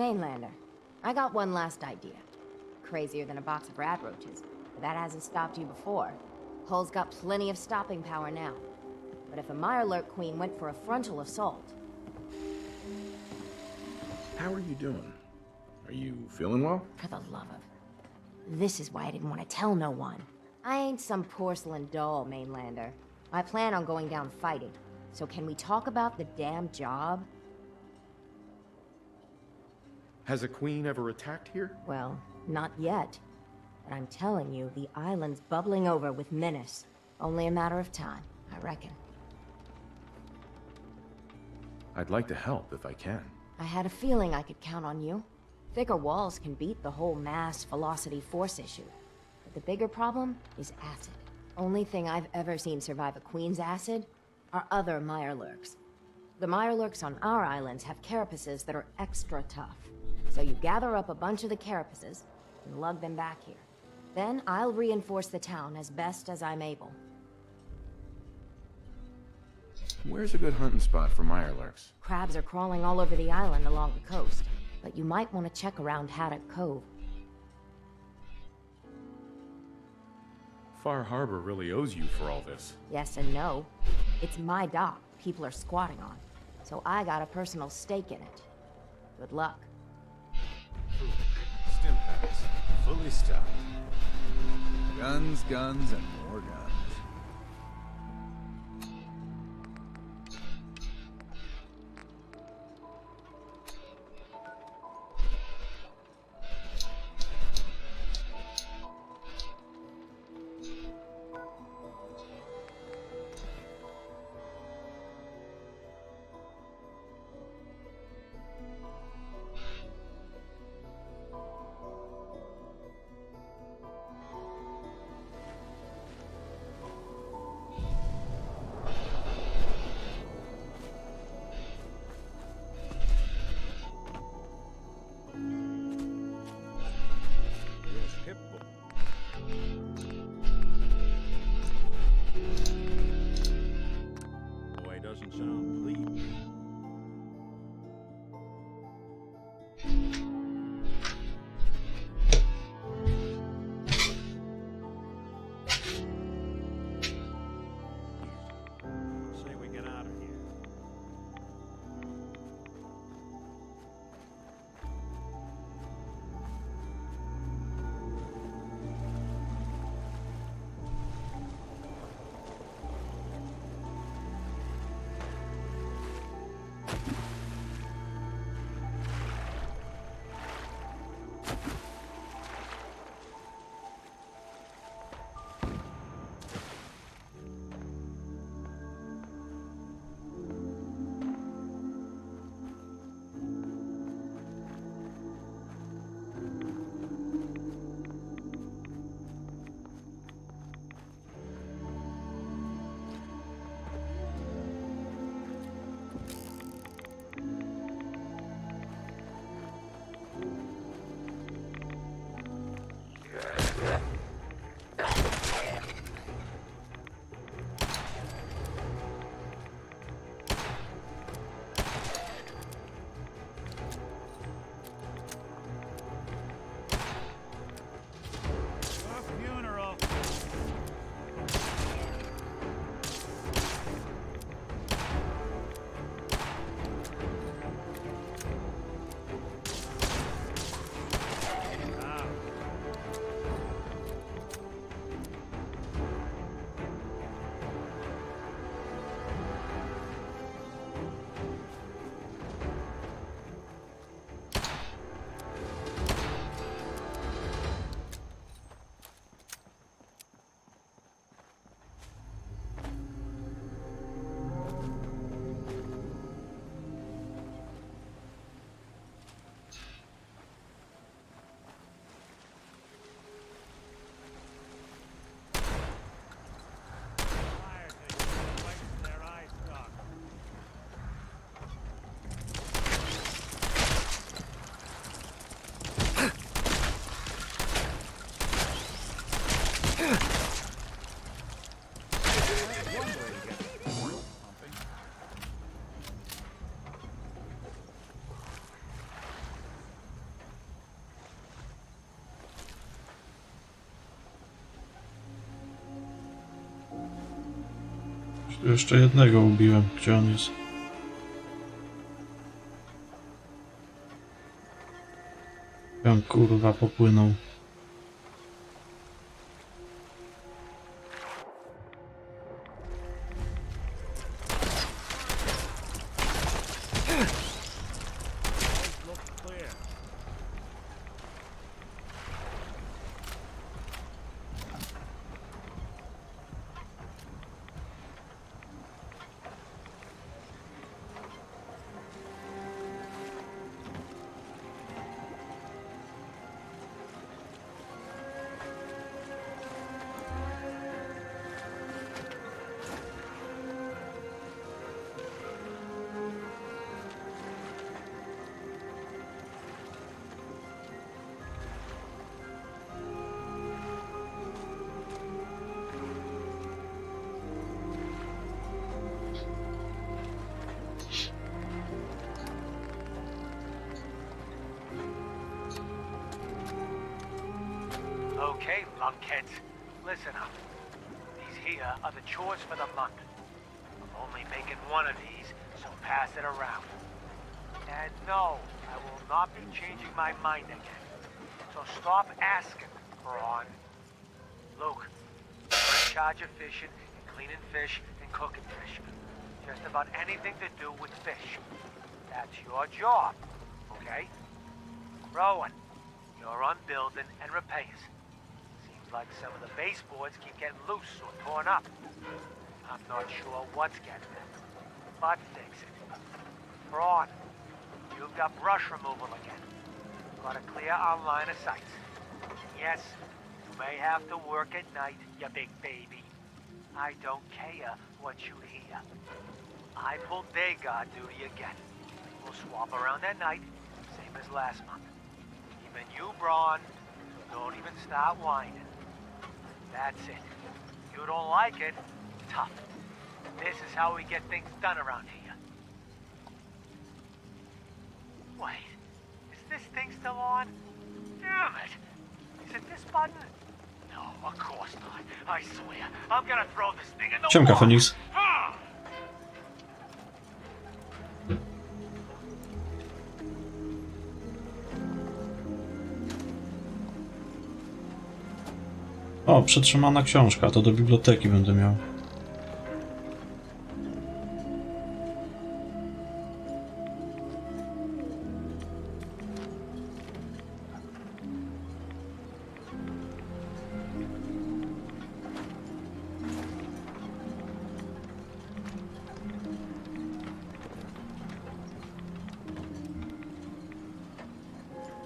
Mainlander, I got one last idea. Crazier than a box of rat roaches, but that hasn't stopped you before. Hull's got plenty of stopping power now. But if a Mirelurk Queen went for a frontal assault... How are you doing? Are you feeling well? For the love of... This is why I didn't want to tell no one. I ain't some porcelain doll, Mainlander. I plan on going down fighting. So can we talk about the damn job? Has a queen ever attacked here? Well, not yet. But I'm telling you, the island's bubbling over with menace. Only a matter of time, I reckon. I'd like to help if I can. I had a feeling I could count on you. Thicker walls can beat the whole mass velocity force issue. But the bigger problem is acid. Only thing I've ever seen survive a queen's acid are other Mirelurks. The Mirelurks on our islands have carapaces that are extra tough. So you gather up a bunch of the carapaces and lug them back here. Then I'll reinforce the town as best as I'm able. Where's a good hunting spot for Mirelurks? Crabs are crawling all over the island along the coast, but you might want to check around Haddock Cove. Far Harbor really owes you for all this. Yes and no. It's my dock people are squatting on, so I got a personal stake in it. Good luck. Stim packs, fully stocked. Guns, guns, and more guns. Tu jeszcze jednego ubiłem. Gdzie on jest? On kurwa popłynął. Okay, lunkheads, listen up. These here are the chores for the month. I'm only making one of these, so pass it around. And no, I will not be changing my mind again. So stop asking, Braun. Luke, you're in charge of fishing and cleaning fish and cooking fish. Just about anything to do with fish. That's your job, okay? Rowan, you're on building and repairs. Seems like some of the baseboards keep getting loose or torn up. I'm not sure what's getting them, but fix it. Braun, you've got brush removal again. Gotta clear our line of sight. Yes, you may have to work at night, you big baby. I don't care what you hear. I pulled day guard duty again. We'll swap around at night, same as last month. Even you, Braun, so don't even start whining. That's it. You don't like it? Tough. This is how we get things done around here. Wait, is this thing still on? Damn it! Is it this button? No, of course not. I swear, I'm gonna throw this thing in the Siemka, water. Phoenix. Ah! O, przetrzymana książka, to do biblioteki będę miał.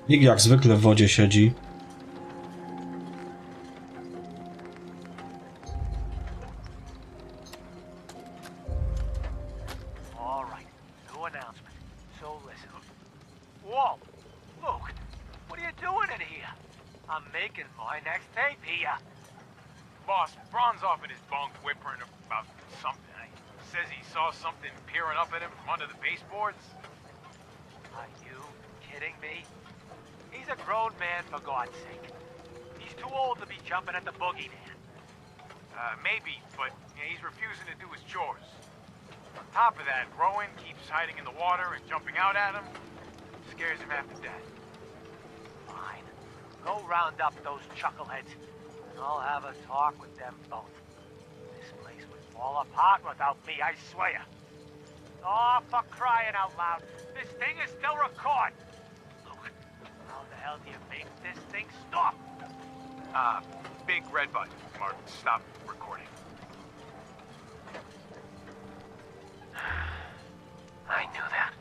Nikt jak zwykle w wodzie siedzi. Maybe, but he's refusing to do his chores. On top of that, Rowan keeps hiding in the water and jumping out at him. Scares him half to death. Fine. Go round up those chuckleheads, and I'll have a talk with them both. This place would fall apart without me, I swear. Oh, for crying out loud, this thing is still recording. Look, how the hell do you make this thing stop? Big red button marked stop recording. I knew that.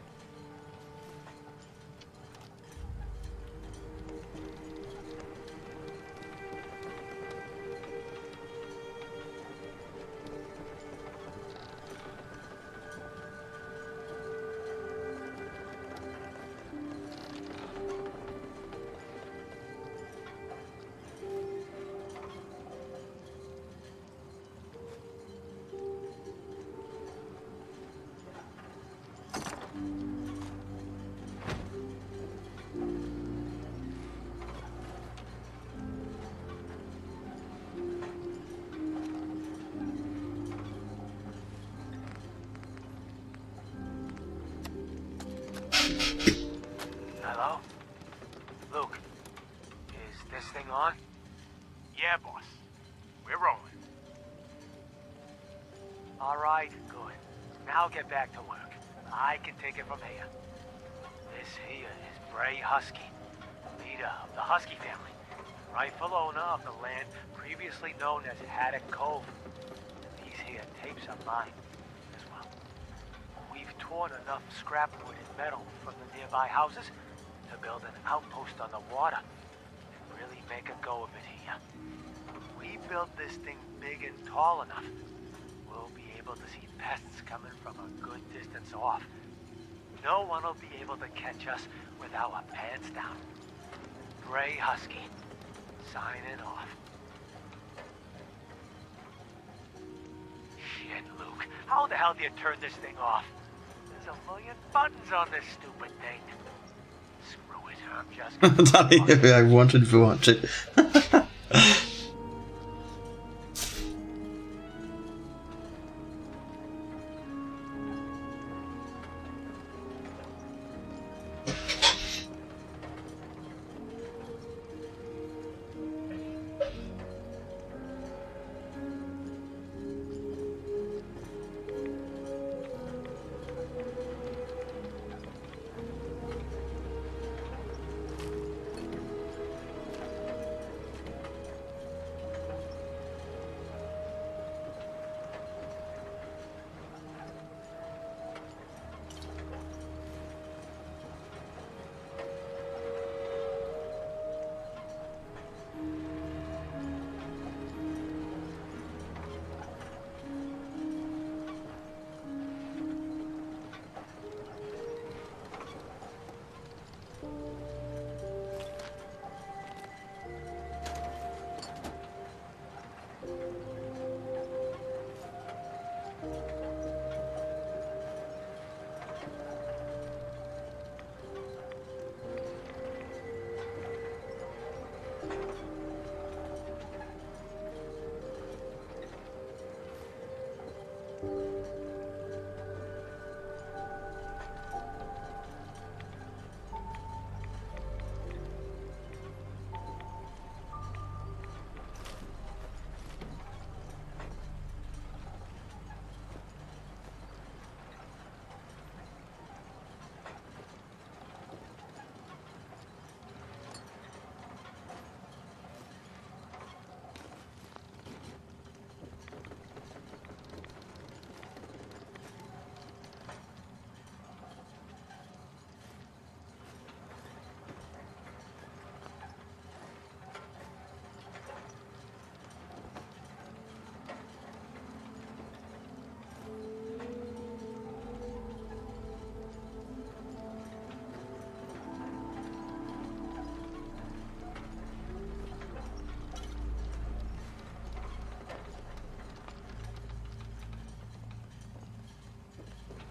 Hello? Luke, is this thing on? Yeah, boss. We're rolling. All right, good. Now get back to work. I can take it from here. This here is Bray Husky, leader of the Husky family, rightful owner of the land previously known as Haddock Cove. These here tapes are mine as well. We've torn enough scrap wood and metal from the nearby houses to build an outpost on the water and really make a go of it here. We built this thing big and tall enough, we'll be able to see pests coming from a good distance off. No one will be able to catch us with our pants down. Gray Husky, signing off. Shit, Luke. How the hell do you turn this thing off? There's a million buttons on this stupid thing. Screw it, I'm just gonna... Dalej nie wiem jak włączyć, wyłączyć.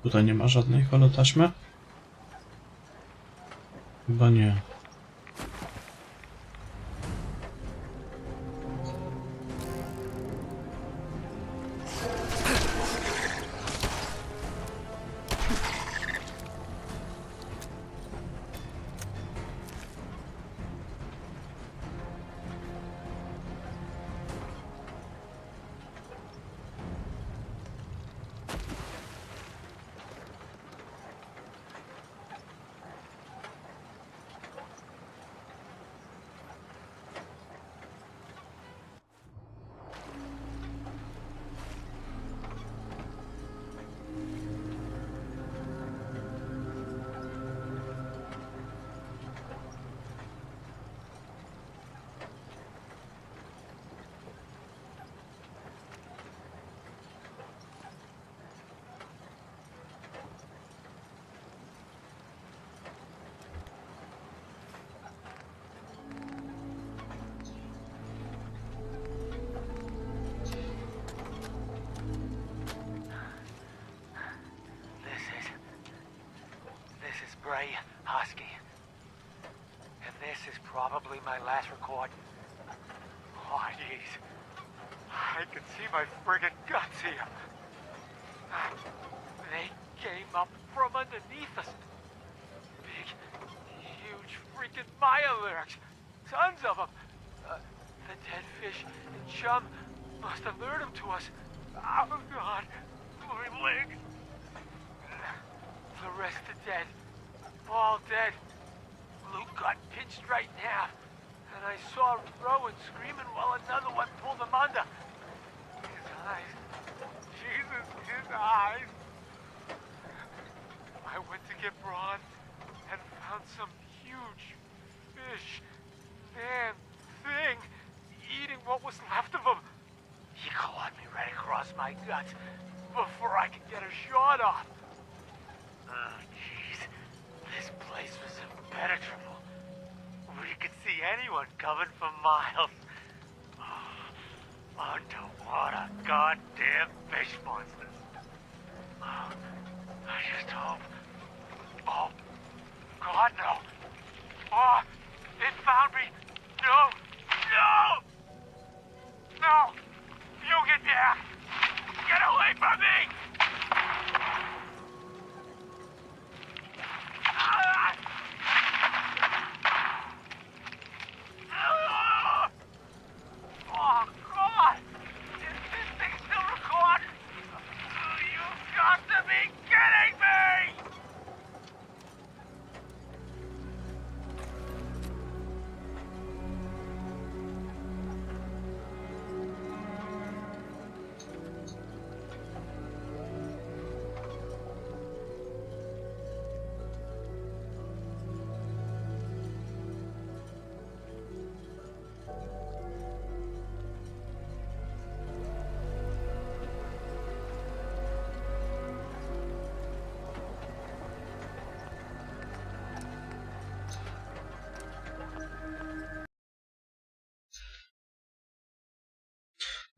Tutaj nie ma żadnej holotaśmy? Chyba nie. Bray Husky. And this is probably my last record. Oh, jeez. I can see my friggin' guts here. They came up from underneath us. Maya lyrics. Tons of them. The dead fish and chum must have lured them to us. Oh, God. My leg. The rest are dead. All dead. Luke got pinched right in half. And I saw Rowan screaming while another one pulled him under. His eyes. Jesus, his eyes. I went to get Braun and found some huge fish, man, thing, eating what was left of him. He clawed me right across my guts before I could get a shot off. Oh, jeez. This place was impenetrable. We could see anyone coming for miles. Oh, underwater goddamn fish monsters. Oh, I just hope. Oh, God, no. Oh, it found me. No, no! No! You get back! Get away from me! Oh, God! Is this thing still recording? You've got to be kidding me!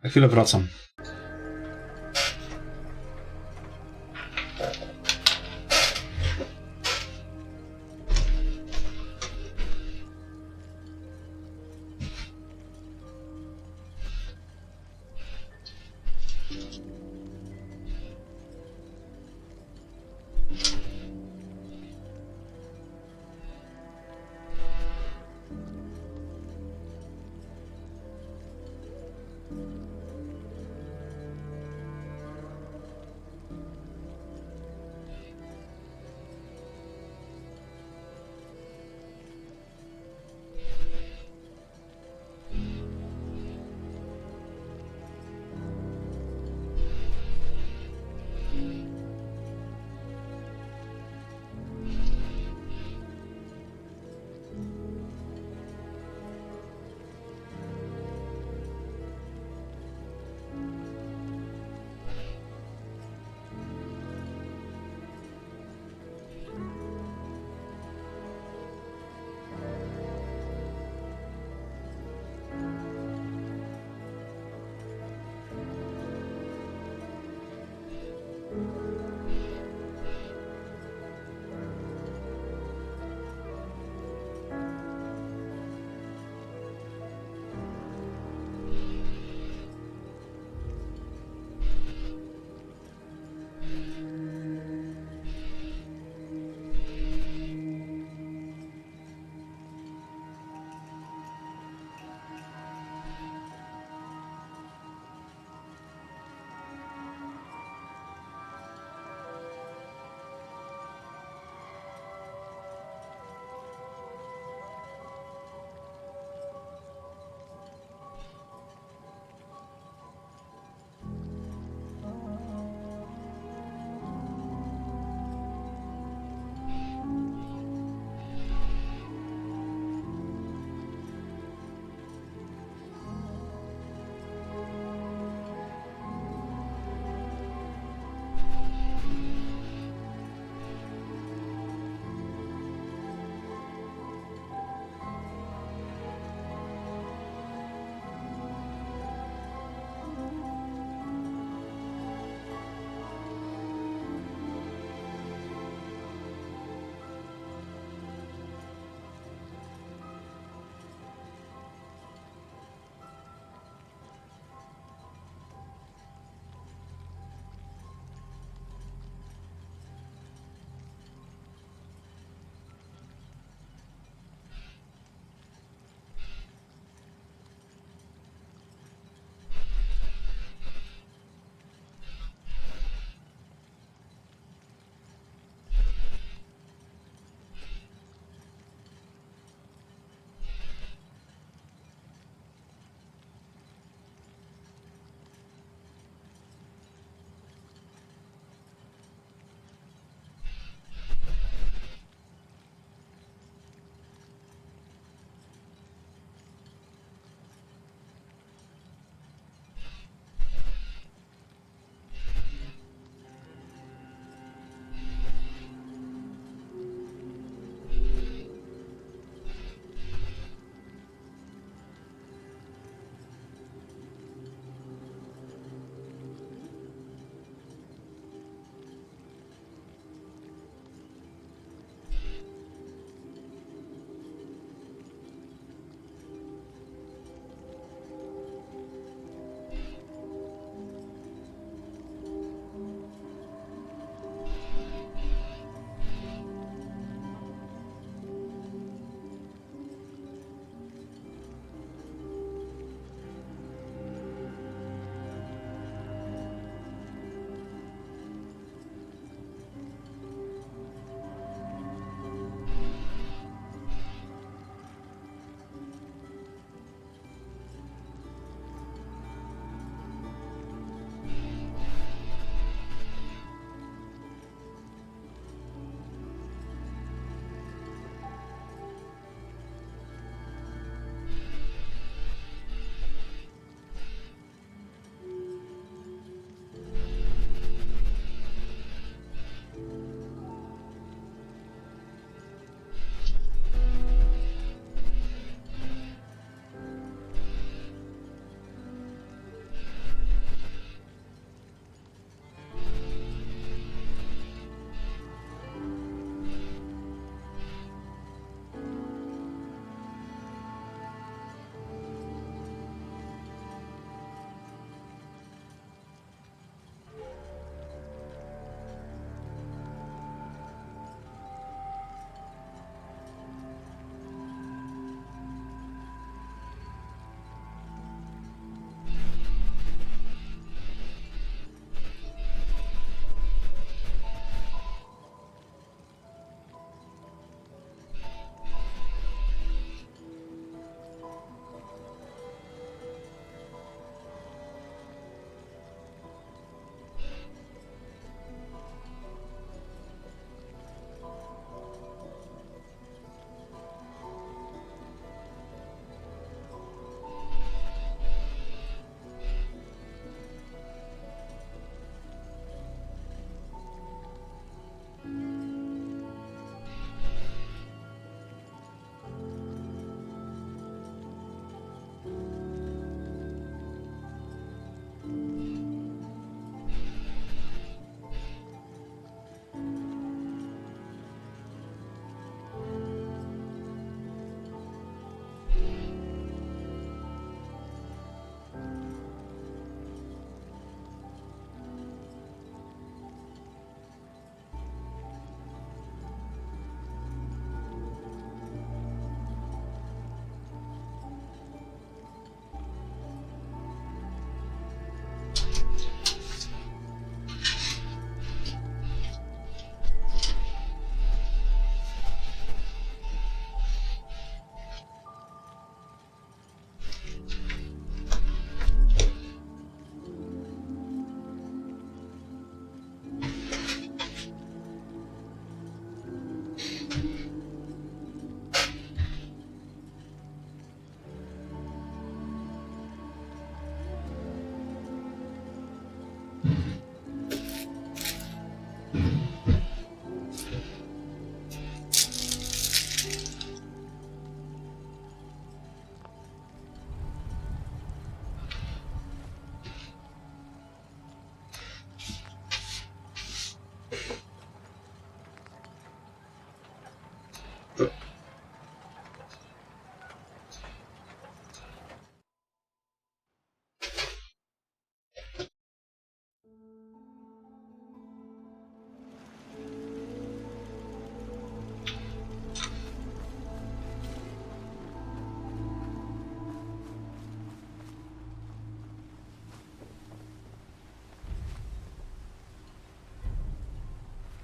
Na chwilę wracam.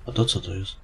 A to co to jest?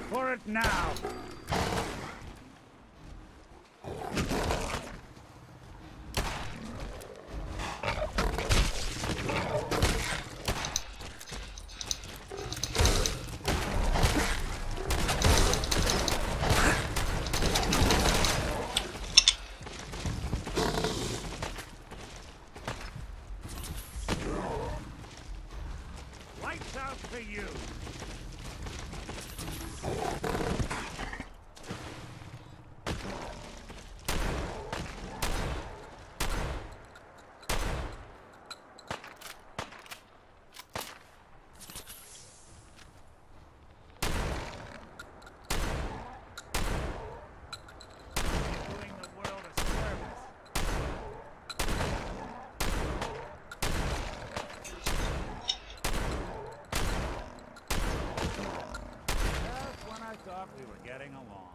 For it now. Lights out for you. We were getting along.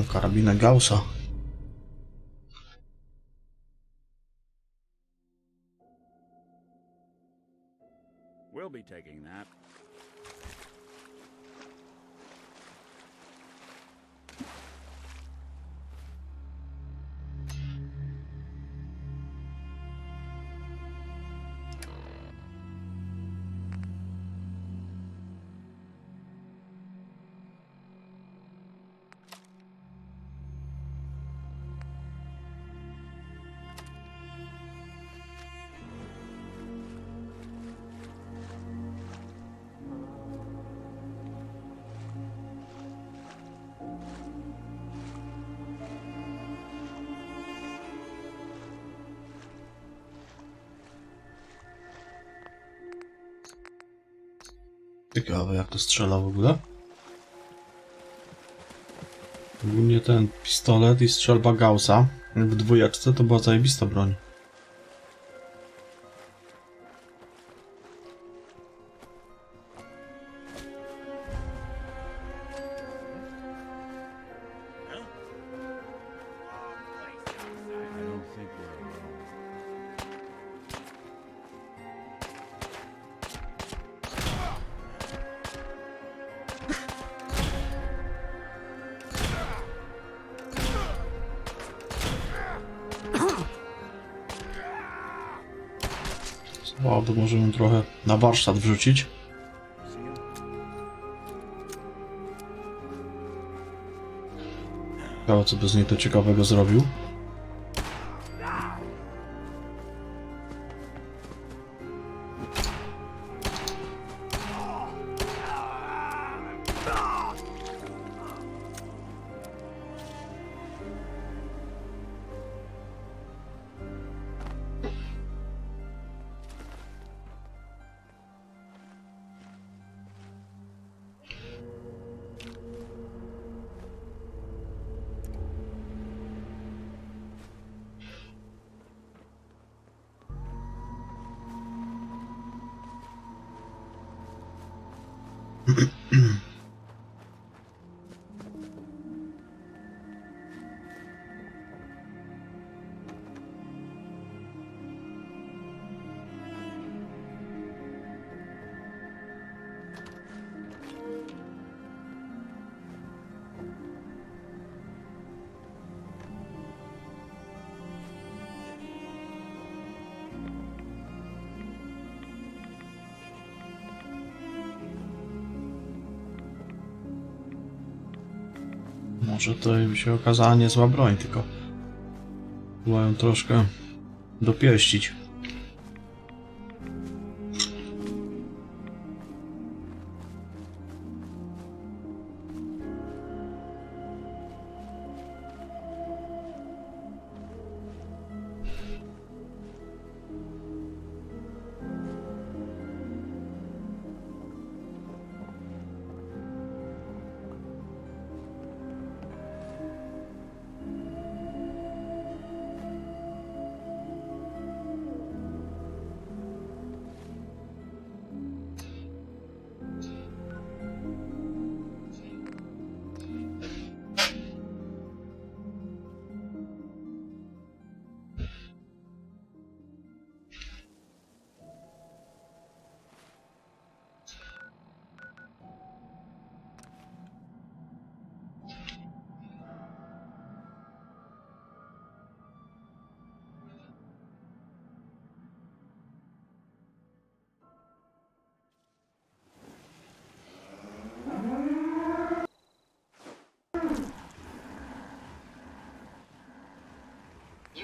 Karabinek Gaussa. We'll be taking that. Ciekawe jak to strzela w ogóle. Ogólnie ten pistolet i strzelba Gaussa w dwójeczce to była zajebista broń. Wow, to możemy trochę na warsztat wrzucić. Ciekawe, co by z niej to ciekawego zrobił. Może to się okazała niezła broń, tylko chyba ją troszkę dopieścić.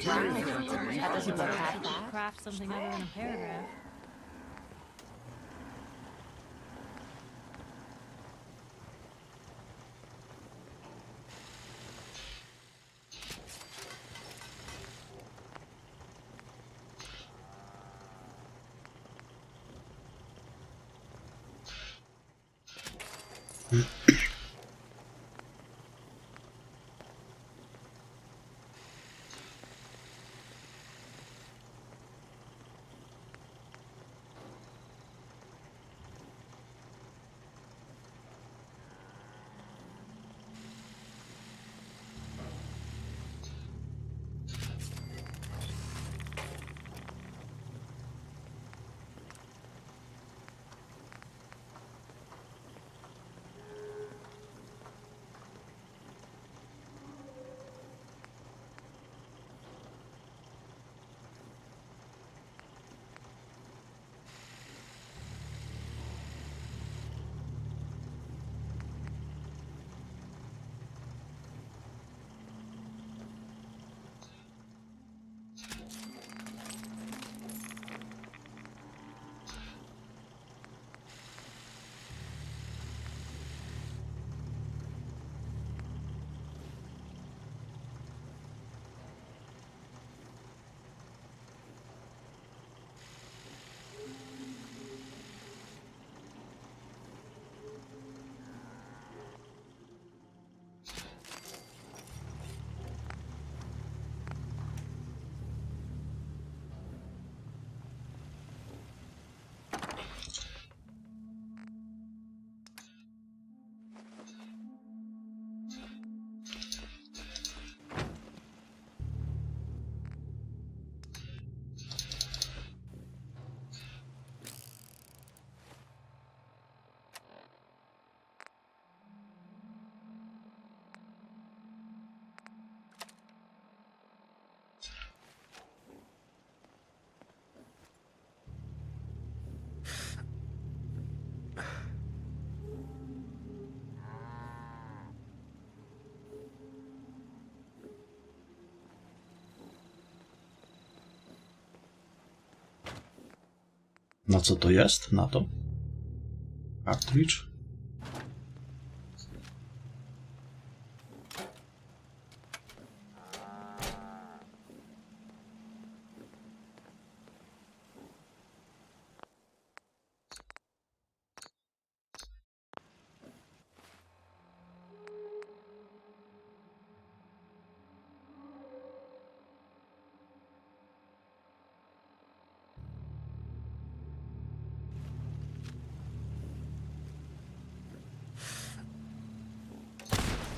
That doesn't look half bad. Craft something other than a paragraph. Na co to jest? Na to? Cartridge?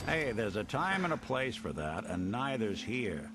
Hey, there's a time and a place for that, and neither's here.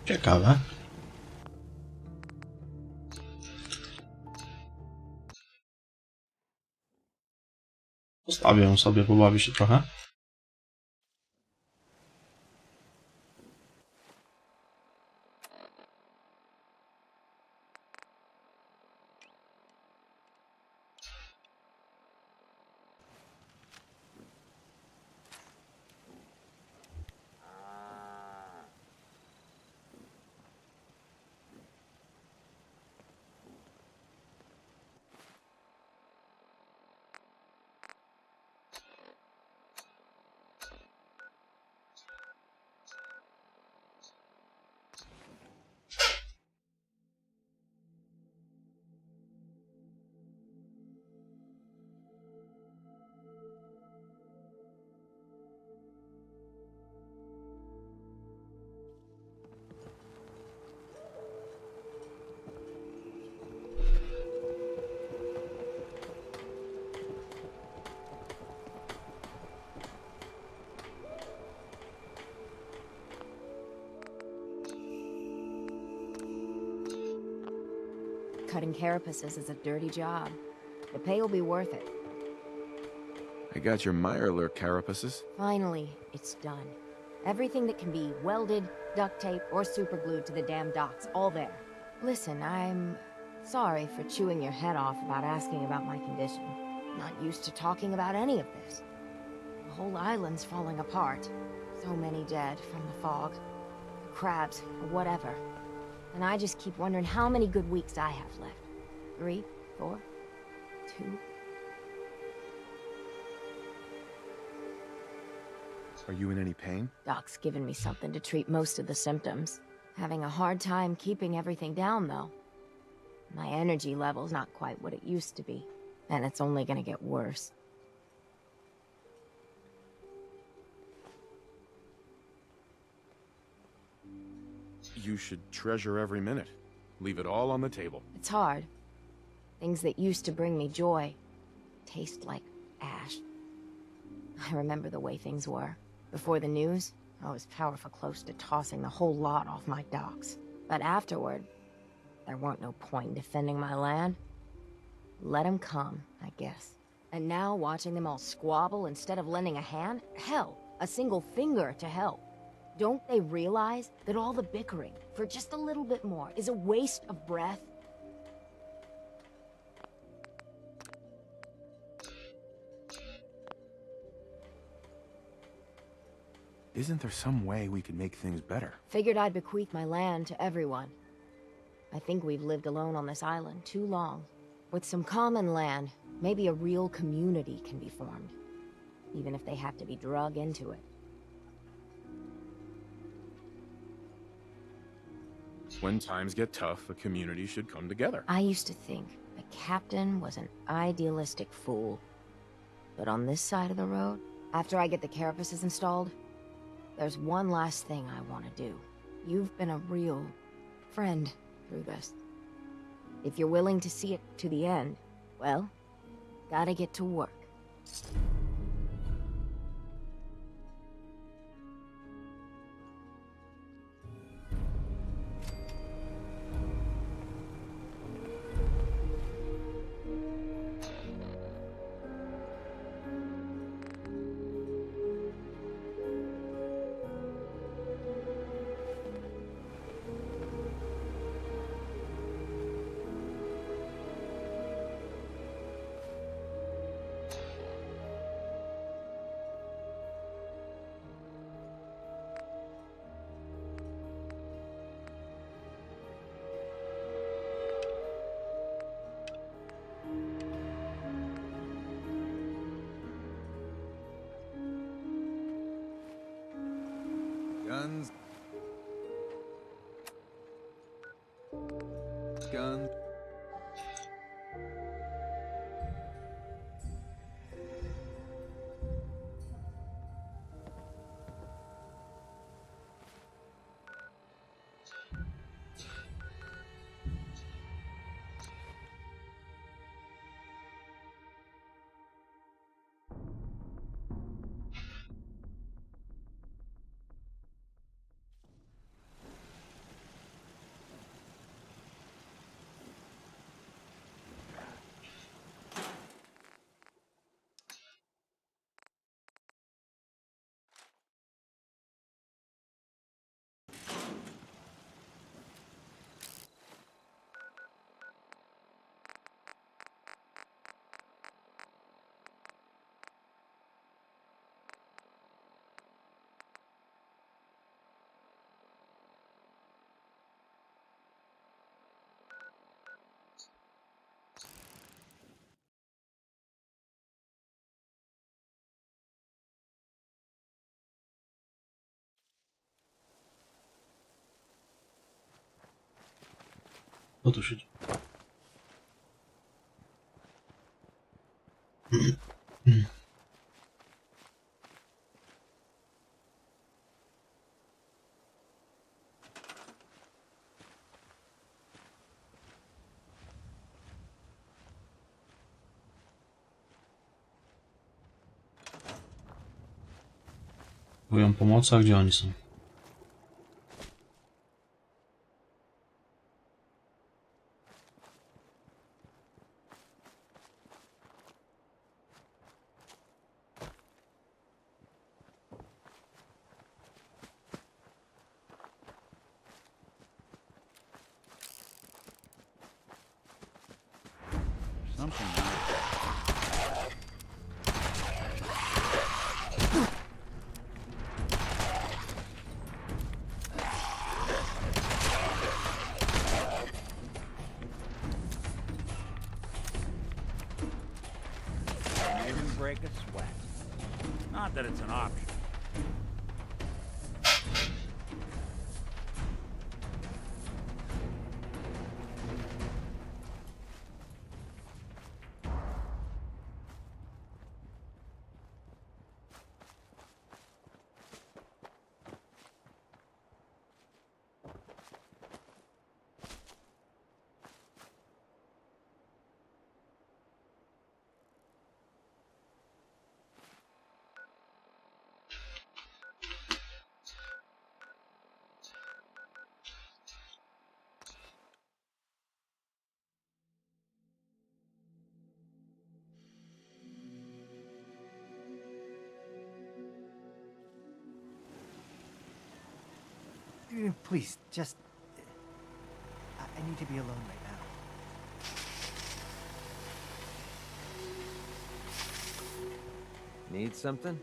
Ciekawe. Zostawię ją sobie, pobawi się trochę. Cutting carapaces is a dirty job. The pay will be worth it. I got your Mirelurk carapaces. Finally, it's done. Everything that can be welded, duct tape, or superglued to the damn docks, all there. Listen, I'm sorry for chewing your head off about asking about my condition. Not used to talking about any of this. The whole island's falling apart. So many dead from the fog. The crabs, or whatever. And I just keep wondering how many good weeks I have left. 3, 4, 2... Are you in any pain? Doc's given me something to treat most of the symptoms. Having a hard time keeping everything down, though. My energy level's not quite what it used to be, and it's only gonna get worse. You should treasure every minute. Leave it all on the table. It's hard. Things that used to bring me joy taste like ash. I remember the way things were. Before the news, I was powerful close to tossing the whole lot off my docks. But afterward, there weren't no point in defending my land. Let 'em come, I guess. And now watching them all squabble instead of lending a hand? Hell, a single finger to help. Don't they realize that all the bickering, for just a little bit more, is a waste of breath? Isn't there some way we could make things better? Figured I'd bequeath my land to everyone. I think we've lived alone on this island too long. With some common land, maybe a real community can be formed. Even if they have to be drug into it. When times get tough, a community should come together. I used to think the captain was an idealistic fool. But on this side of the road, after I get the carapaces installed, there's one last thing I want to do. You've been a real friend through this. If you're willing to see it to the end, well, gotta get to work. Guns. Guns. Co tu się dzieje? Próbują pomocy, a gdzie oni są? Something like Can't even break a sweat. Not that it's an option. Please, just... I need to be alone right now. Need something?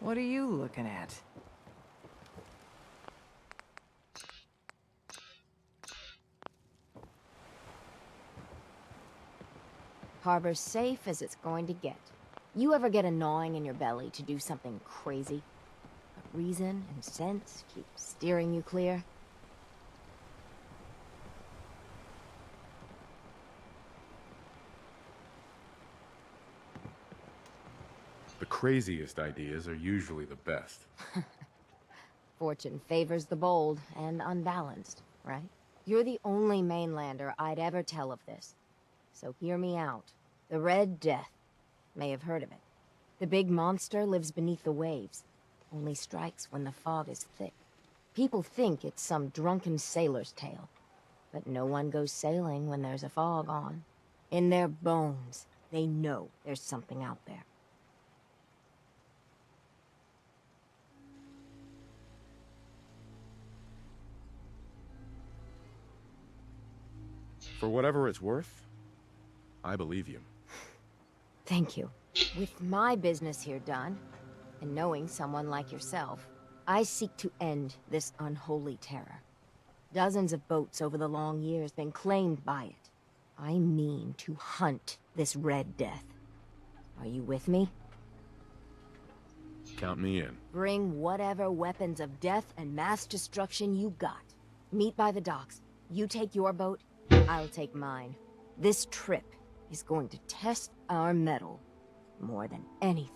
What are you looking at? Harbor's safe as it's going to get. You ever get a gnawing in your belly to do something crazy? But reason and sense keep steering you clear? The craziest ideas are usually the best. Fortune favors the bold and unbalanced, right? You're the only mainlander I'd ever tell of this. So hear me out. The Red Death. May have heard of it. The big monster lives beneath the waves. Only strikes when the fog is thick. People think it's some drunken sailor's tale. But no one goes sailing when there's a fog on. In their bones, they know there's something out there. For whatever it's worth, I believe you. Thank you. With my business here done, and knowing someone like yourself, I seek to end this unholy terror. Dozens of boats over the long years been claimed by it. I mean to hunt this Red Death. Are you with me? Count me in. Bring whatever weapons of death and mass destruction you got. Meet by the docks. You take your boat, I'll take mine. This trip is going to test our mettle more than anything.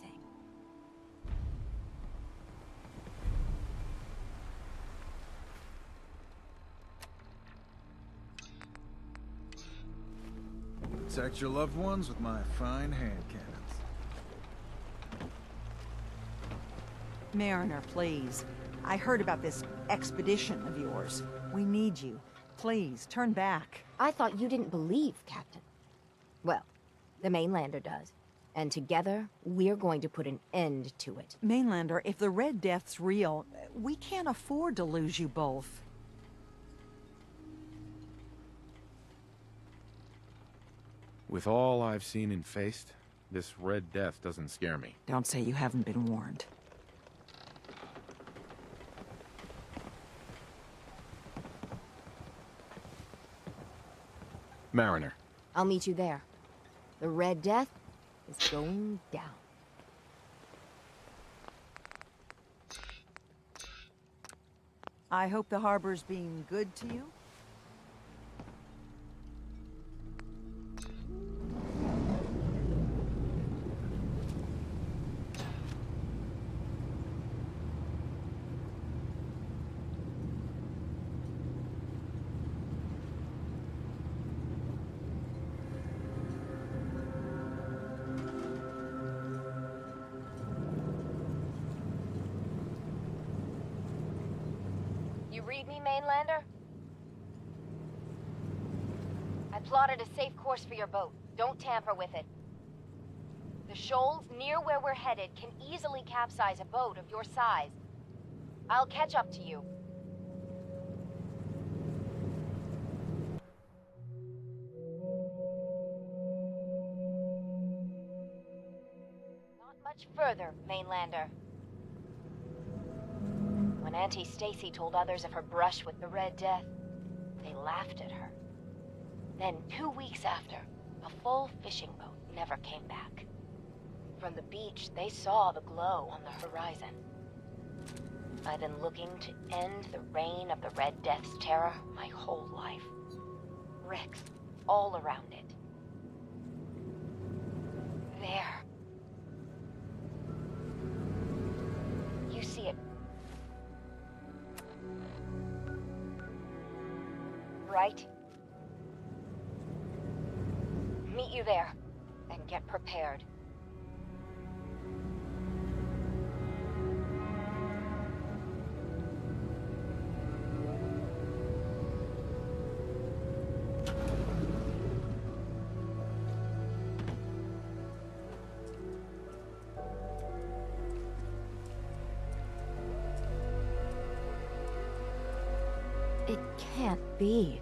Protect your loved ones with my fine hand cannons. Mariner, please. I heard about this expedition of yours. We need you. Please, turn back. I thought you didn't believe, Captain. Well, the mainlander does. And together, we're going to put an end to it. Mainlander, if the Red Death's real, we can't afford to lose you both. With all I've seen and faced, this Red Death doesn't scare me. Don't say you haven't been warned. Mariner. I'll meet you there. The Red Death is going down. I hope the harbor's being good to you. You read me, mainlander? I plotted a safe course for your boat. Don't tamper with it. The shoals near where we're headed can easily capsize a boat of your size. I'll catch up to you. Not much further, mainlander. When Auntie Stacy told others of her brush with the Red Death, they laughed at her. Then 2 weeks after, a full fishing boat never came back. From the beach, they saw the glow on the horizon. I've been looking to end the reign of the Red Death's terror my whole life. Wrecks all around it. There. You see it. Right? Meet you there, and get prepared. It can't be.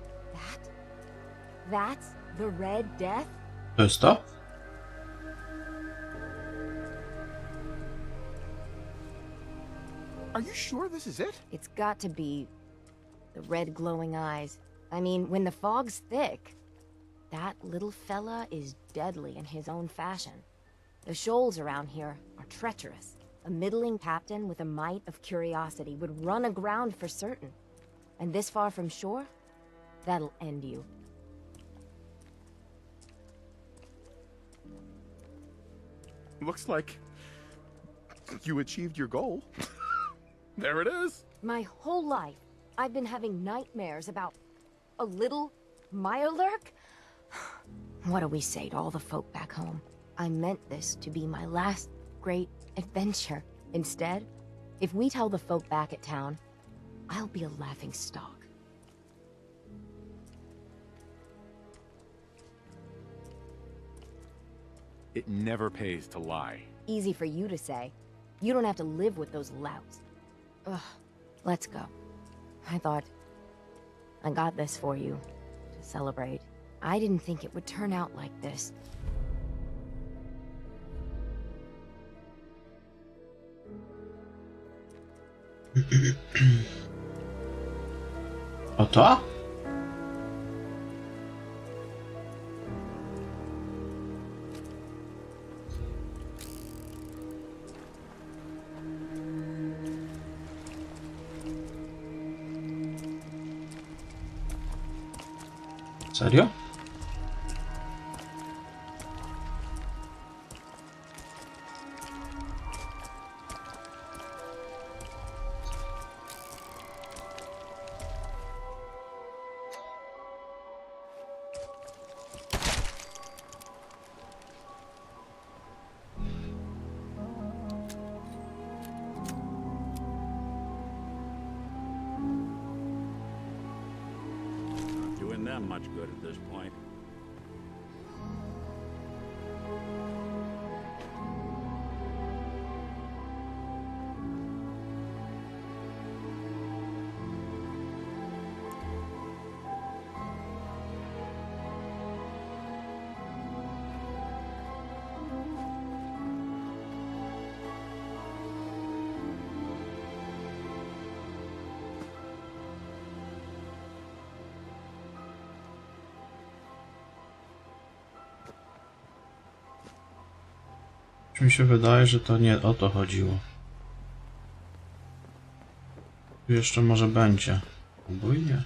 That's the Red Death? To jest to? Are you sure this is it? It's got to be the red glowing eyes. I mean, when the fog's thick, that little fella is deadly in his own fashion. The shoals around here are treacherous. A middling captain with a mite of curiosity would run aground for certain. And this far from shore, that'll end you. Looks like you achieved your goal. There it is. My whole life, I've been having nightmares about A little Mirelurk? What do we say to all the folk back home? I meant this to be my last great adventure. Instead, if we tell the folk back at town, I'll be a laughing stock. It never pays to lie. Easy for you to say. You don't have to live with those louts. Ugh, let's go. I thought I got this for you to celebrate. I didn't think it would turn out like this. O to? Serio? Not doing them much good at this point. Mi się wydaje, że to nie o to chodziło. Tu jeszcze może będzie. Albo i nie.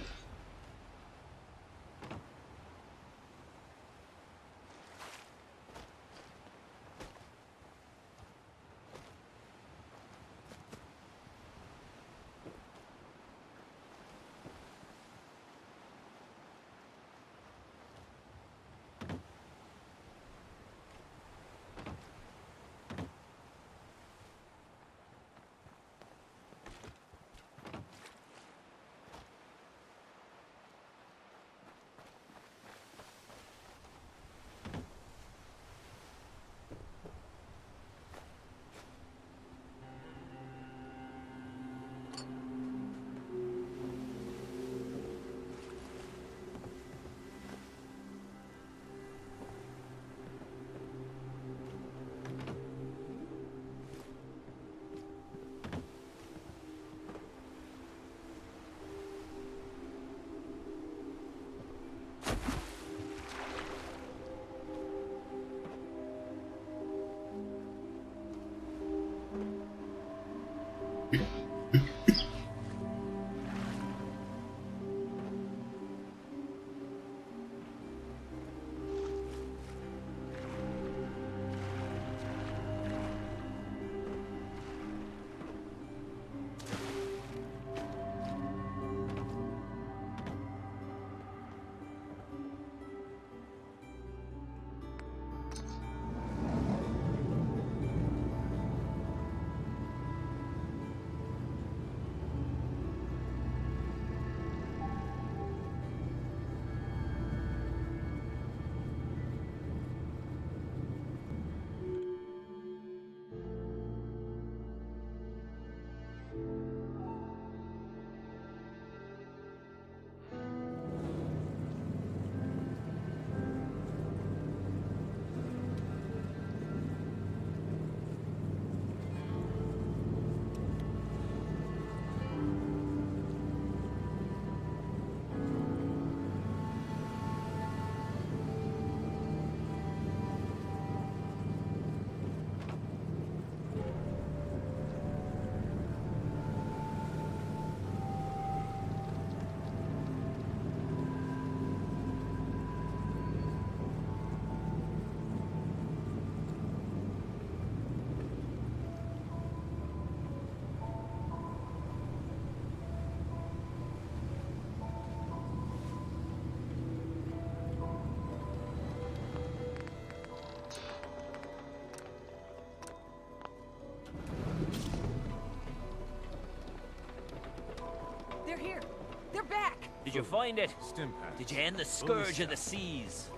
Did you find it? Stimpaks. Did you end the scourge of the seas?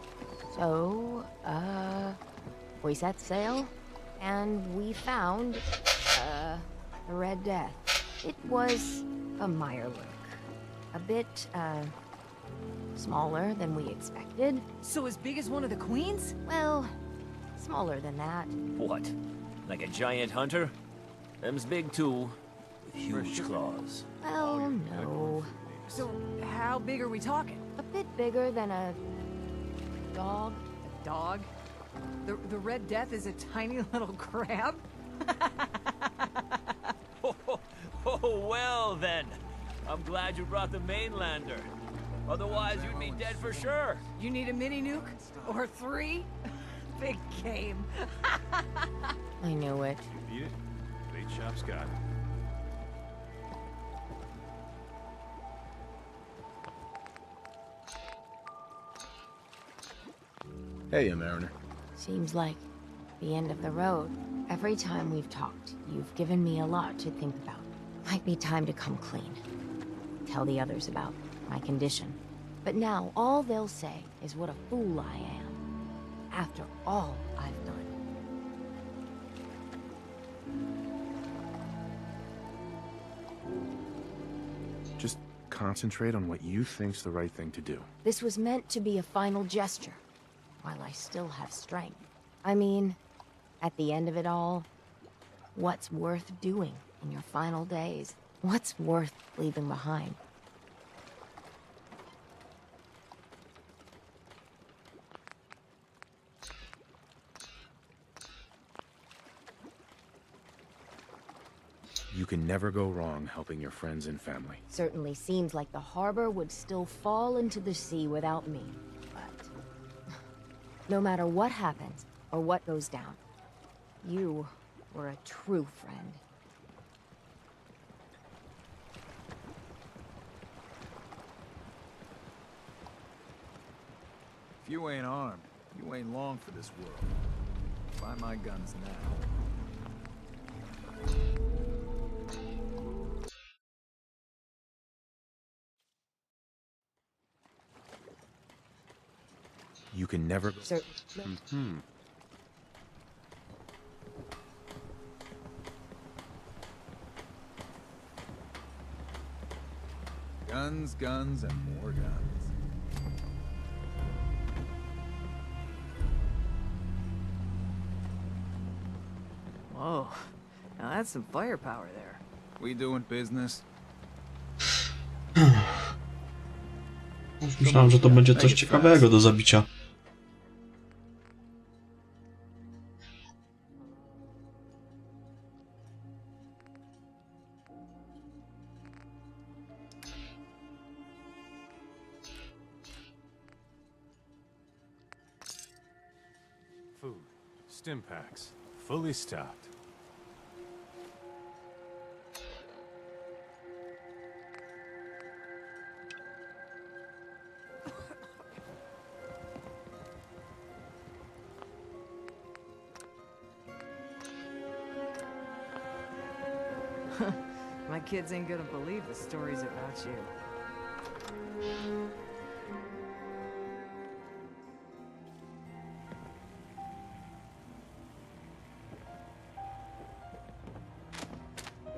So, we set sail, and we found, the Red Death. It was a Mirelurk. A bit, smaller than we expected. So as big as one of the queens? Well, smaller than that. What? Like a giant hunter? Them's big too, with huge claws. Well, no. So how big are we talking? A bit bigger than a dog. A dog? The Red Death is a tiny little crab? Oh, well then. I'm glad you brought the mainlander. Otherwise, you'd be dead for sure. You need a mini nuke? Or 3? Big game. I knew it. Beat it? Bait shop's got it. Hey, Mariner. Seems like the end of the road. Every time we've talked, you've given me a lot to think about. Might be time to come clean. Tell the others about my condition. But now, all they'll say is what a fool I am. After all I've done. Just concentrate on what you think's the right thing to do. This was meant to be a final gesture, while I still have strength. I mean, at the end of it all, what's worth doing in your final days? What's worth leaving behind? You can never go wrong helping your friends and family. Certainly seems like the harbor would still fall into the sea without me, but... no matter what happens, or what goes down, you were a true friend. If you ain't armed, you ain't long for this world. Buy my guns now. You can never... Guns, guns, and more guns. Whoa. Now that's some firepower there. We doing business? Myślałem, że to będzie coś ciekawego do zabicia. Food. Stimpaks. Fully stocked. My kids ain't gonna believe the stories about you.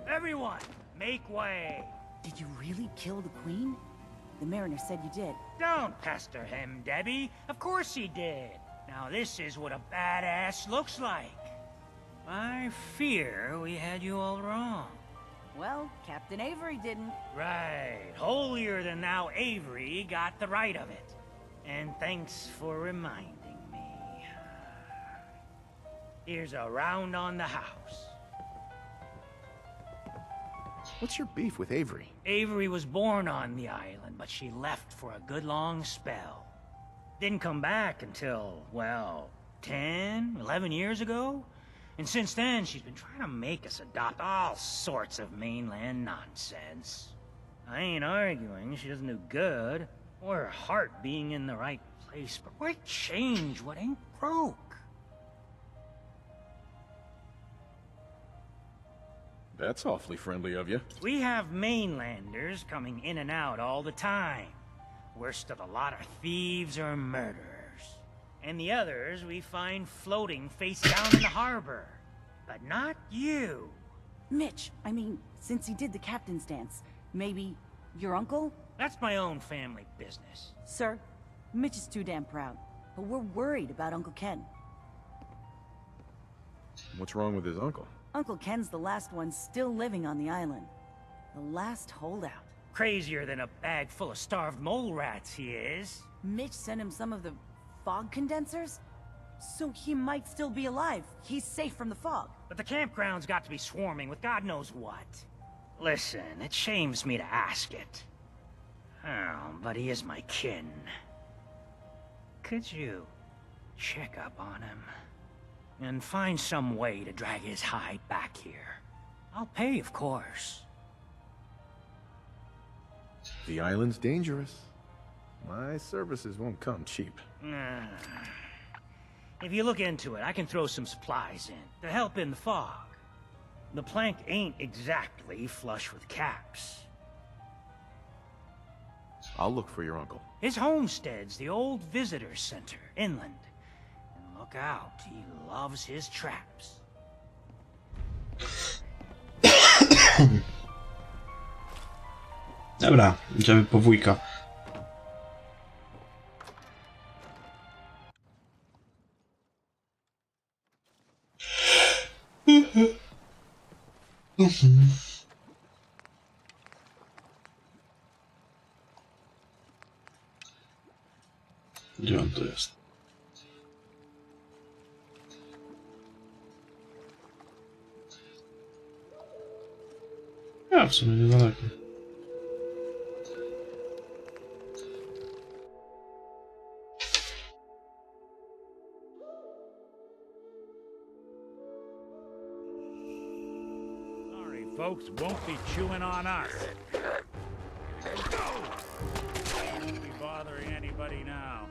Everyone, make way. Did you really kill the queen? The mariner said you did. Don't pester him, Debbie. Of course he did. Now this is what a badass looks like. I fear we had you all wrong. Well, Captain Avery didn't. Right. Holier than thou Avery got the right of it. And thanks for reminding me. Here's a round on the house. What's your beef with Avery? Avery was born on the island, but she left for a good long spell. Didn't come back until, well, 10, 11 years ago. And since then, she's been trying to make us adopt all sorts of mainland nonsense. I ain't arguing she doesn't do good, or her heart being in the right place, but why change what ain't broke? That's awfully friendly of you. We have mainlanders coming in and out all the time. Worst of a lot of thieves or murderers. And the others we find floating face down in the harbor. But not you. Mitch, I mean, since he did the captain's dance, maybe your uncle? That's my own family business. Sir, Mitch is too damn proud. But we're worried about Uncle Ken. What's wrong with his uncle? Uncle Ken's the last one still living on the island. The last holdout. Crazier than a bag full of starved mole rats, he is. Mitch sent him some of the fog condensers? So he might still be alive. He's safe from the fog. But the campground's got to be swarming with God knows what. Listen, it shames me to ask it. Oh, but he is my kin. Could you check up on him? And find some way to drag his hide back here. I'll pay, of course. The island's dangerous. My services won't come cheap. If you look into it, I can throw some supplies in to help in the fog. The plank ain't exactly flush with caps. I'll look for your uncle. His homestead's the old visitor center, inland. And look out, he loves his traps. Dobra, idziemy po wujka. Gdzie on to jest? Ja w sumie niedaleko. Sorry, folks, won't be chewing on us. Won't be bothering anybody now.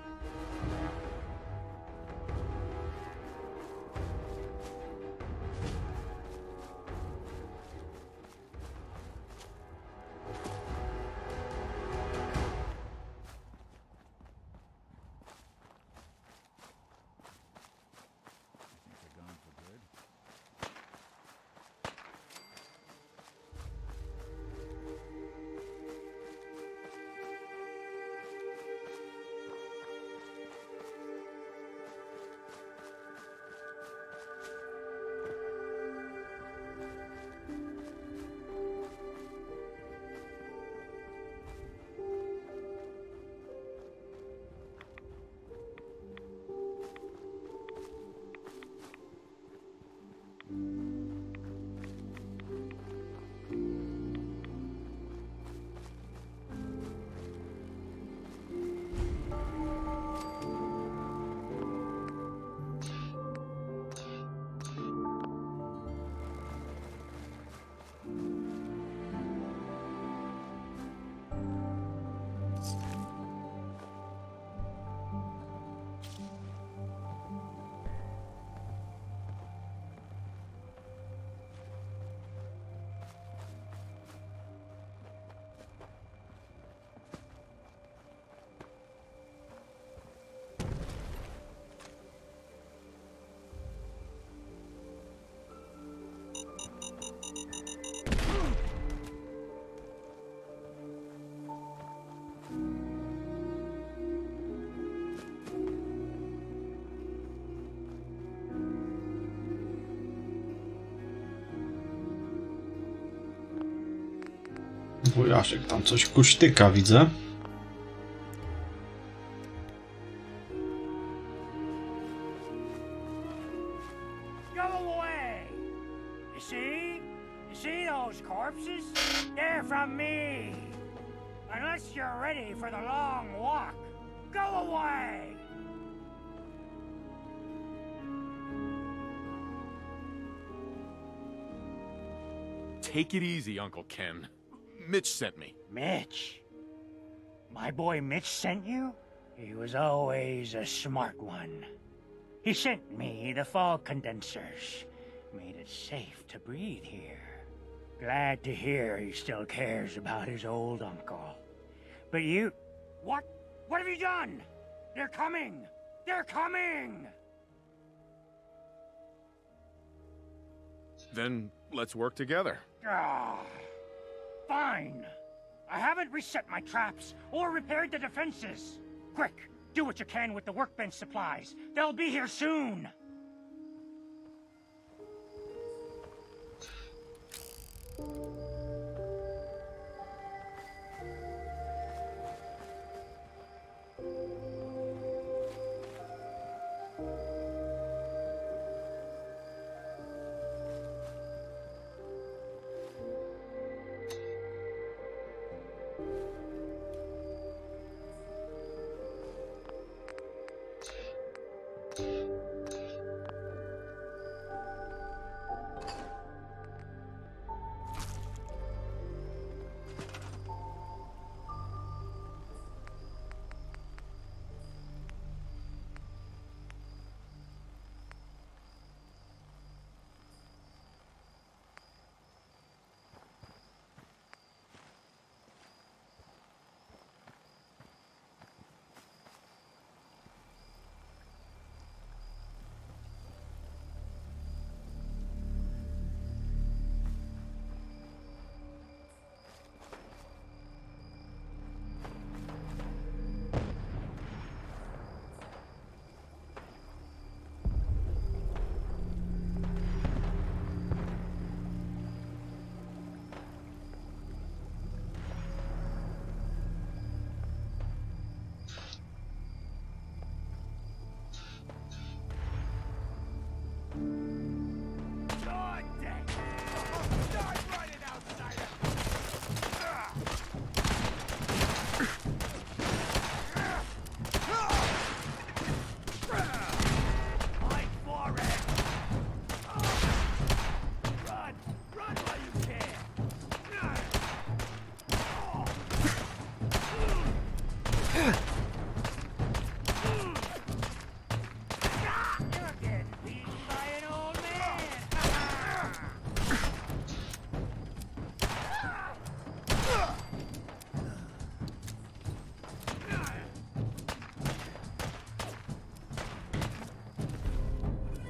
Wujaszek tam coś kuśtyka, widzę. Go away! You see those corpses? They're from me! Unless you're ready for the long walk, go away! Take it easy, Uncle Ken. Mitch sent me. Mitch? My boy Mitch sent you? He was always a smart one. He sent me the fog condensers. Made it safe to breathe here. Glad to hear he still cares about his old uncle. But you... What? What have you done? They're coming! They're coming! Then let's work together. Ah, fine. I haven't reset my traps or repaired the defenses. Quick, do what you can with the workbench supplies. They'll be here soon.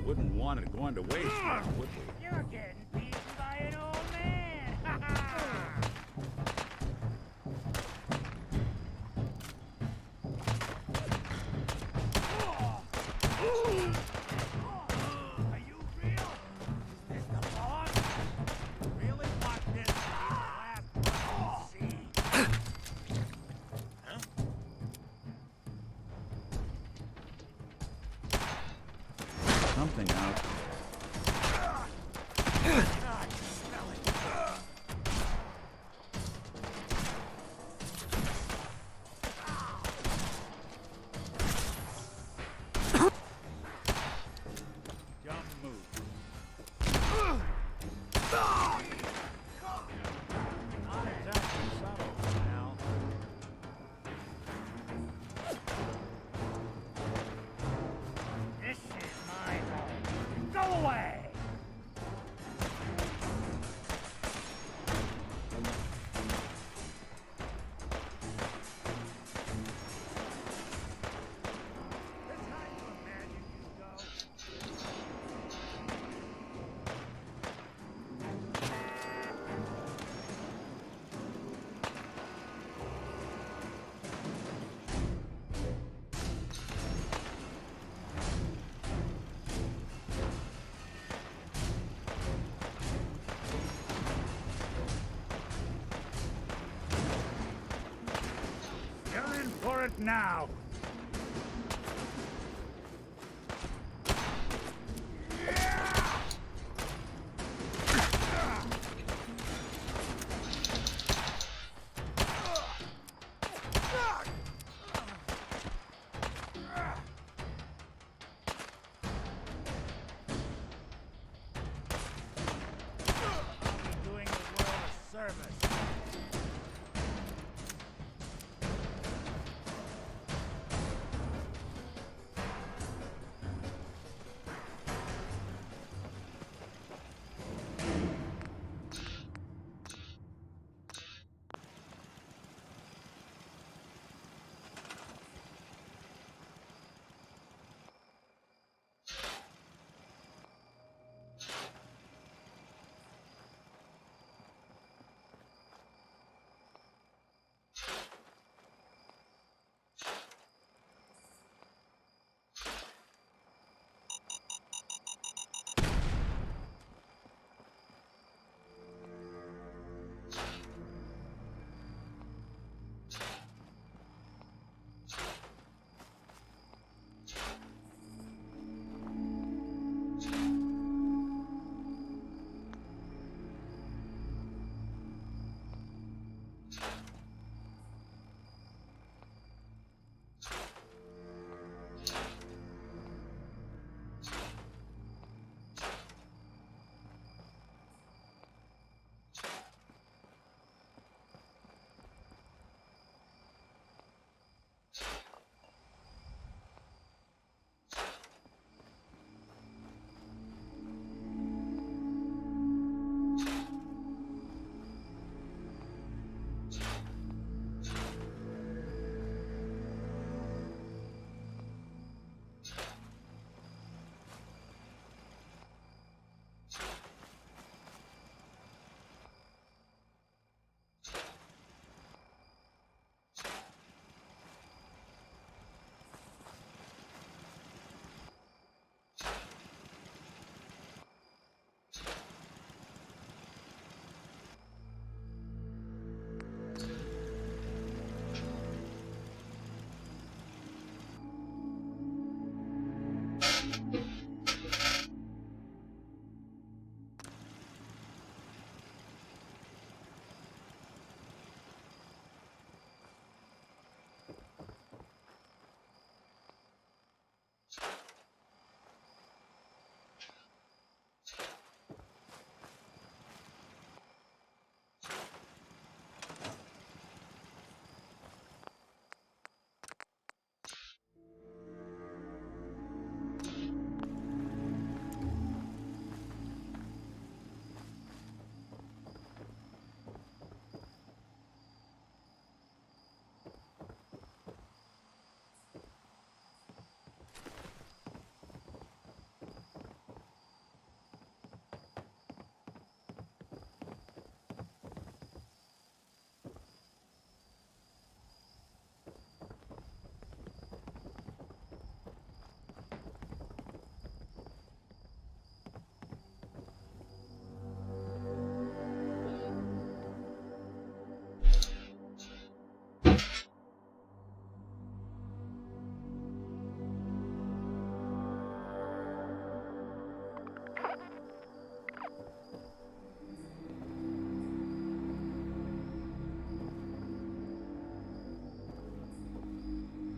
Wouldn't want it going to waste, would we? You're getting beaten by an old man. Are you real? Is this the boss? Really want this to be the last one you see? Something out. God, smell it. Dumb move. Not exactly subtle, now. This is my home. Go away! This how you imagine you go? You're in for it now. I'll be doing the world a service.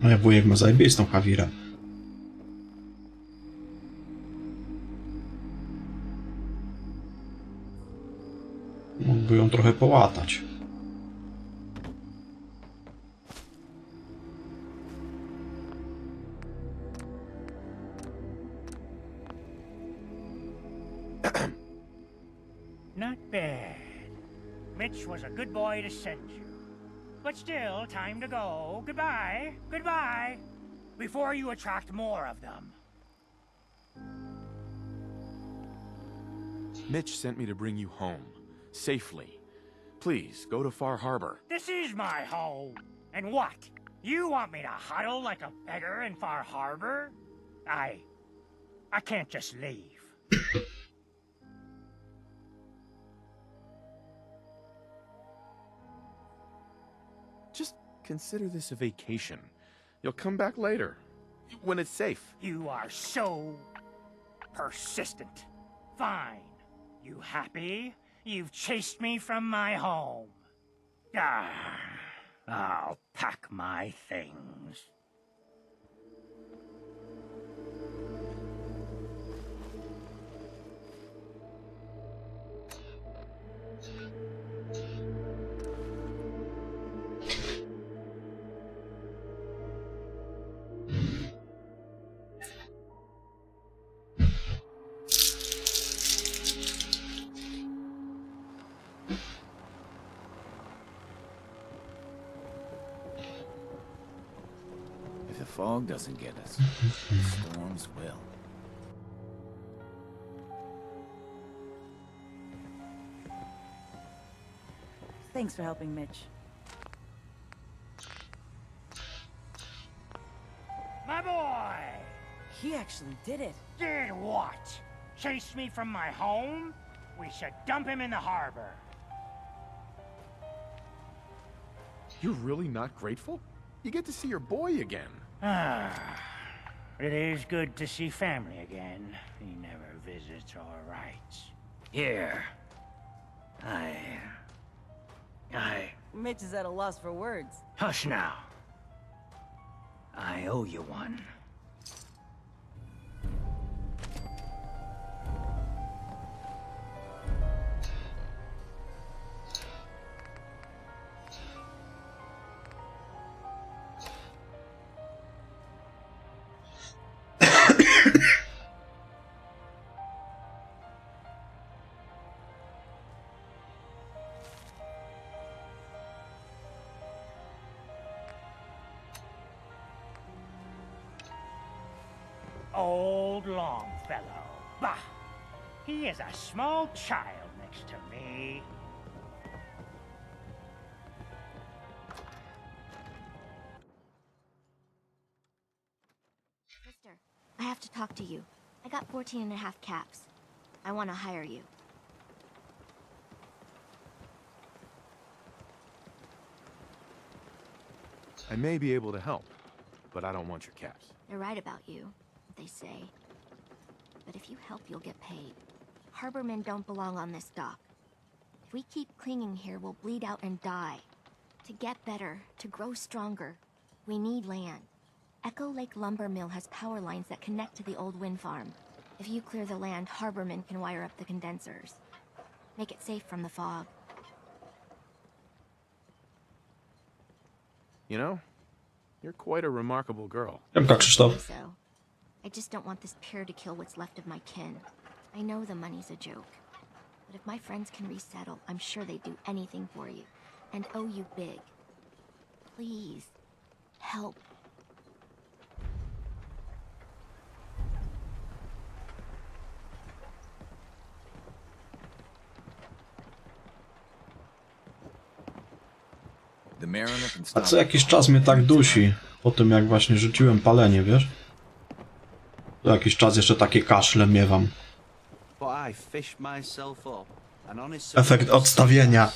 No ja wujek ma zajebistą Hawirę. Mógłby ją trochę połatać. Not bad. Mitch was a good boy to send you. But still, time to go. Goodbye. Goodbye. Before you attract more of them. Mitch sent me to bring you home. Safely. Please, go to Far Harbor. This is my home. And what? You want me to huddle like a beggar in Far Harbor? I can't just leave. Just consider this a vacation. You'll come back later, when it's safe. You are so persistent. Fine. You happy? You've chased me from my home. I'll pack my things. If the fog doesn't get us, storms will. Thanks for helping, Mitch. My boy! He actually did it. Did what? Chase me from my home? We should dump him in the harbor. You're really not grateful? You get to see your boy again. It is good to see family again. He never visits or writes. Here. Mitch is at a loss for words. Hush now. I owe you one. Old Longfellow. Bah! He is a small child next to me. Mister, I have to talk to you. I got 14 and a half caps. I want to hire you. I may be able to help, but I don't want your caps. They're right about you, they say. But if you help, you'll get paid. Harbormen don't belong on this dock. If we keep clinging here, we'll bleed out and die. To get better, to grow stronger, we need land. Echo Lake Lumber Mill has power lines that connect to the old wind farm. If you clear the land, Harbormen can wire up the condensers. Make it safe from the fog. You know, you're quite a remarkable girl. Krzysztof. So, I just don't want this pier to kill what's left of my kin. I know the money's a joke. But if my friends can resettle, I'm sure they'd do anything for you. And owe you big. Please, help. The mariner can A stop. co jakiś czas mnie tak dusi, po tym jak właśnie rzuciłem palenie, wiesz? Co jakiś czas jeszcze takie kaszle miewam. Efekt odstawienia.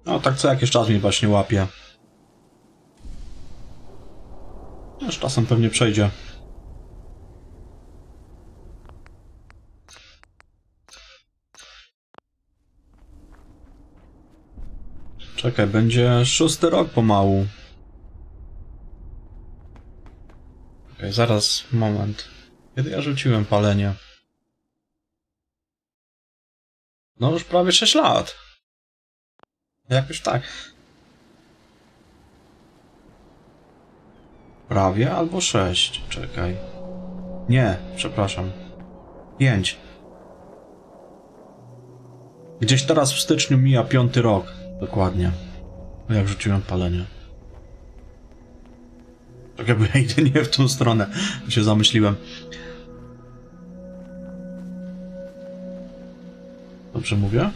No tak co jakiś czas mnie właśnie łapie. Już czasem pewnie przejdzie. Czekaj, będzie 6. rok pomału. Okej, zaraz, moment. Kiedy ja rzuciłem palenie? No już prawie 6 lat. Jakoś tak. Prawie albo 6. Czekaj. Nie, przepraszam. 5. Gdzieś teraz w styczniu mija 5. rok. Dokładnie. Jak rzuciłem palenie. Tak jakby ja idę nie w tą stronę. Się zamyśliłem. Dobrze mówię?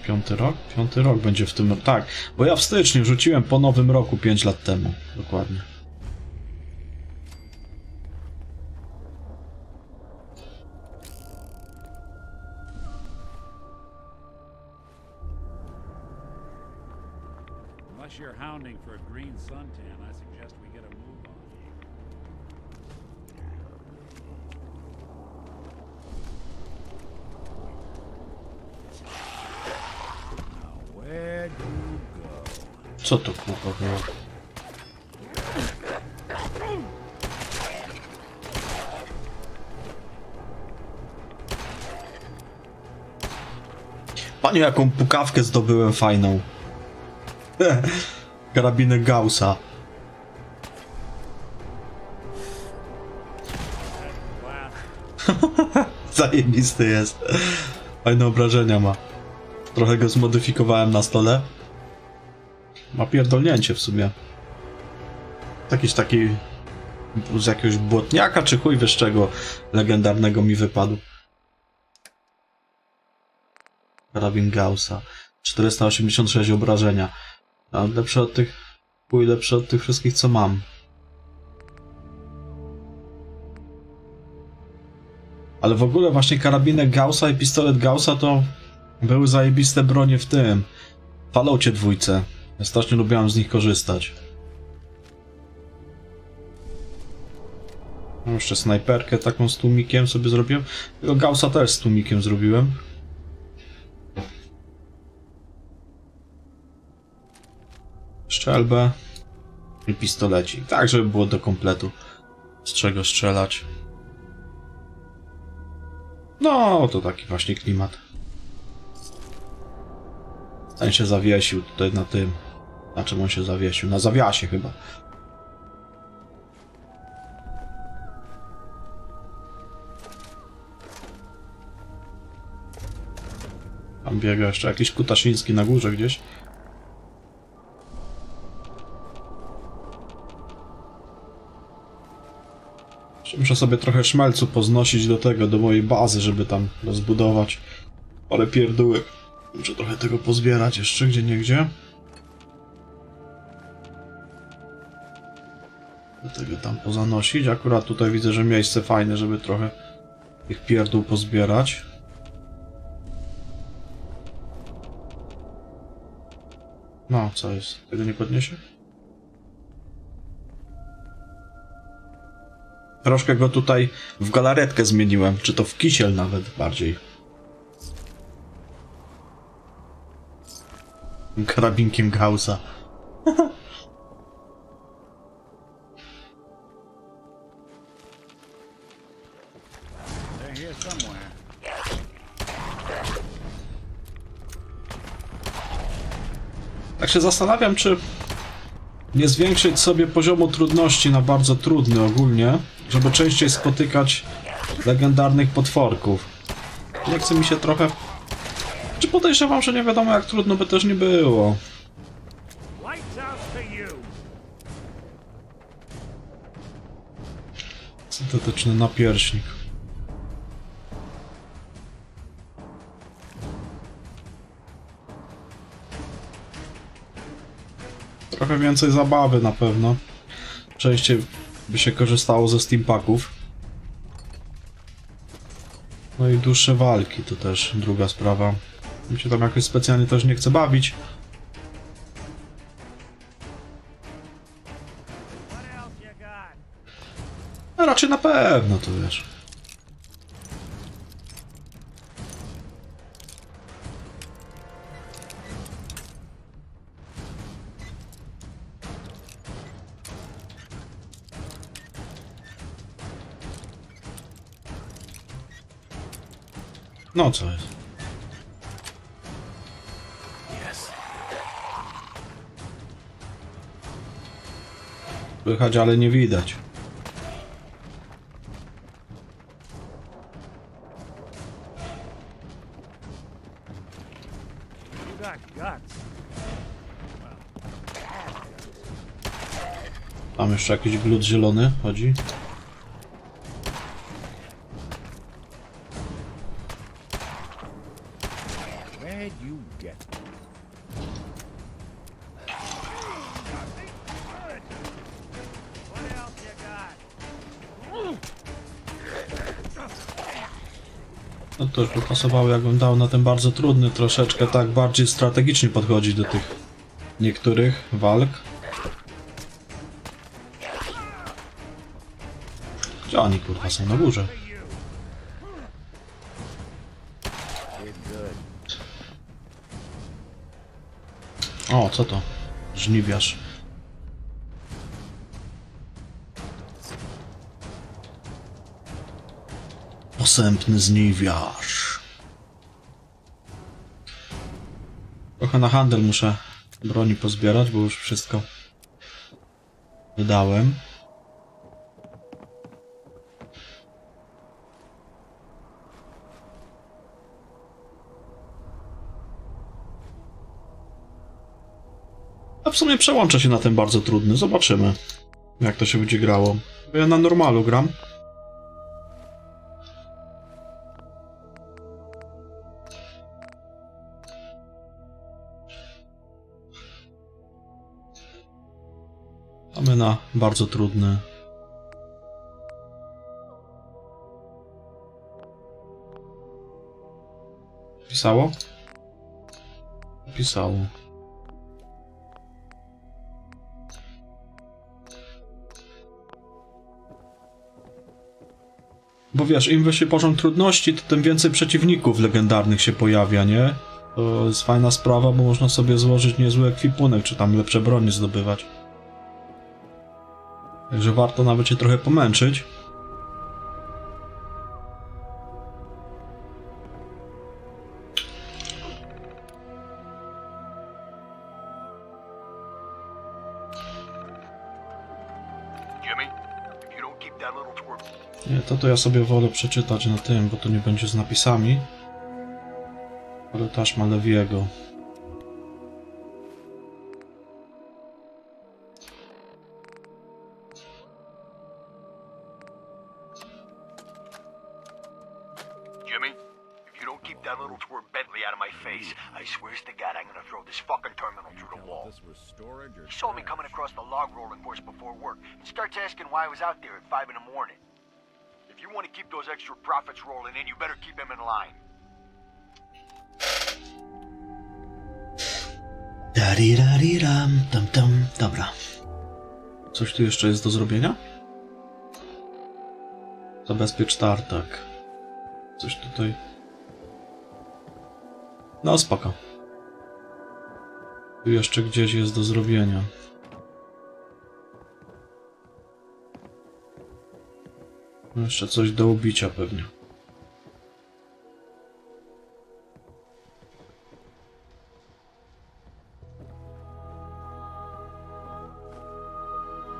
5. rok? 5. rok będzie w tym roku. Tak, bo ja w styczniu rzuciłem po nowym roku 5 lat temu. Dokładnie. Unless you're hounding for a green suntan, I suggest we get a move on. Now, where'd you go? Co to kurwa było? Panie, jaką pukawkę zdobyłem fajną. Karabinek Gaussa. Zajebisty jest. Fajne obrażenia ma. Trochę go zmodyfikowałem na stole. Ma pierdolnięcie w sumie. Jakiś taki... z jakiegoś błotniaka, czy chuj wiesz czego legendarnego mi wypadł. Karabin Gaussa. 486 obrażenia. A lepsze od tych... chuj lepsze od tych wszystkich co mam. Ale w ogóle właśnie karabinek Gaussa i pistolet Gaussa to były zajebiste bronie w tym. W Falloutie 2. Ja strasznie lubiłem z nich korzystać. No jeszcze snajperkę taką z tłumikiem sobie zrobiłem. Tego Gaussa też z tłumikiem zrobiłem. Strzelbę i pistolecik. Tak, żeby było do kompletu. Z czego strzelać. No, to taki właśnie klimat. Ten się zawiesił tutaj na tym. Na czym on się zawiesił? Na zawiasie chyba. Tam biega jeszcze jakiś Kutaszyński na górze gdzieś. Muszę sobie trochę szmelcu poznosić do tego, do mojej bazy, żeby tam rozbudować parę pierdółek. Muszę trochę tego pozbierać jeszcze gdzieniegdzie. Do tego tam pozanosić. Akurat tutaj widzę, że miejsce fajne, żeby trochę tych pierdół pozbierać. No, co jest? Tego nie podniesie? Troszkę go tutaj w galaretkę zmieniłem, czy to w kisiel nawet bardziej. Karabinkiem Gaussa. Tak się zastanawiam, czy nie zwiększyć sobie poziomu trudności na bardzo trudny ogólnie, żeby częściej spotykać legendarnych potworków. Nie chce mi się trochę... Czy podejrzewam, że nie wiadomo jak trudno by też nie było. Syntetyczny napierśnik. Trochę więcej zabawy na pewno. Częściej by się korzystało ze steampaków. No i dłuższe walki to też druga sprawa. Mi się tam jakoś specjalnie też nie chce bawić. No raczej na pewno, to wiesz. No co jest? Słychać, ale nie widać. Tam jeszcze jakiś glut zielony chodzi. No to już by pasowało, jakbym dał na ten bardzo trudny, troszeczkę tak bardziej strategicznie podchodzić do tych niektórych walk. Gdzie oni kurwa są? Na górze. O, co to? Żniwiarz. Posępny żniwiarz. Trochę na handel muszę broni pozbierać, bo już wszystko wydałem. A w sumie przełączę się na ten bardzo trudny. Zobaczymy, jak to się będzie grało. Bo ja na normalu gram. Mamy na bardzo trudny. Pisało? Pisało. Bo wiesz, im wyższy poziom trudności, to tym więcej przeciwników legendarnych się pojawia, nie? To jest fajna sprawa, bo można sobie złożyć niezły ekwipunek, czy tam lepsze bronie zdobywać. Także warto nawet się trochę pomęczyć. Nie, to ja sobie wolę przeczytać na tym, bo to nie będzie z napisami. Korytarz Malewiego. Jimmy, if you don't keep that little twerp Bentley out of my face, I swears to God I'm gonna throw this fucking terminal through the wall. He saw me coming across the log rolling course before work and starts asking why I was out there at 5 in the morning. If you want to keep those extra profits rolling in, you better keep him in line. Dariraram, tam tam. Dobra. Coś tu jeszcze jest do zrobienia? Zabezpiecz tartak. Coś tutaj. No spoko. Tu jeszcze gdzieś jest do zrobienia. No jeszcze coś do ubicia pewnie.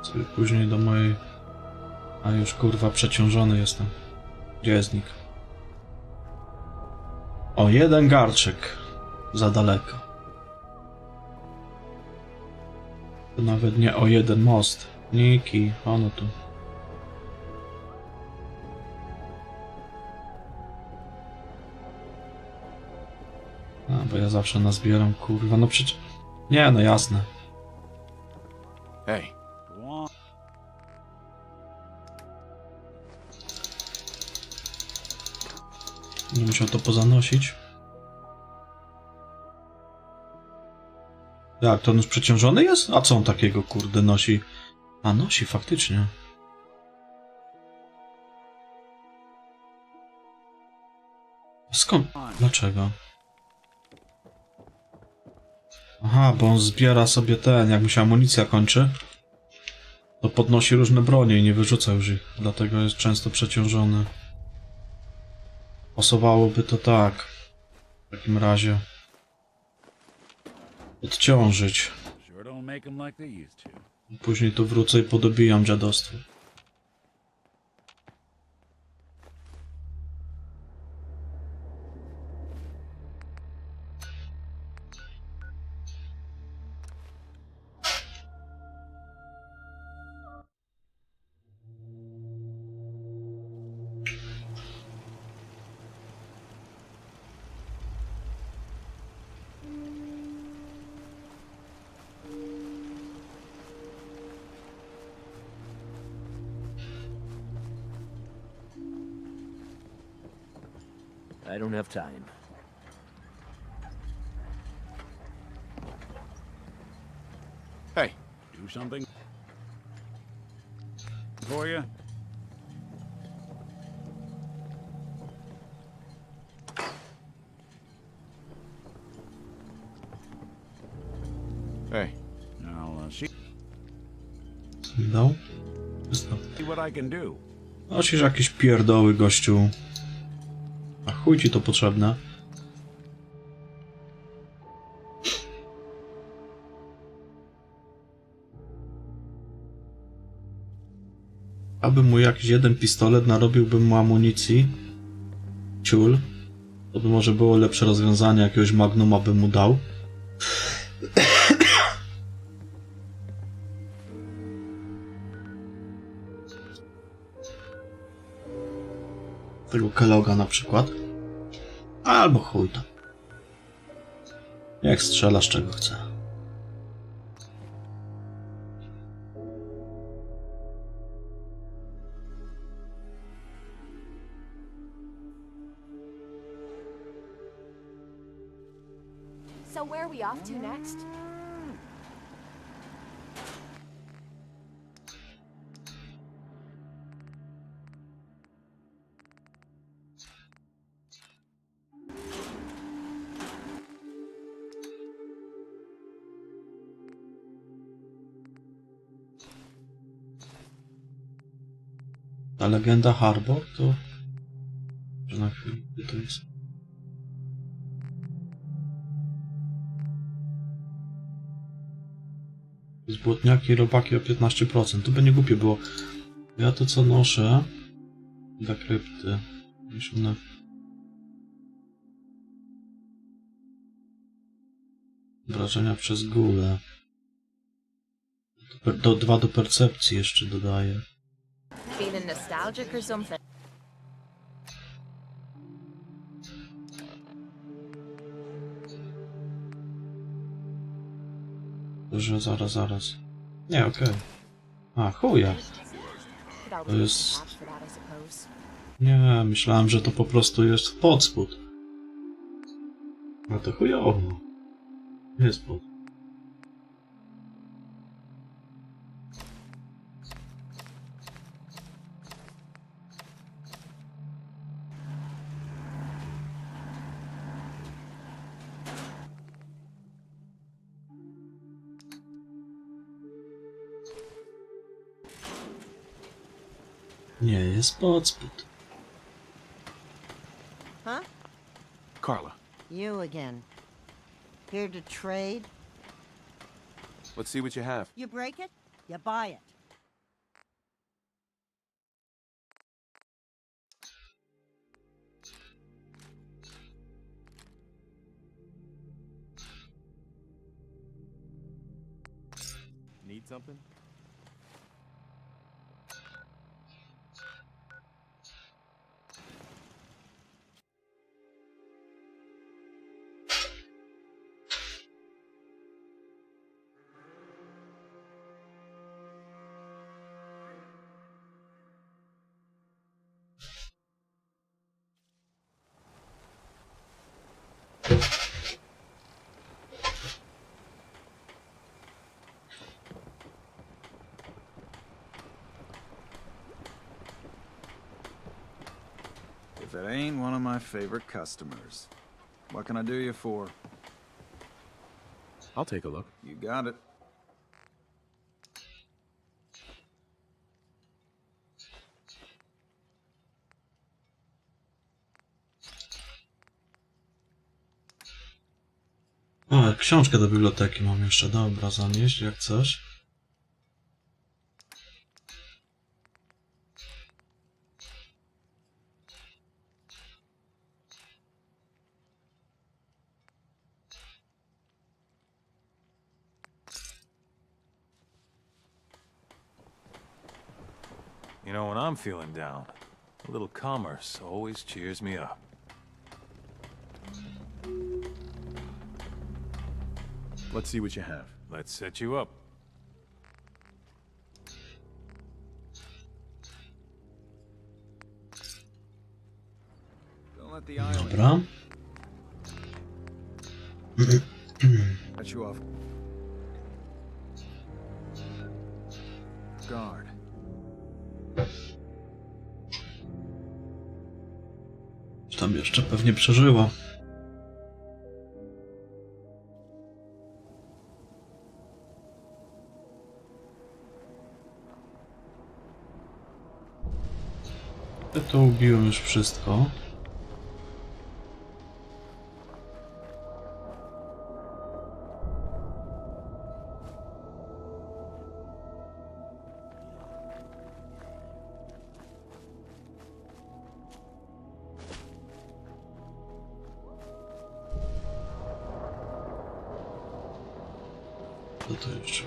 Sobie później do mojej... A już kurwa przeciążony jestem. Gdzie jest nick? O, jeden garczyk. Za daleko. To nawet nie o jeden most. Niki, ono tu. A, bo ja zawsze nazbieram, kurwa, no przecież... Nie, no jasne. Hey. Nie musiał to pozanosić. Jak, to on już przeciążony jest? A co on takiego, kurde, nosi? A, nosi, faktycznie. Skąd? Dlaczego? Aha, bo on zbiera sobie ten, jak mu się amunicja kończy, to podnosi różne bronie i nie wyrzuca już ich, dlatego jest często przeciążony. Pasowałoby to tak, w takim razie odciążyć. Później tu wrócę i podobijam dziadostwo. I don't have time. Hey. Do something for you? Hey. I'll see No. what I can do. Nosisz jakieś pierdoły, gościu. A chuj ci to potrzebne. Abym mu jakiś jeden pistolet, narobiłbym mu amunicji. Ciul. To by może było lepsze rozwiązanie, jakiegoś magnuma bym mu dał. Tego Kelloga na przykład. Albo chuj tam. Jak strzela z czego chce. So where are we off to next? Ta legenda Harbor to... Że na chwilę, gdzie to jest? Zbłotniaki i robaki o 15%. To by nie głupie było. Ja to co noszę... Dekrypty. One... Wrażenia przez gulę. Do 2 do percepcji jeszcze dodaję. Feeling nostalgic or something? Że zaraz. Nie, okej. A, chuja. To jest... Nie, myślałem, że to po prostu jest podspód. No to chujowo. Jest pod. Nie jest podspód. Huh? Carla. You again. Here to trade? Let's see what you have. You break it, you buy it. Need something? if it ain't one of my favorite customers. What can I do you for? I'll take a look. You got it. O, książkę do biblioteki mam jeszcze. Dobra, zanieść jak coś. You know, when I'm feeling down, a little commerce always cheers me up. Let's see what you have. Let's set you up. Don't let the island Dobra. cut you off. Guard. Tam jeszcze pewnie przeżyła. Ja to ubiłem już wszystko. Co to jeszcze?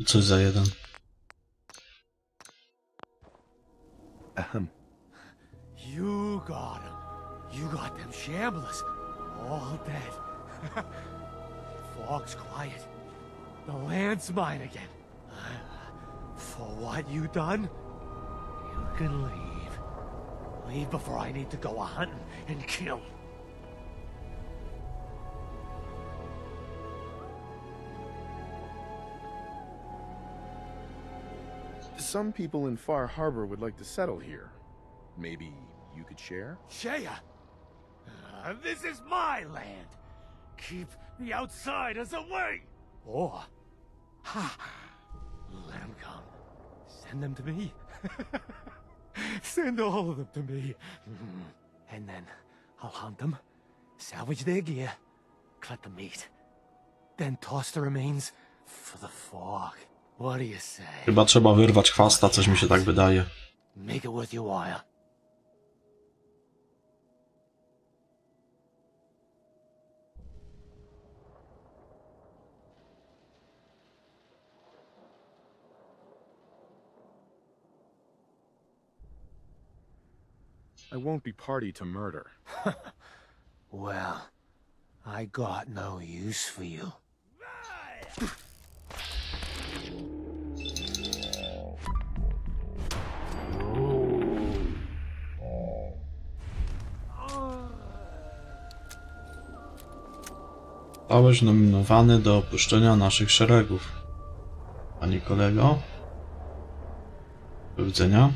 Coś za jeden. You got him. You got them shamblers. All dead. Fog's quiet. The land's mine again. For what you done, you can leave. Leave before I need to go a-hunting and kill. Some people in Far Harbor would like to settle here. Maybe you could share? Shea! This is my land. Keep the outsiders away! Or... Ha! Let them come. Send them to me. Send all of them to me. And then I'll hunt them, salvage their gear, collect the meat, then toss the remains for the fog. What do you say? Chyba trzeba wyrwać chwasta, coś mi się tak wydaje. Make it worth your while. I won't be party to murder. Well, I got no use for you. Zostałeś nominowany do opuszczenia naszych szeregów. Panie kolego. Do widzenia.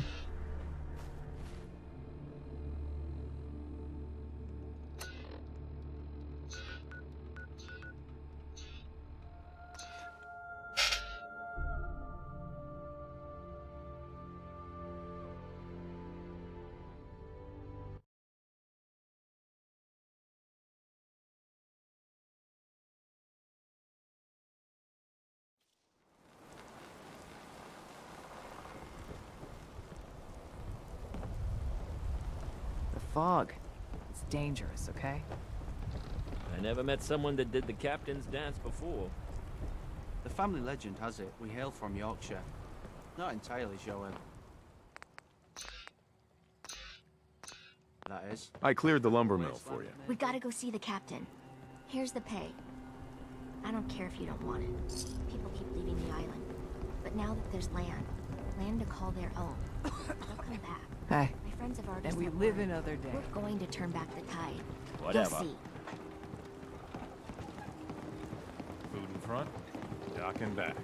Fog. It's dangerous, okay? I never met someone that did the captain's dance before. The family legend has it we hail from Yorkshire. Not entirely sure where that is. I cleared the lumber mill for you. We gotta go see the captain. Here's the pay. I don't care if you don't want it. People keep leaving the island. But now that there's land to call their own, they'll come back. Hey. My friends have already And we sent live word. another day. We're going to turn back the tide. Whatever. You'll see. Food in front, dock and back.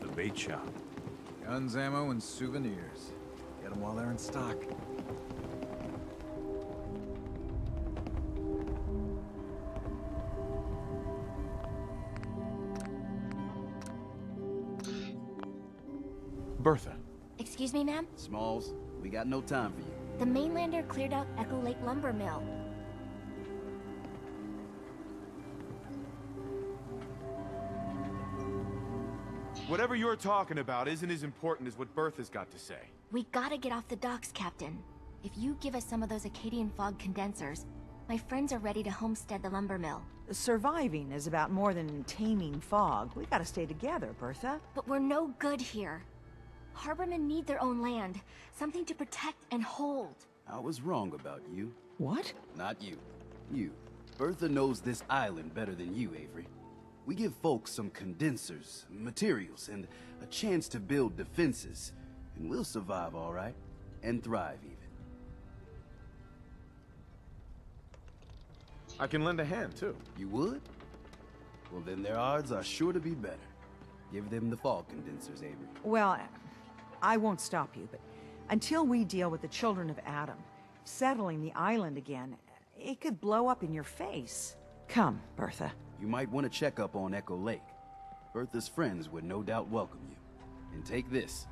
The bait shop. Guns, ammo, and souvenirs. Get them while they're in stock. Bertha. Excuse me, ma'am? Smalls, we got no time for you. The mainlander cleared out Echo Lake Lumber Mill. Whatever you're talking about isn't as important as what Bertha's got to say. We gotta get off the docks, Captain. If you give us some of those Acadian fog condensers, my friends are ready to homestead the lumber mill. Surviving is about more than taming fog. We gotta stay together, Bertha. But we're no good here. Harbormen need their own land, something to protect and hold. I was wrong about you. What? Not you. You. Bertha knows this island better than you, Avery. We give folks some condensers, materials, and a chance to build defenses, and we'll survive all right, and thrive even. I can lend a hand, too. You would? Well, then their odds are sure to be better. Give them the fog condensers, Avery. Well, I won't stop you, but until we deal with the children of Adam, settling the island again, it could blow up in your face. Come, Bertha. You might want to check up on Echo Lake. Bertha's friends would no doubt welcome you. And take this.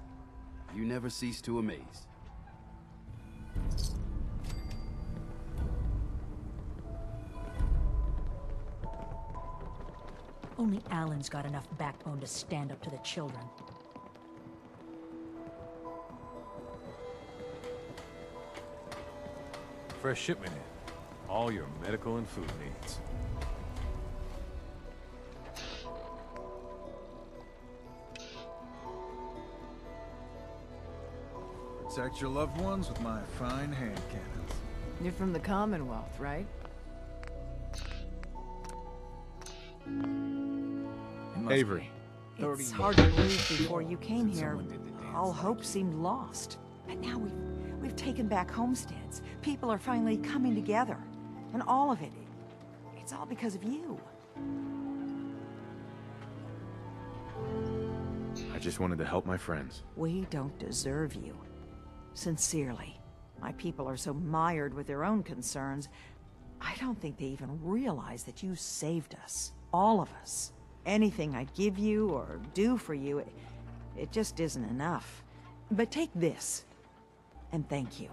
You never cease to amaze. Only Alan's got enough backbone to stand up to the children. Fresh shipment in. All your medical and food needs. Protect your loved ones with my fine hand cannons. You're from the Commonwealth, right? Avery. It's hard to believe before you came here, all hope seemed lost. But now we've taken back homesteads. People are finally coming together. And all of it, it's all because of you. I just wanted to help my friends. We don't deserve you. Sincerely. My people are so mired with their own concerns, I don't think they even realize that you saved us. All of us. Anything I'd give you or do for you, it just isn't enough. But take this, and thank you.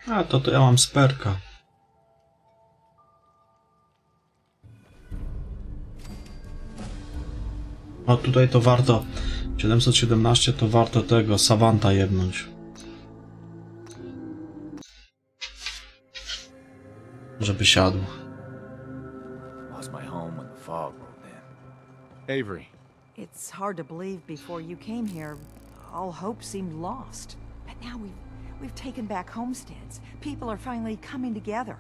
A, to ja mam sperka. O, tutaj to warto. 717 to warto tego Savanta jebnąć. Żeby siadł. Lost my home when the fog moved Avery. It's hard to believe before you came here, all hope seemed lost. But now we've taken back homesteads. People are finally coming together.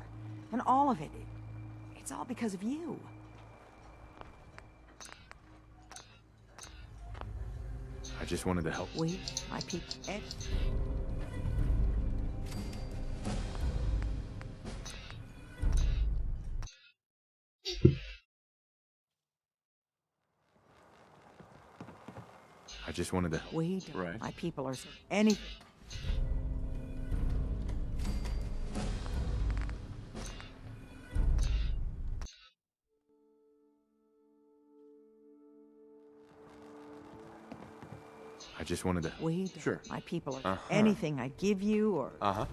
And all of it, it's all because of you. I just wanted to help. We, my people, I just wanted to help. we, Right. my people are any. I just wanted to. We, Sure. my people are Uh-huh. anything I give you or. Uh-huh.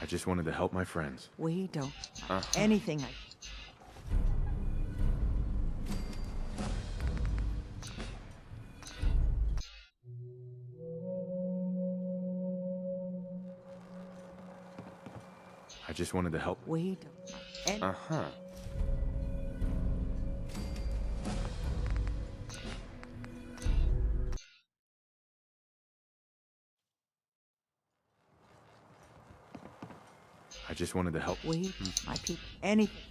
I just wanted to help my friends. We don't. Uh-huh. Anything I. I just wanted to help. We don't. Uh-huh. I just wanted to help. We, my people, anything.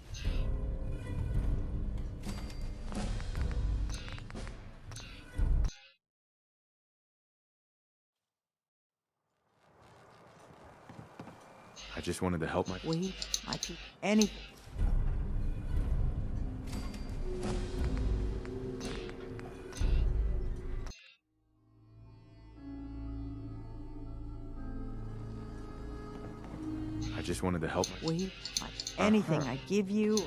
I just wanted to help my. We, my people, anything. I just wanted to help my. We, my, anything Uh-huh. I give you.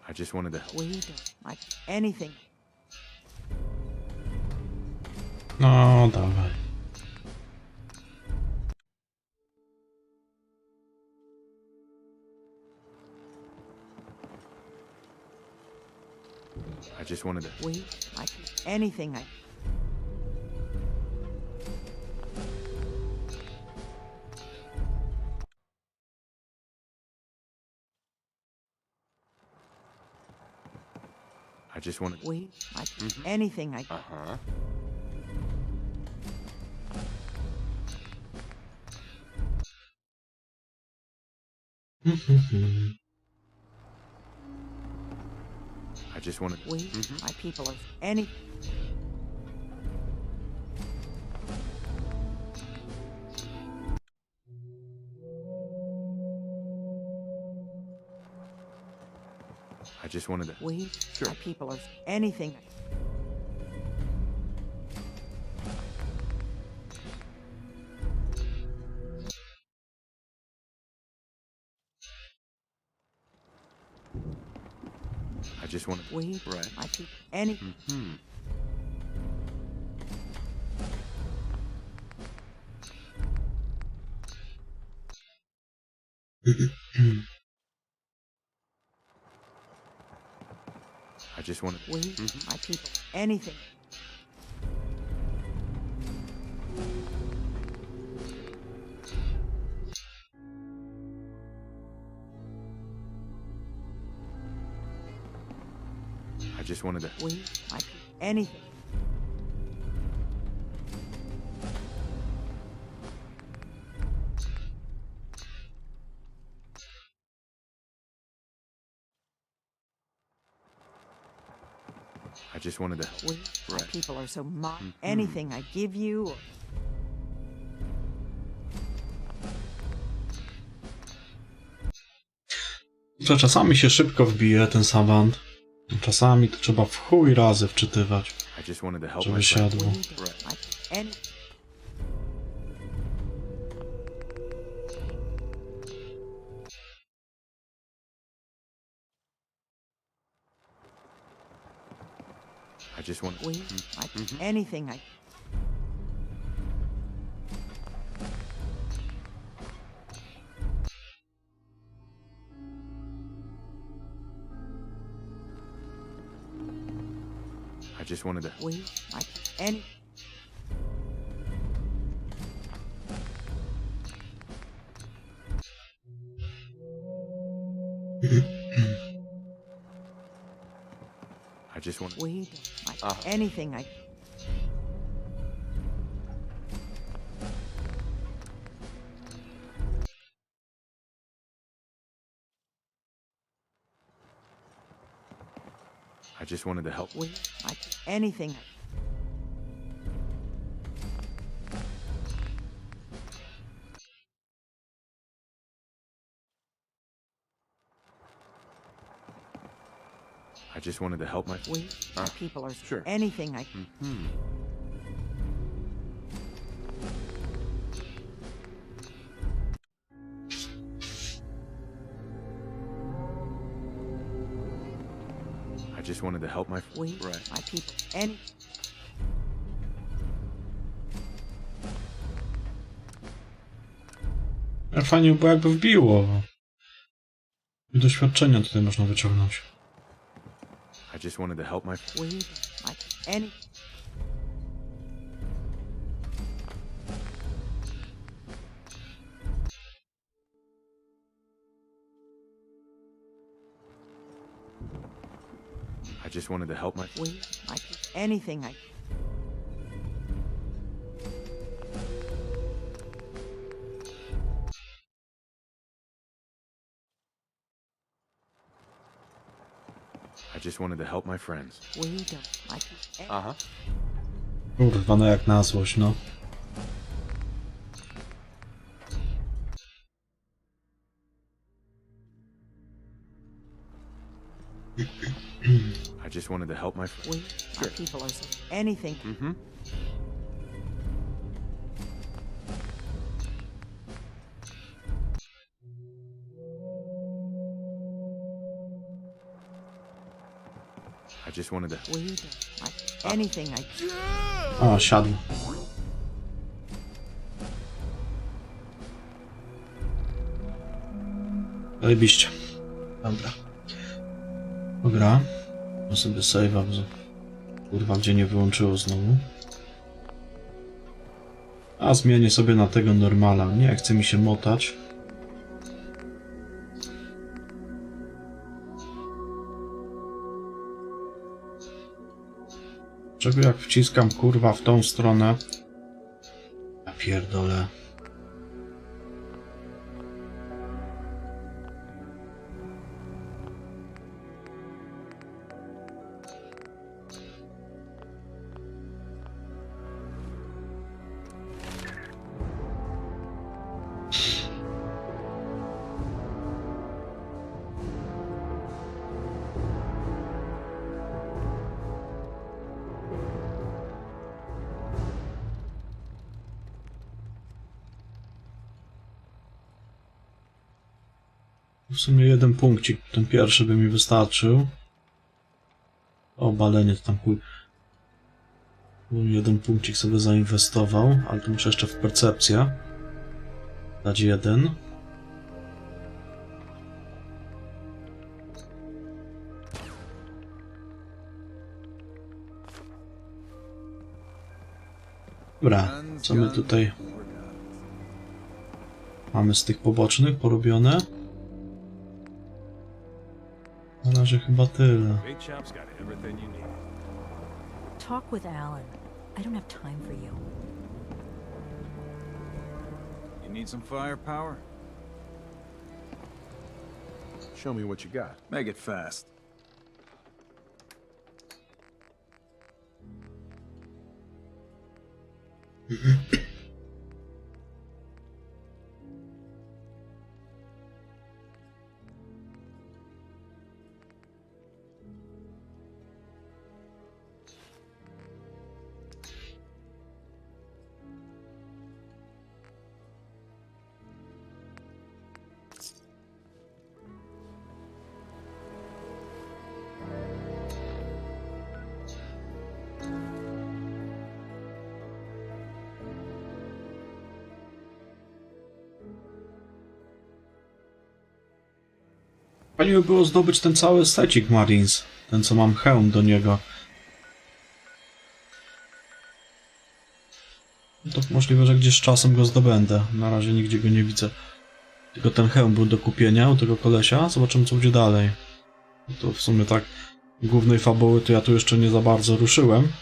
I just wanted to help. We don't. My, anything. No, dawaj. I just wanted to. We, my people, anything I. I just wanted. We, my people, Mhm. anything I. Uh-huh. I just wanted. We, Mhm. my people are any. I just wanted to. We, Sure. my people are anything. I just wanted. We, Right. my people, any. Hmm. I just wanted. We, Mhm. my people, anything. I just wanted to. We, my people, anything. I just wanted to. We, my Right. people are so Mhm. anything I give you or. Że czasami się szybko wbije ten savant. Czasami to trzeba w chuj razy wczytywać, I just wanted to help żeby my friends. siadło. Right. My, any. I just wanted. We, my, anything I. I just wanted to... We, like any... I just wanted... We don't like anything I... I just wanted to help. We like anything I... I just wanted to help my... We, my people are... Sure. Anything I... I just wanted to help my... We, my people, any... Fajnie było jakby wbiło. Doświadczenia tutaj można wyciągnąć. I just wanted to help my... We, like any... I just wanted to help my... We, like anything I... I just wanted to help my friends. We don't like... Kurwa, no jak na złość, no. I just wanted to help my... We, my people are... Anything... I just wanted to... We don't like anything I... O, siadł. Zajebiście. Dobra. Dobra. No sobie save'a, kurwa, gdzie nie wyłączyło znowu. A zmienię sobie na tego normala. Nie chce mi się motać. Czego jak wciskam, kurwa, w tą stronę? Ja pierdolę. W sumie jeden punkcik, ten pierwszy by mi wystarczył. O, balenie to tam chuj. Bym jeden punkcik sobie zainwestował, ale to muszę jeszcze w percepcję dać jeden. Dobra, co my tutaj mamy z tych pobocznych porobione? Na razie chyba tyle. Talk with Alan. I don't have time for you. You need some firepower? Show me what you got. Make it fast. Fajnie by było zdobyć ten cały secik Marines. Ten, co mam hełm do niego. To możliwe, że gdzieś z czasem go zdobędę. Na razie nigdzie go nie widzę. Tylko ten hełm był do kupienia u tego kolesia. Zobaczymy, co będzie dalej. To w sumie tak głównej fabuły to ja tu jeszcze nie za bardzo ruszyłem.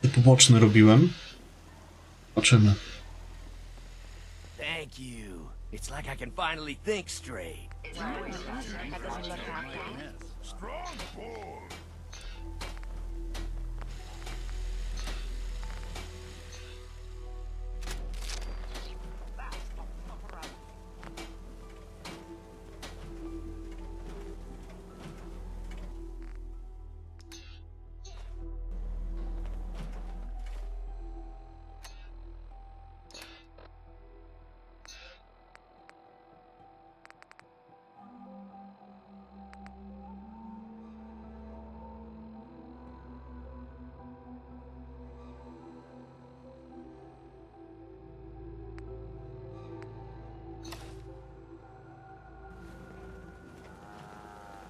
Te poboczne robiłem. Zobaczymy. Thank you. It's like I can finally think straight.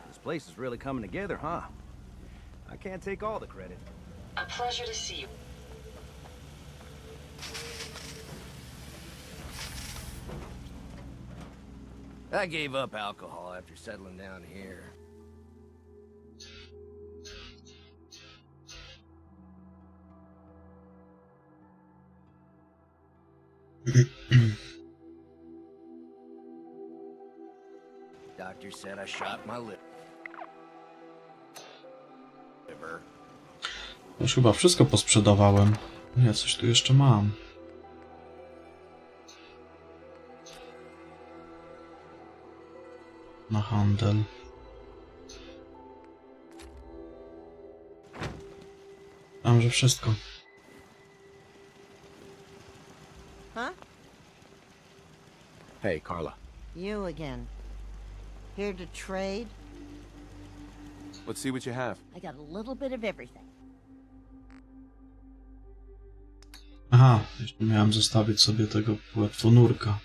This place is really coming together, huh? I can't take all the credit. A pleasure to see you. I gave up alcohol after settling down here. Doctor said I shot my liver. Już chyba wszystko posprzedawałem. Nie, coś tu jeszcze mam. Na handel. Mam, że wszystko. Huh? Hey, Carla. You again. Here to trade? Let's see what you have. I got a little bit of everything. Aha, jeszcze miałem zostawić sobie tego płetwonurka.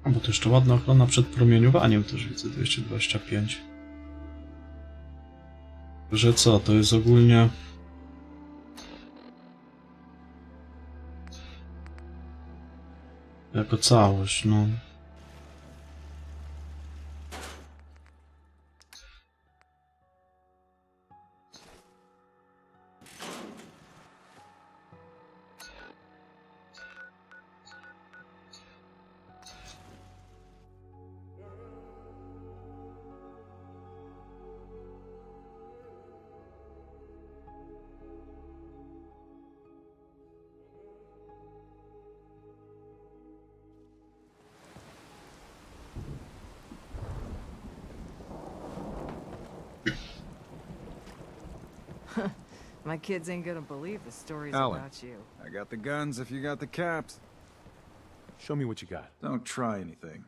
A bo to jeszcze ładna ochrona przed promieniowaniem też widzę, 225. Że co, to jest ogólnie... jako całość, no. My kids ain't gonna believe the stories Alan, about you. I got the guns if you got the caps. Show me what you got. Don't try anything.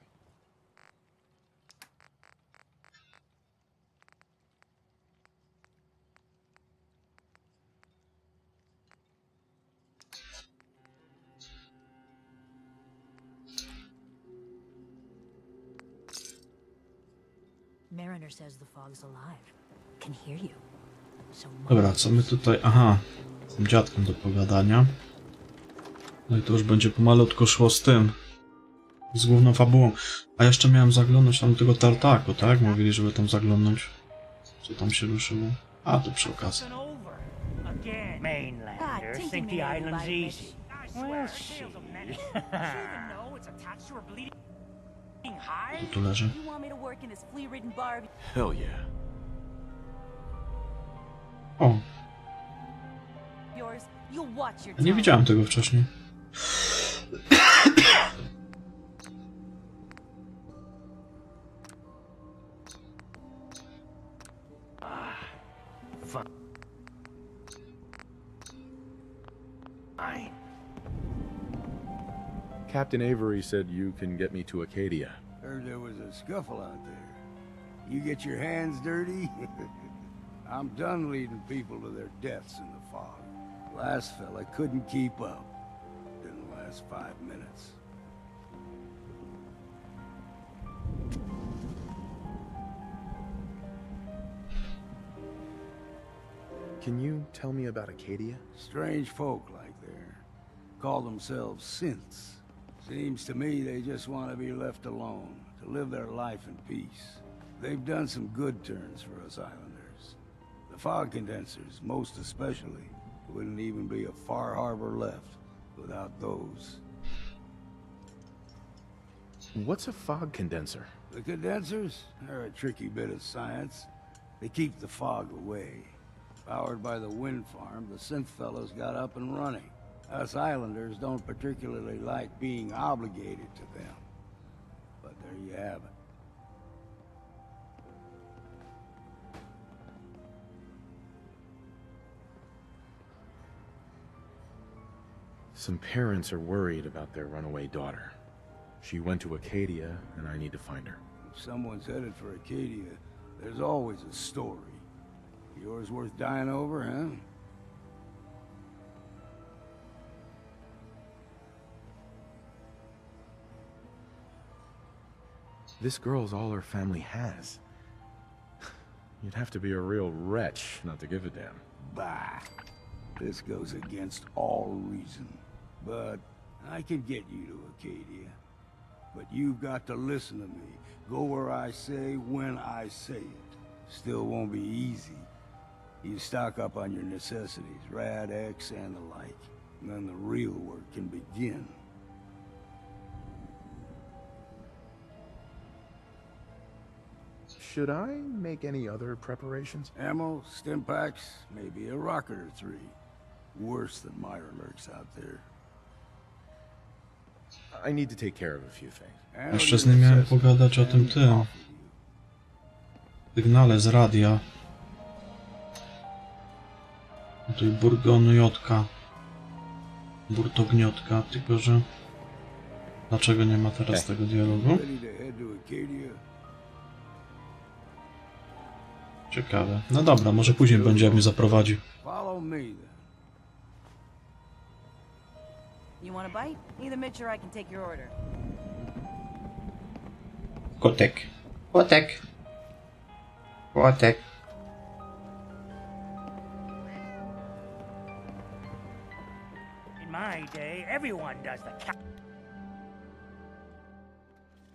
Mariner says the fog's alive. Can hear you. So Dobra, co my tutaj... Aha, z tym dziadkiem do pogadania. No i to już będzie pomalutko szło z tym. Z główną fabułą. A jeszcze miałem zaglądać tam do tego tartaku, tak? Mówili, żeby tam zaglądnąć. Co tam się ruszyło. A, to przy okazji. Again, mainlanders think the island's easy. We'll see. Co tu leży? Hell yeah. O, nie widziałem tego wcześniej. fine. Captain Avery said you can get me to Acadia. Heard there was a scuffle out there. You get your hands dirty? I'm done leading people to their deaths in the fog. Last fella couldn't keep up. Didn't last 5 minutes. Can you tell me about Acadia? Strange folk like there. Call themselves synths. Seems to me they just want to be left alone, to live their life in peace. They've done some good turns for us islanders. The Fog Condensers, most especially, wouldn't even be a Far Harbor left without those. What's a fog condenser? The condensers are a tricky bit of science. They keep the fog away. Powered by the wind farm, the synth fellows got up and running. Us islanders don't particularly like being obligated to them. But there you have it. Some parents are worried about their runaway daughter. She went to Acadia, and I need to find her. If someone's headed for Acadia, there's always a story. Yours worth dying over, huh? This girl's all her family has. You'd have to be a real wretch not to give a damn. Bah. This goes against all reason. But I can get you to Acadia. But you've got to listen to me. Go where I say, when I say it. Still won't be easy. You stock up on your necessities, Rad, X, and the like. And then the real work can begin. Should I make any other preparations? Ammo, stim packs, maybe a rocket or 3. Worse than Myra lurks out there. I need to take care of a few things. Jeszcze z nim miałem pogadać o tym sygnale z radia. Tutaj burgoniotka. Burtogniotka, tylko że... Dlaczego nie ma teraz tego dialogu? Ciekawe. No dobra, może później będzie, jak mnie zaprowadził. You want a bite? Either Mitch or I can take your order. Kotek. Kotek. Kotek. In my day, everyone does the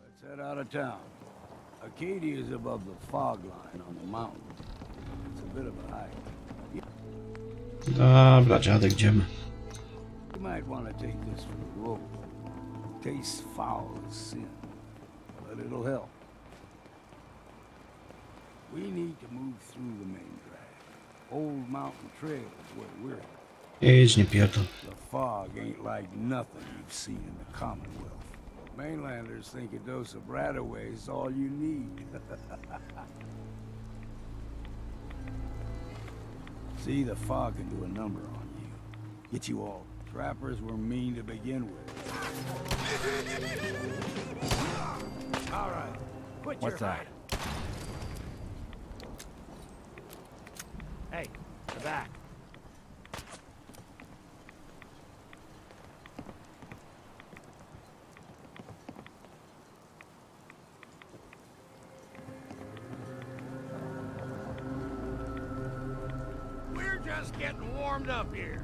Let's head out of town. Acadia is above the fog line on the mountain. It's a bit of a hike. Dobra, dziadek, idziemy. You might want to take this for the road. Tastes foul as sin, but it'll help. We need to move through the main drag. Old mountain trail is where we're at. Jedź, nie pierdol. The fog ain't like nothing you've seen in the Commonwealth. Mainlanders think a dose of Radaway is all you need. See, the fog can do a number on you. Get you all. Trappers were mean to begin with. All right. What's that? Hey, the back. We're just getting warmed up here.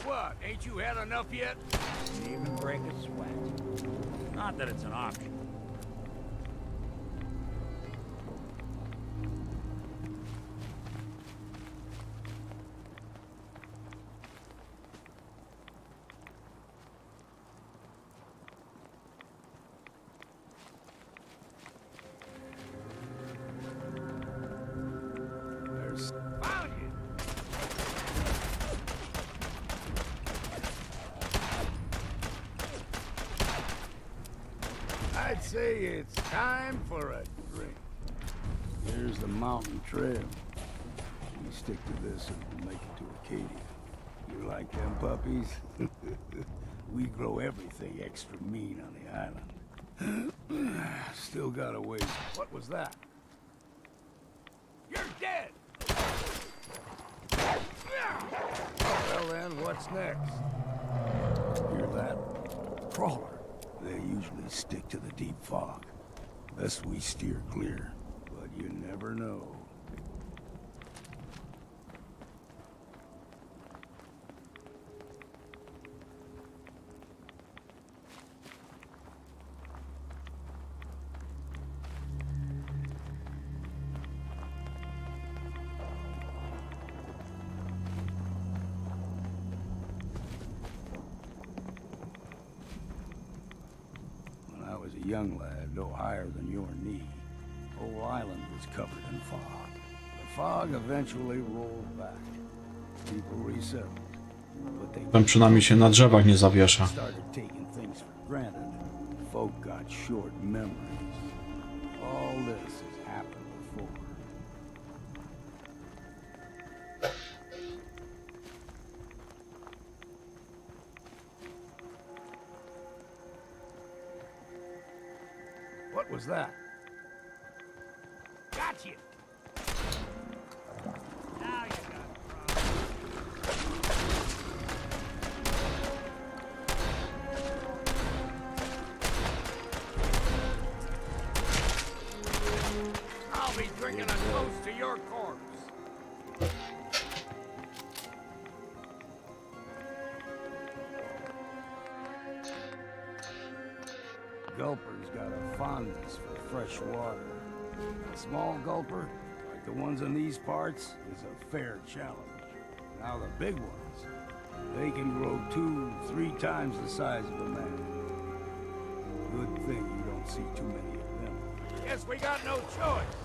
What, ain't you had enough yet? Didn't even break a sweat. Not that it's an option. Found you. say it's time for a drink. Here's the mountain trail. We stick to this and we'll make it to Acadia. You like them puppies? We grow everything extra mean on the island. Still got a ways. What was that? You're dead! Well then, what's next? Hear that? Crawler. They usually stick to the deep fog. Best we steer clear. But you never know. Young lad, no higher than your knee. Whole island was covered in fog. The fog eventually rolled back. People resettled. But they Ten przynajmniej się na drzewach nie zawiesza. started taking things for granted. Folk got short memories. All this has happened before. What was that? Got you! Now you got a problem. I'll be drinking a toast to your corpse. Gulper's got a fondness for fresh water. A small gulper, like the ones in these parts, is a fair challenge. Now the big ones, they can grow 2-3 times the size of a man. Good thing you don't see too many of them. Guess we got no choice.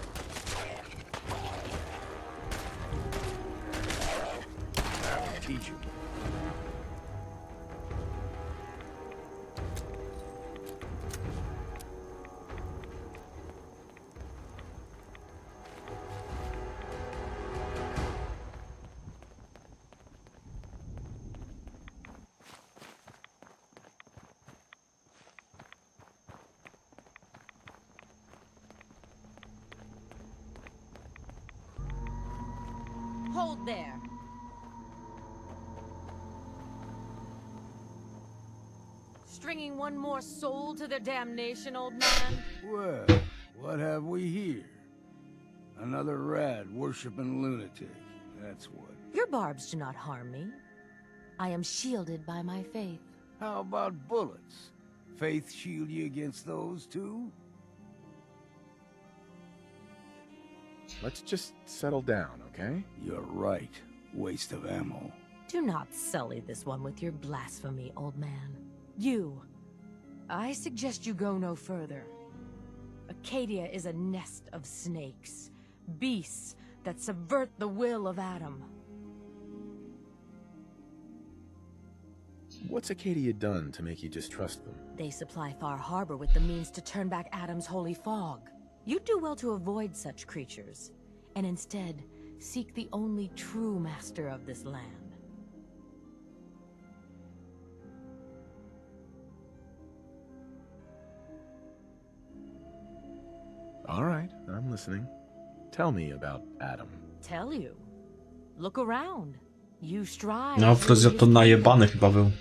That'll teach you. Hold there. Stringing one more soul to their damnation, old man? Well, what have we here? Another rad worshipping lunatic. That's what. Your barbs do not harm me. I am shielded by my faith. How about bullets? Faith shield you against those too? Let's just settle down, okay? You're right. Waste of ammo. Do not sully this one with your blasphemy, old man. You. I suggest you go no further. Acadia is a nest of snakes. Beasts that subvert the will of Adam. What's Acadia done to make you distrust them? They supply Far Harbor with the means to turn back Adam's holy fog. You'd do well to avoid such creatures, and instead seek the only true master of this land. All right, I'm listening. Tell me about Adam. Tell you. Look around. You strive. No, Frozja to najebany chyba był.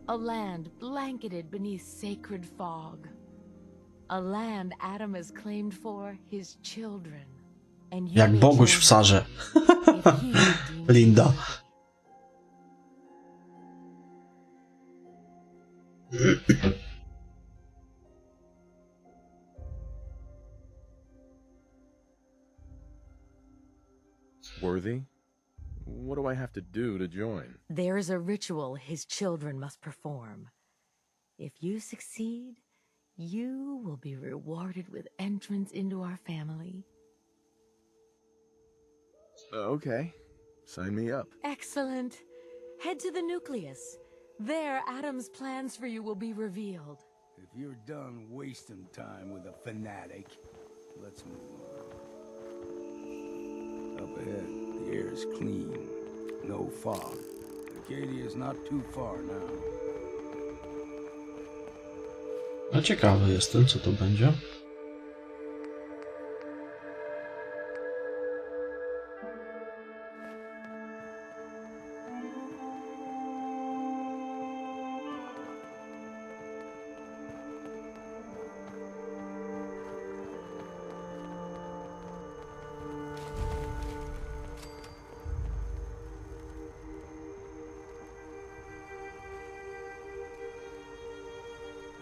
A land blanketed beneath sacred fog. A land Adam has claimed for his children. And you Jak Boguś w Sarze. Linda. Worthy? What do I have to do to join? There is a ritual his children must perform. If you succeed, you will be rewarded with entrance into our family. Okay. Sign me up. Excellent. Head to the nucleus. There, Adam's plans for you will be revealed. If you're done wasting time with a fanatic, let's move on. Up ahead, the air is clean. No fog. Acadia's not too far now. A ciekawy jestem, co to będzie.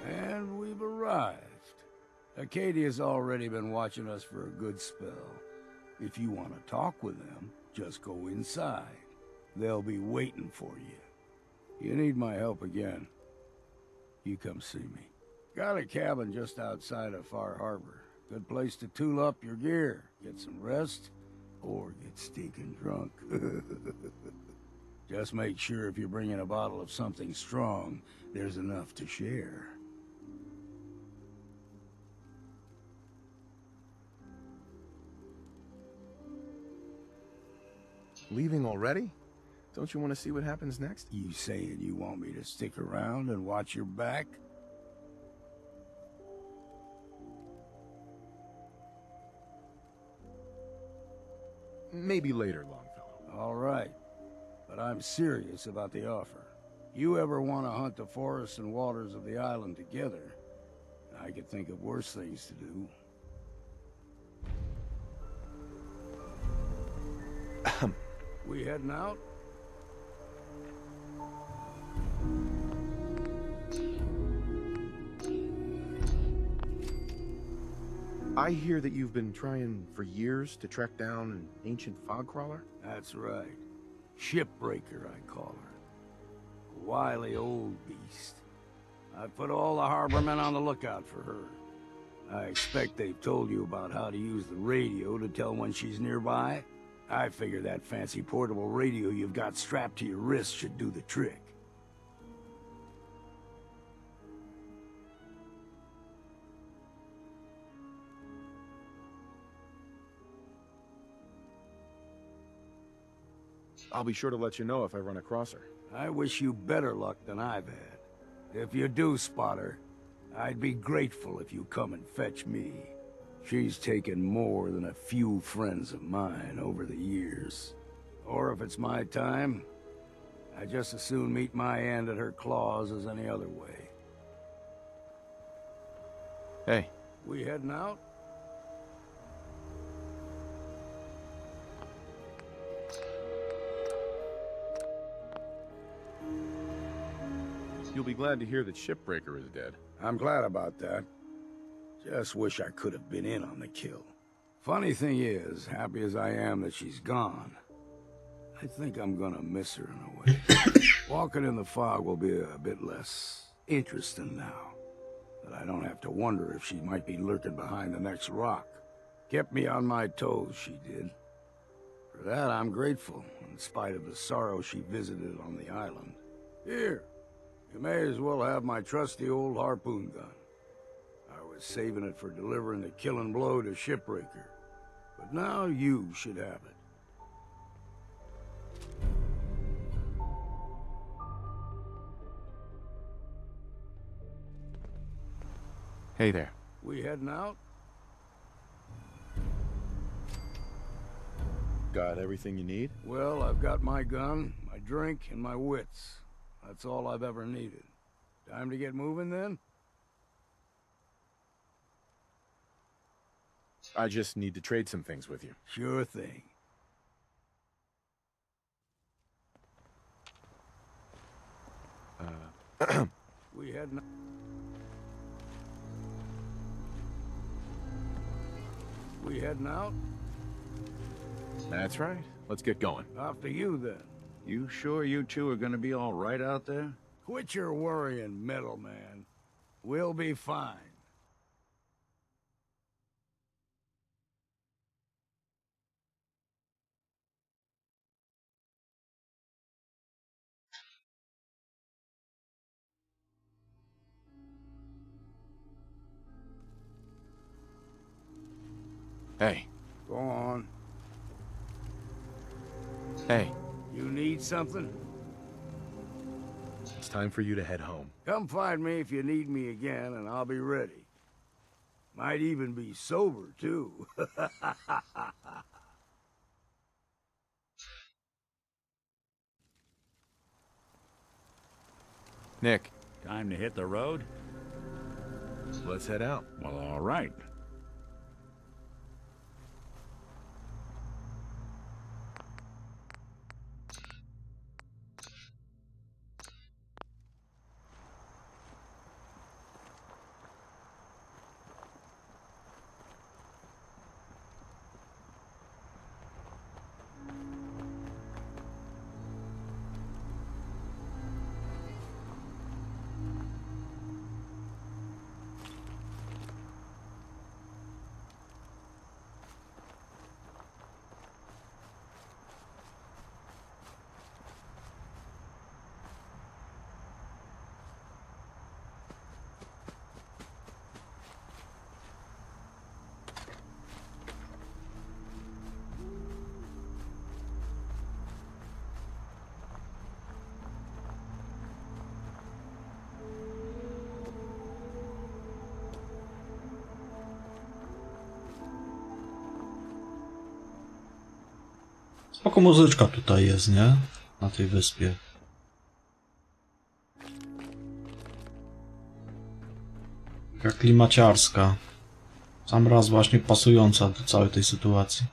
And we've arrived. Acadia's already been watching us for a good spell. If you want to talk with them, just go inside. They'll be waiting for you. You need my help again, you come see me. Got a cabin just outside of Far Harbor. Good place to tool up your gear, get some rest, or get stinking drunk. Just make sure if you're bringing a bottle of something strong, there's enough to share. Leaving already? Don't you want to see what happens next? You saying you want me to stick around and watch your back? Maybe later, Longfellow. All right. But I'm serious about the offer. You ever want to hunt the forests and waters of the island together, I could think of worse things to do. We heading out? I hear that you've been trying for years to track down an ancient fog crawler? That's right. Shipbreaker, I call her. A wily old beast. I've put all the harbormen on the lookout for her. I expect they've told you about how to use the radio to tell when she's nearby. I figure that fancy portable radio you've got strapped to your wrist should do the trick. I'll be sure to let you know if I run across her. I wish you better luck than I've had. If you do spot her, I'd be grateful if you come and fetch me. She's taken more than a few friends of mine over the years. Or if it's my time, I'd just as soon meet my end at her claws as any other way. Hey. We heading out? You'll be glad to hear that Shipbreaker is dead. I'm glad about that. Just wish I could have been in on the kill. Funny thing is, happy as I am that she's gone, I think I'm gonna miss her in a way. Walking in the fog will be a bit less interesting now. But I don't have to wonder if she might be lurking behind the next rock. Kept me on my toes, she did. For that, I'm grateful, in spite of the sorrow she visited on the island. Here, you may as well have my trusty old harpoon gun. I was saving it for delivering the killing blow to Shipbreaker. But now you should have it. Hey there. We heading out? Got everything you need? Well, I've got my gun, my drink, and my wits. That's all I've ever needed. Time to get moving, then? I just need to trade some things with you. Sure thing. We heading... We heading out? That's right. Let's get going. Off to you, then. You sure you two are gonna be all right out there? Quit your worrying, Metal Man. We'll be fine. Hey. Go on. Hey. You need something? It's time for you to head home. Come find me if you need me again, and I'll be ready. Might even be sober, too. Nick. Time to hit the road? Let's head out. Well, all right. Spoko muzyczka tutaj jest, nie? Na tej wyspie. Taka klimaciarska. Sam raz właśnie pasująca do całej tej sytuacji.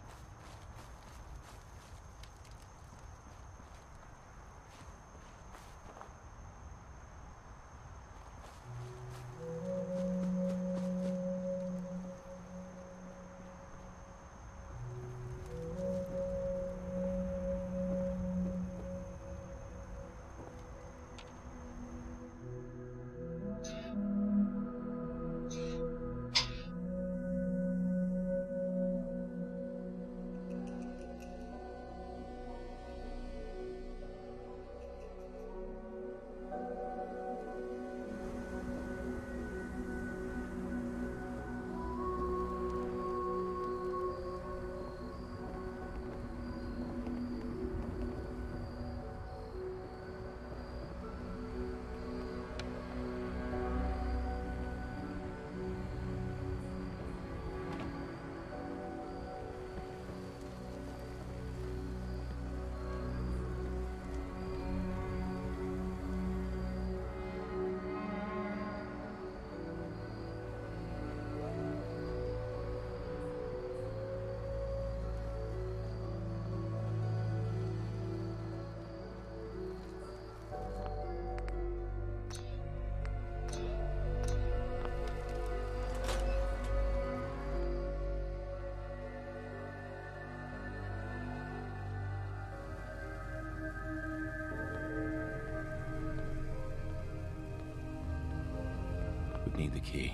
Need the key.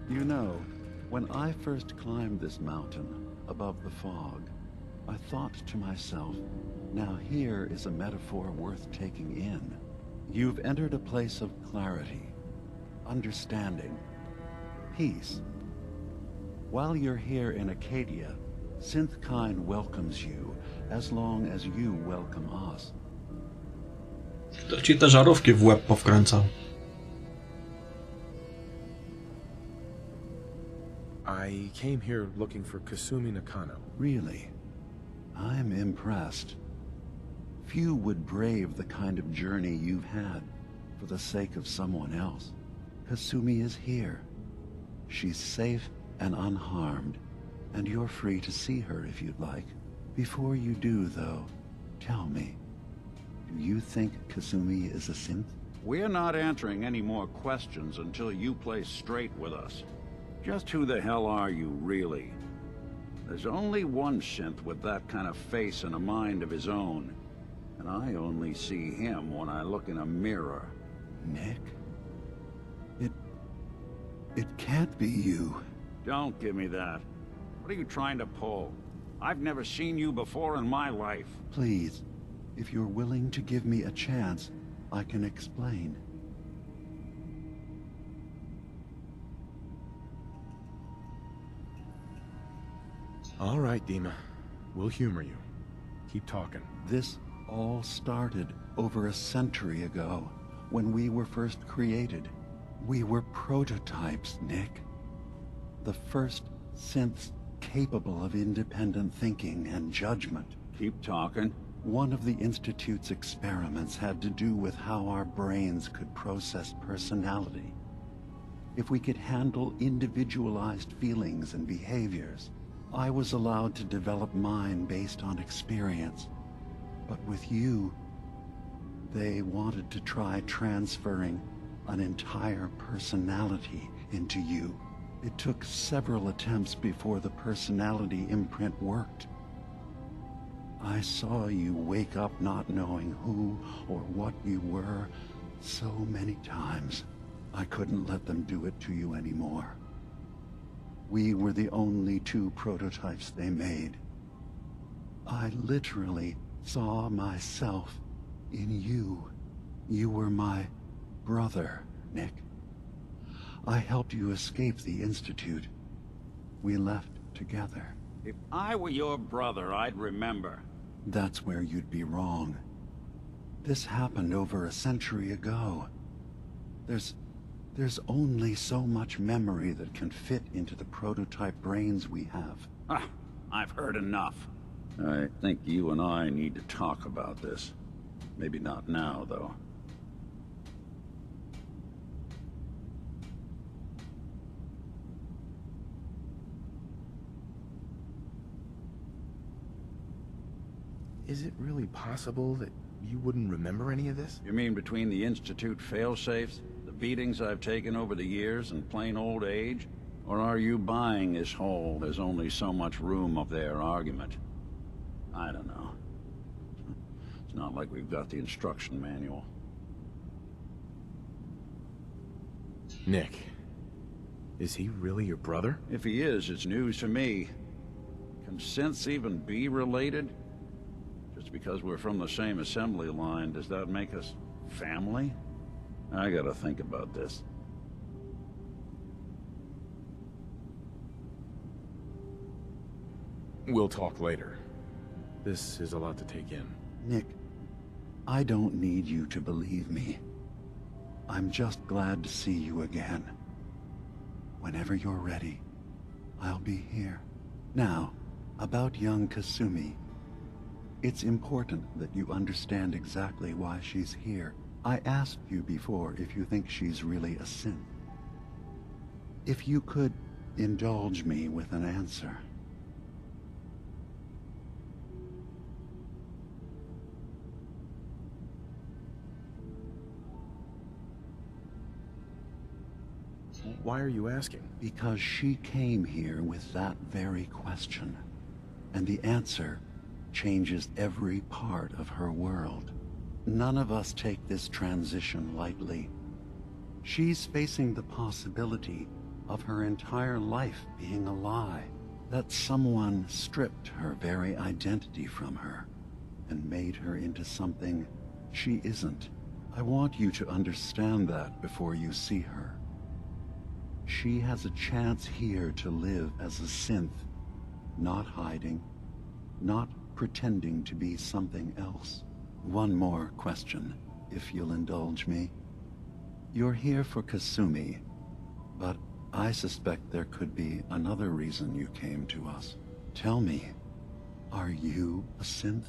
You know, when I first climbed this mountain above the fog, I thought to myself, now here is a metaphor worth taking in. You've entered a place of clarity, understanding, peace. While you're here in Acadia, Synthkind welcomes you as long as you welcome us. To ci te żarówki w łeb powkręcał. I came here looking for Kasumi Nakano. Really? I'm impressed. Few would brave the kind of journey you've had for the sake of someone else. Kasumi is here. She's safe and unharmed, and you're free to see her if you'd like. Before you do, though, tell me, do you think Kasumi is a synth? We're not answering any more questions until you play straight with us. Just who the hell are you, really? There's only one synth with that kind of face and a mind of his own. And I only see him when I look in a mirror. Nick? It can't be you. Don't give me that. What are you trying to pull? I've never seen you before in my life. Please, if you're willing to give me a chance, I can explain. All right, Dima. We'll humor you. Keep talking. This all started over a century ago, when we were first created. We were prototypes, Nick. The first synths capable of independent thinking and judgment. Keep talking. One of the Institute's experiments had to do with how our brains could process personality. If we could handle individualized feelings and behaviors. I was allowed to develop mine based on experience. But with you, they wanted to try transferring an entire personality into you. It took several attempts before the personality imprint worked. I saw you wake up not knowing who or what you were so many times. I couldn't let them do it to you anymore. We were the only two prototypes they made. I literally saw myself in you. You were my brother, Nick. I helped you escape the Institute. We left together. If I were your brother, I'd remember. That's where you'd be wrong. This happened over a century ago. There's only so much memory that can fit into the prototype brains we have. Ah, I've heard enough. I think you and I need to talk about this. Maybe not now, though. Is it really possible that you wouldn't remember any of this? You mean between the Institute failsafes, the beatings I've taken over the years, and plain old age? Or are you buying this whole "there's only so much room" of their argument? I don't know. It's not like we've got the instruction manual. Nick, is he really your brother? If he is, it's news to me. Can synths even be related? Just because we're from the same assembly line, does that make us family? I gotta think about this. We'll talk later. This is a lot to take in. Nick, I don't need you to believe me. I'm just glad to see you again. Whenever you're ready, I'll be here. Now, about young Kasumi. It's important that you understand exactly why she's here. I asked you before if you think she's really a synth. If you could indulge me with an answer. Why are you asking? Because she came here with that very question. And the answer changes every part of her world. None of us take this transition lightly. She's facing the possibility of her entire life being a lie. That someone stripped her very identity from her and made her into something she isn't. I want you to understand that before you see her. She has a chance here to live as a synth, not hiding, not pretending to be something else. One more question, if you'll indulge me. You're here for Kasumi, but I suspect there could be another reason you came to us. Tell me, are you a synth?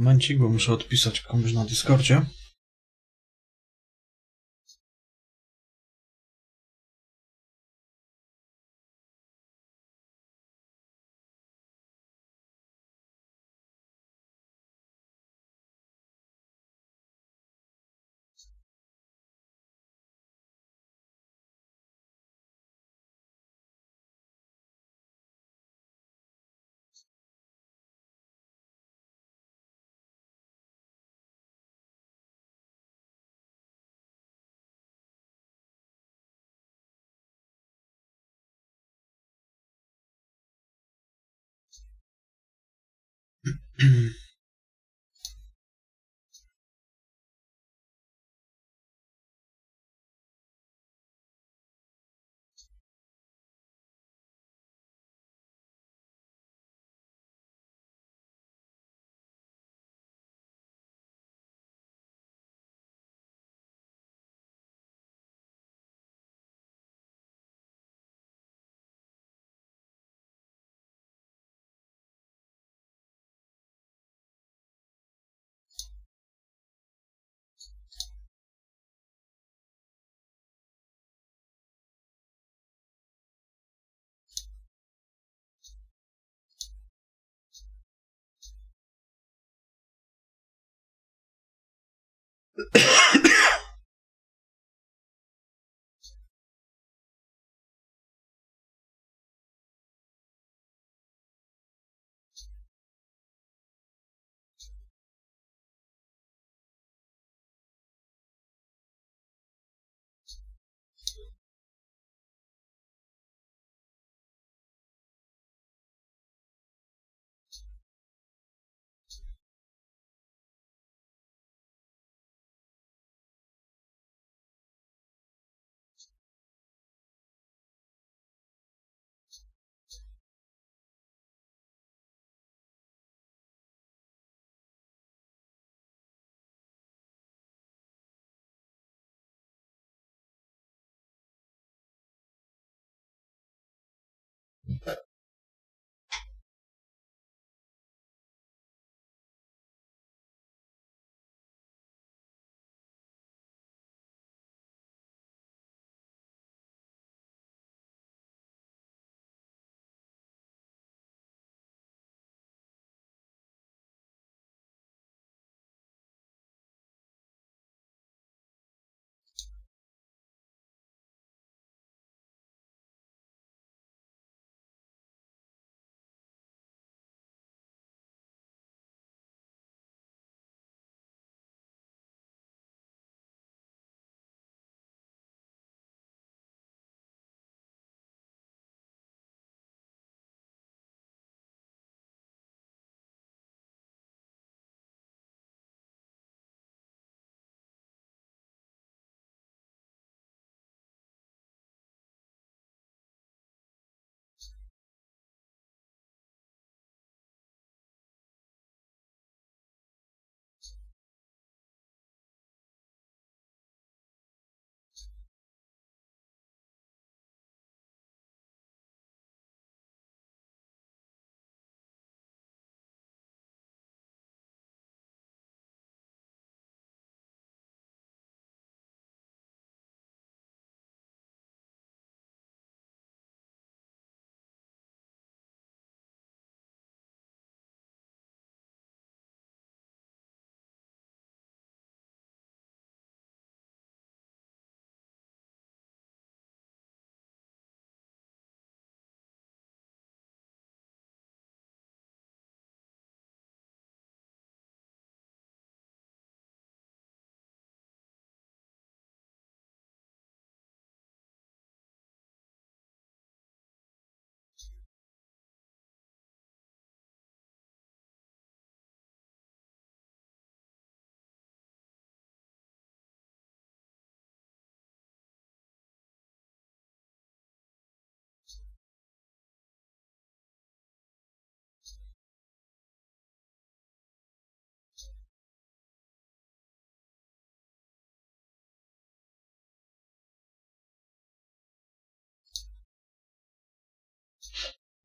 Momencik, bo muszę odpisać komuś na Discordzie.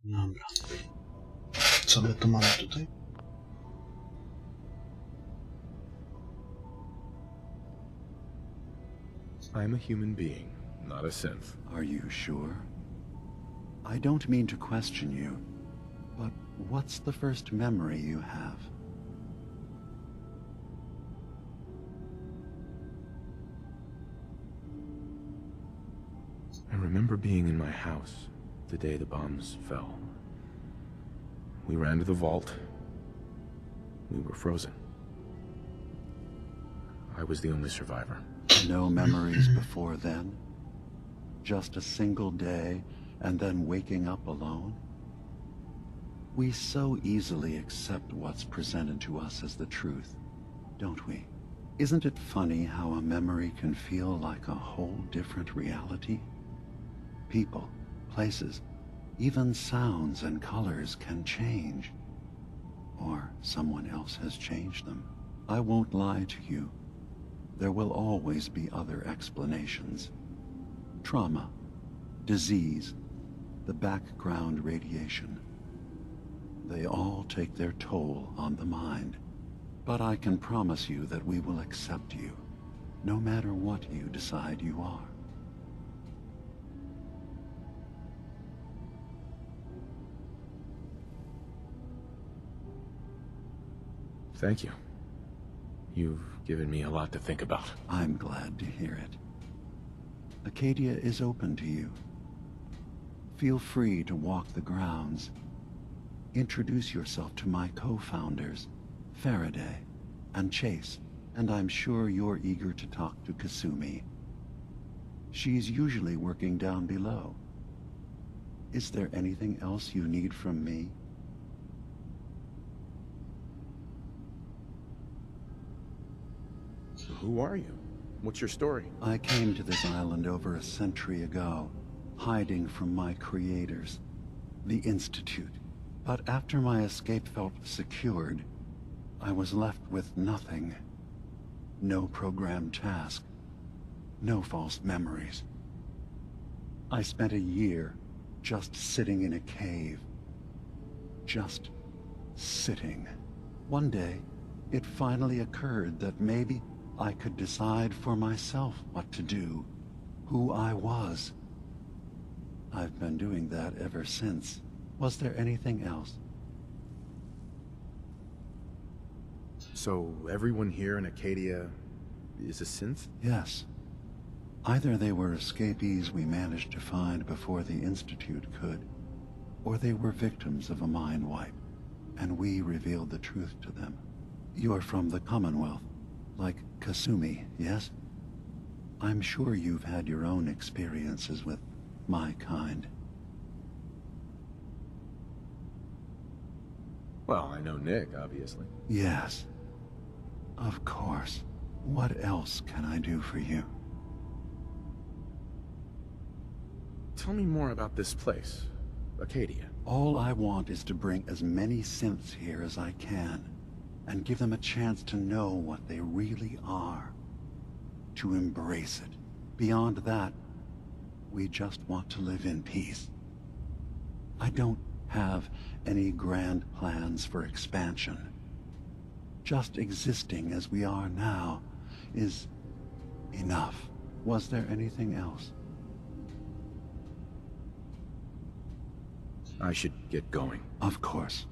Dobra. Co my tu mamy tutaj? I'm a human being, not a synth. Are you sure? I don't mean to question you, but what's the first memory you have? I remember being in my house the day the bombs fell. We ran to the vault. We were frozen. I was the only survivor. No memories before then? Just a single day, and then waking up alone? We so easily accept what's presented to us as the truth, don't we? Isn't it funny how a memory can feel like a whole different reality? People, places, even sounds and colors can change. Or someone else has changed them. I won't lie to you. There will always be other explanations. Trauma, disease, the background radiation. They all take their toll on the mind. But I can promise you that we will accept you, no matter what you decide you are. Thank you. You've given me a lot to think about. I'm glad to hear it. Acadia is open to you. Feel free to walk the grounds. Introduce yourself to my co-founders, Faraday and Chase, and I'm sure you're eager to talk to Kasumi. She's usually working down below. Is there anything else you need from me? So who are you? What's your story? I came to this island over a century ago, hiding from my creators, the Institute. But after my escape felt secured, I was left with nothing. No programmed task. No false memories. I spent a year just sitting in a cave. Just sitting. One day, it finally occurred that maybe I could decide for myself what to do, who I was. I've been doing that ever since. Was there anything else? So everyone here in Acadia is a synth? Yes. Either they were escapees we managed to find before the Institute could, or they were victims of a mind wipe, and we revealed the truth to them. You're from the Commonwealth, like Kasumi, yes? I'm sure you've had your own experiences with my kind. Well, I know Nick, obviously. Yes. Of course. What else can I do for you? Tell me more about this place, Acadia. All I want is to bring as many synths here as I can, and give them a chance to know what they really are. To embrace it. Beyond that, we just want to live in peace. I don't have any grand plans for expansion. Just existing as we are now is enough. Was there anything else? I should get going. Of course.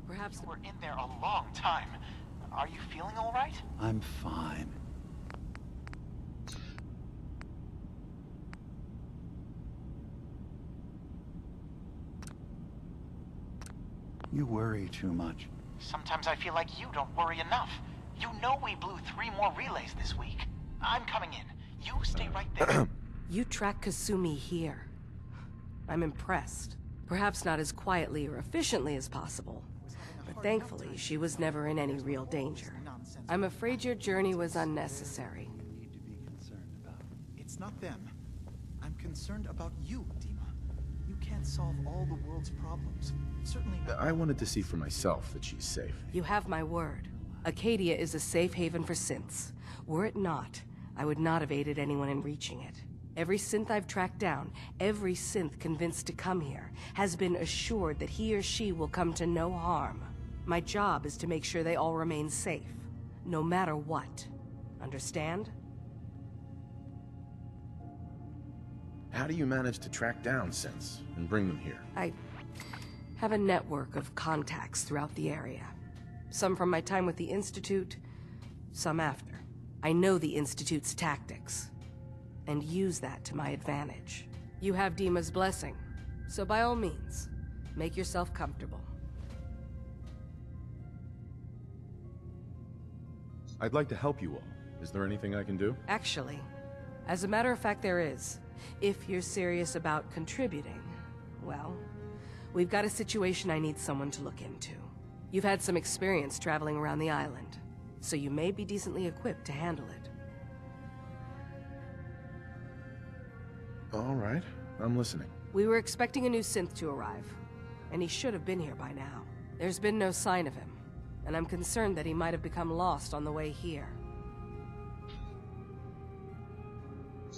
Perhaps we're in there a long time. Are you feeling all right? I'm fine. You worry too much. Sometimes I feel like you don't worry enough. You know we blew 3 more relays this week. I'm coming in. You stay right there. You track Kasumi here. I'm impressed. Perhaps not as quietly or efficiently as possible, but thankfully she was never in any real danger. I'm afraid your journey was unnecessary. It's not them. I'm concerned about you, Dima. You can't solve all the world's problems. Certainly not. I wanted to see for myself that she's safe. You have my word. Acadia is a safe haven for synths. Were it not, I would not have aided anyone in reaching it. Every synth I've tracked down, every synth convinced to come here, has been assured that he or she will come to no harm. My job is to make sure they all remain safe, no matter what. Understand? How do you manage to track down synths and bring them here? I have a network of contacts throughout the area. Some from my time with the Institute, some after. I know the Institute's tactics, and use that to my advantage. You have Dima's blessing, so by all means, make yourself comfortable. I'd like to help you all. Is there anything I can do? Actually, as a matter of fact, there is. If you're serious about contributing, well, we've got a situation I need someone to look into. You've had some experience traveling around the island, so you may be decently equipped to handle it. All right, I'm listening. We were expecting a new synth to arrive, and he should have been here by now. There's been no sign of him, and I'm concerned that he might have become lost on the way here.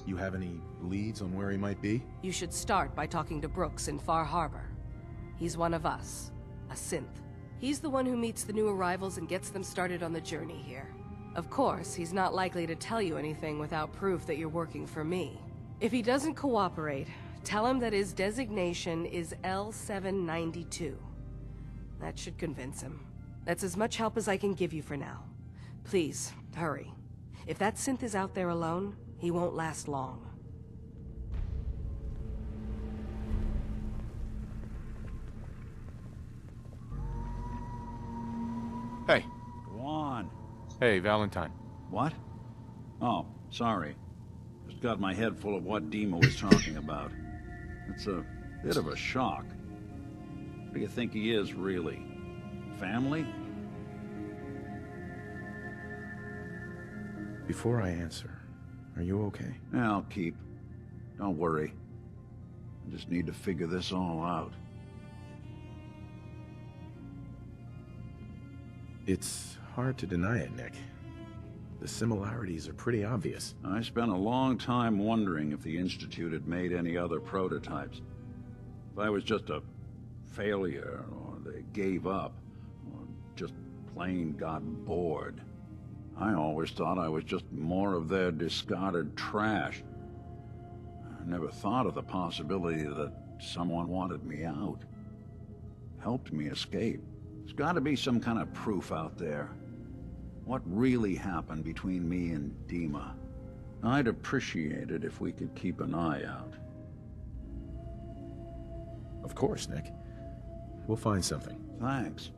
You have any leads on where he might be? You should start by talking to Brooks in Far Harbor. He's one of us, a synth. He's the one who meets the new arrivals and gets them started on the journey here. Of course, he's not likely to tell you anything without proof that you're working for me. If he doesn't cooperate, tell him that his designation is L792. That should convince him. That's as much help as I can give you for now. Please, hurry. If that synth is out there alone, he won't last long. Hey. Go on. Hey, Valentine. What? Oh, sorry. Just got my head full of what Dima was talking about. It's a bit of a shock. What do you think he is, really? Family? Before I answer, are you okay? Yeah, I'll keep. Don't worry. I just need to figure this all out. It's hard to deny it, Nick. The similarities are pretty obvious. I spent a long time wondering if the Institute had made any other prototypes. If I was just a failure, or they gave up, or just plain got bored. I always thought I was just more of their discarded trash. I never thought of the possibility that someone wanted me out. Helped me escape. There's got to be some kind of proof out there. What really happened between me and Dima? I'd appreciate it if we could keep an eye out. Of course, Nick. We'll find something. Thanks.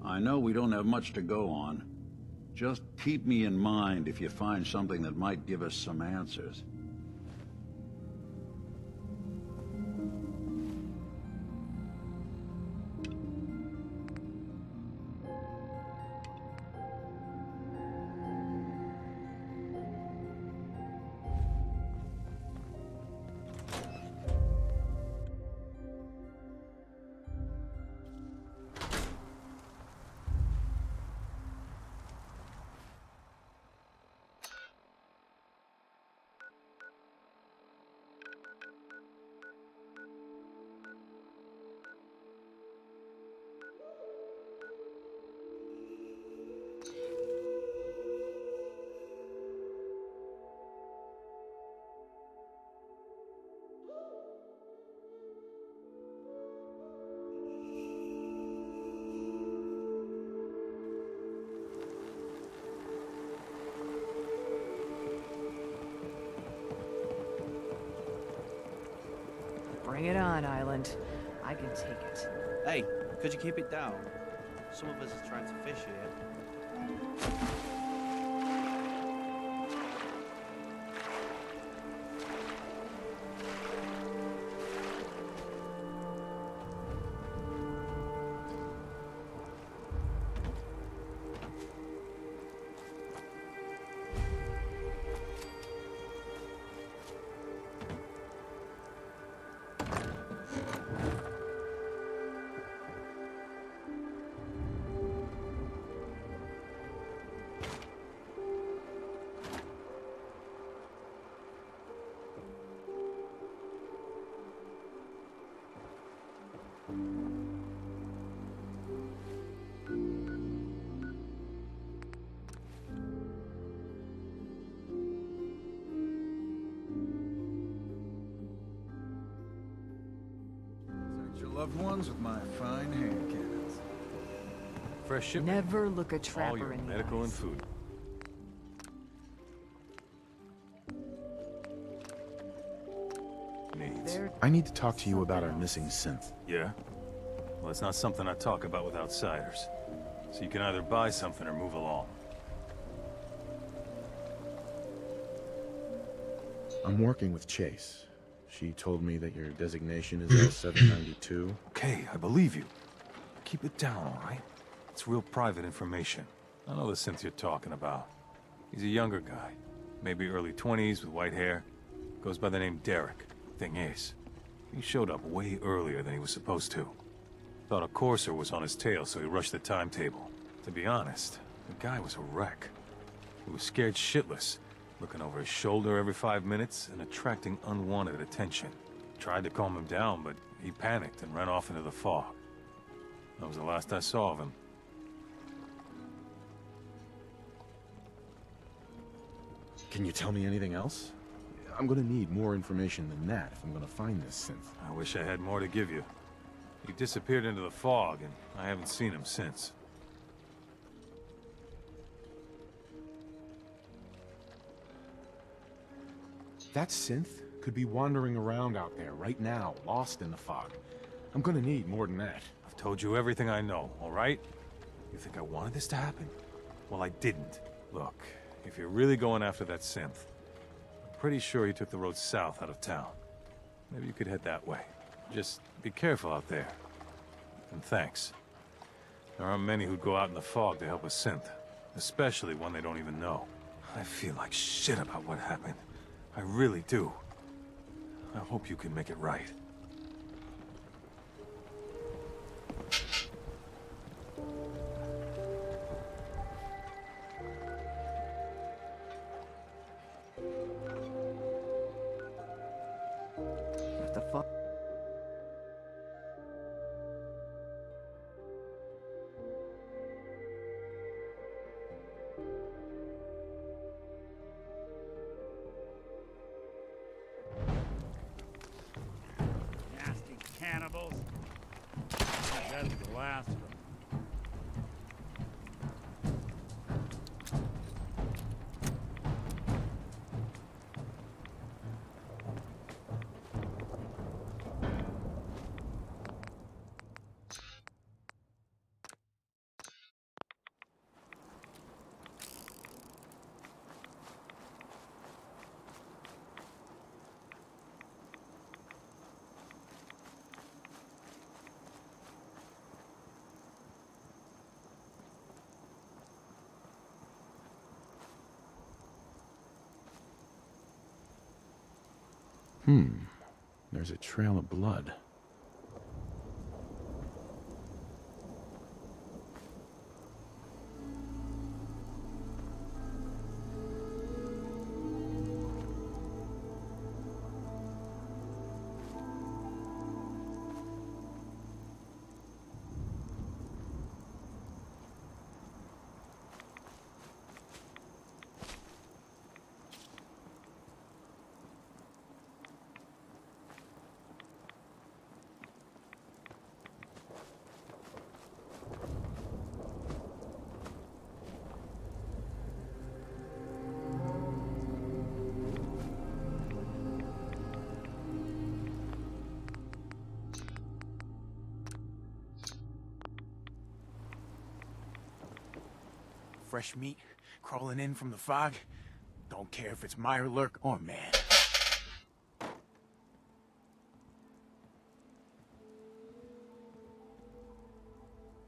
I know we don't have much to go on. Just keep me in mind if you find something that might give us some answers. Bring it on, Island. I can take it. Hey, could you keep it down? Some of us are trying to fish here. loved ones with my fine hand cannons. Fresh shipment. Never look a All trapper your in the medical and eyes. food. Needs. I need to talk to you about our missing synth. Yeah? Well, it's not something I talk about with outsiders. So you can either buy something or move along. I'm working with Chase. She told me that your designation is L792. Okay, I believe you. Keep it down, all right? It's real private information. I know the synth you're talking about. He's a younger guy. Maybe early 20s with white hair. Goes by the name Derek. Thing is, he showed up way earlier than he was supposed to. Thought a courser was on his tail, so he rushed the timetable. To be honest, the guy was a wreck. He was scared shitless, looking over his shoulder every 5 minutes and attracting unwanted attention. Tried to calm him down, but he panicked and ran off into the fog. That was the last I saw of him. Can you tell me anything else? I'm gonna need more information than that if I'm gonna find this synth. I wish I had more to give you. He disappeared into the fog, and I haven't seen him since. That synth could be wandering around out there right now, lost in the fog. I'm gonna need more than that. I've told you everything I know, all right? You think I wanted this to happen? Well, I didn't. Look, if you're really going after that synth, I'm pretty sure he took the road south out of town. Maybe you could head that way. Just be careful out there. And thanks. There aren't many who'd go out in the fog to help a synth, especially one they don't even know. I feel like shit about what happened. I really do. I hope you can make it right. What the fuck? Nasty cannibals. That's the last of them. There's a trail of blood. Fresh meat crawling in from the fog. Don't care if it's Mirelurk or man.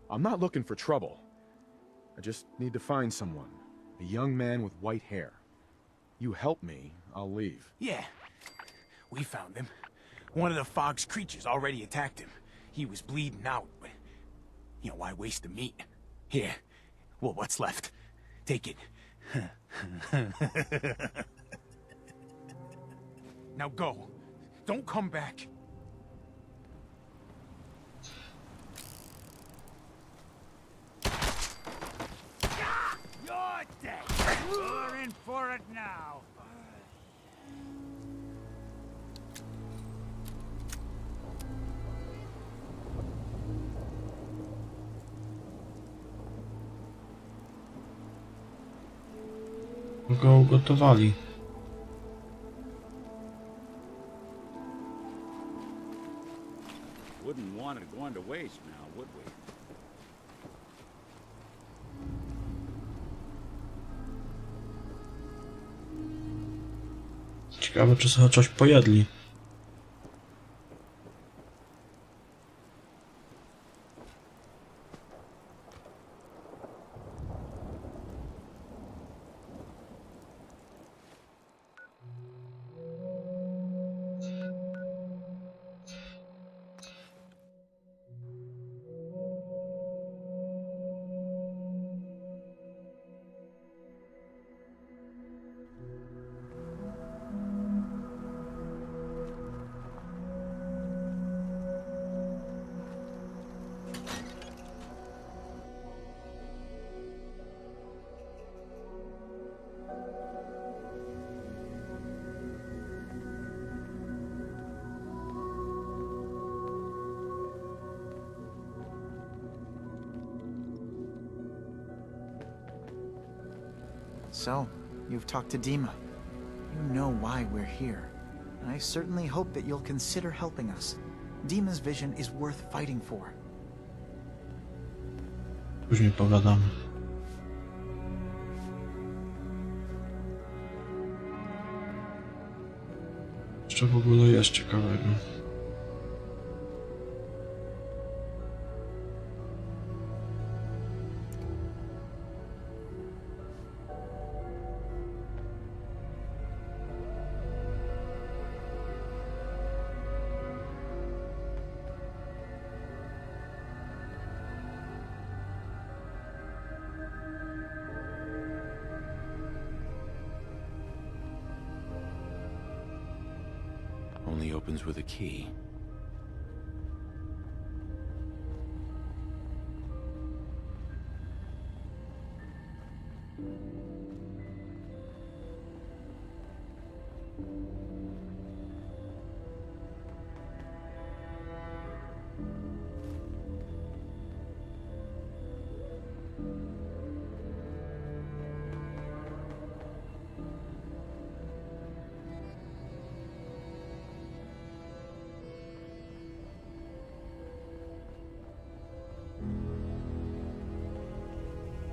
I'm not looking for trouble. I just need to find someone. A young man with white hair. You help me, I'll leave. Yeah, we found him. One of the fog's creatures already attacked him. He was bleeding out, but, you know, why waste the meat? Here, well, what's left? Take it. Now go. Don't come back. You're dead. You're in for it now. go ugotowali. Wouldn't want it going to waste now, would we? Ciekawe, czy sobie coś pojedli. So, you've talked to Dima. You know why we're here. And I certainly hope that you'll consider helping us. Dima's vision is worth fighting for. Później pogadamy. Jeszcze w ogóle jest ciekawego. Only opens with a key.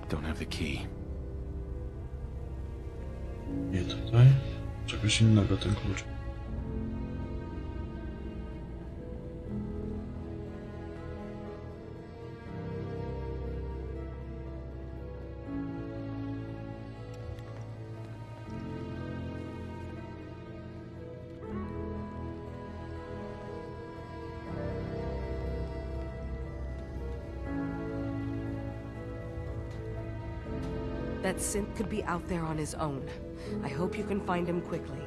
Don't have the key. Nie tutaj. Czegoś innego ten klucz. That synth could be out there on his own. I hope you can find him quickly.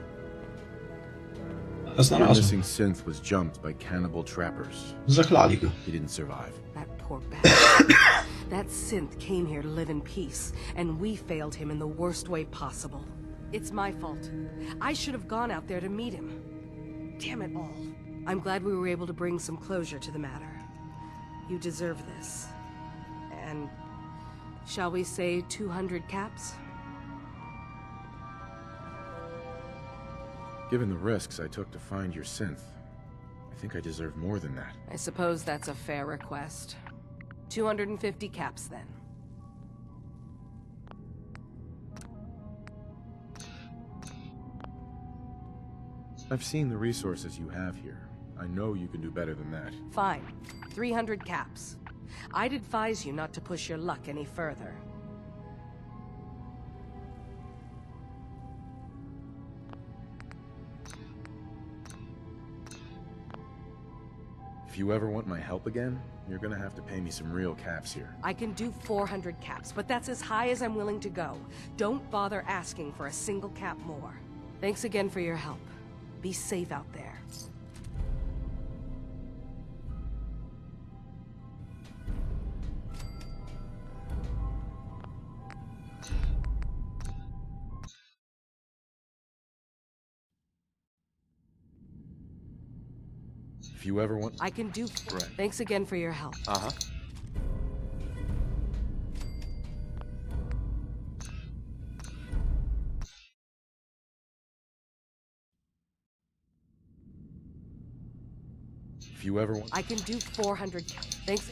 The missing synth was jumped by cannibal trappers. Zachlali go. He didn't survive. That poor bastard. That synth came here to live in peace, and we failed him in the worst way possible. It's my fault. I should have gone out there to meet him. Damn it all. I'm glad we were able to bring some closure to the matter. You deserve this. And shall we say 200 caps? Given the risks I took to find your synth, I think I deserve more than that. I suppose that's a fair request. 250 caps, then. I've seen the resources you have here. I know you can do better than that. Fine. 300 caps. I'd advise you not to push your luck any further. If you ever want my help again, you're gonna have to pay me some real caps here. I can do 400 caps, but that's as high as I'm willing to go. Don't bother asking for a single cap more. Thanks again for your help. Be safe out there. If you ever want... I can do... Right. Thanks again for your help. Uh-huh. If you ever want... I can do 400. Thanks.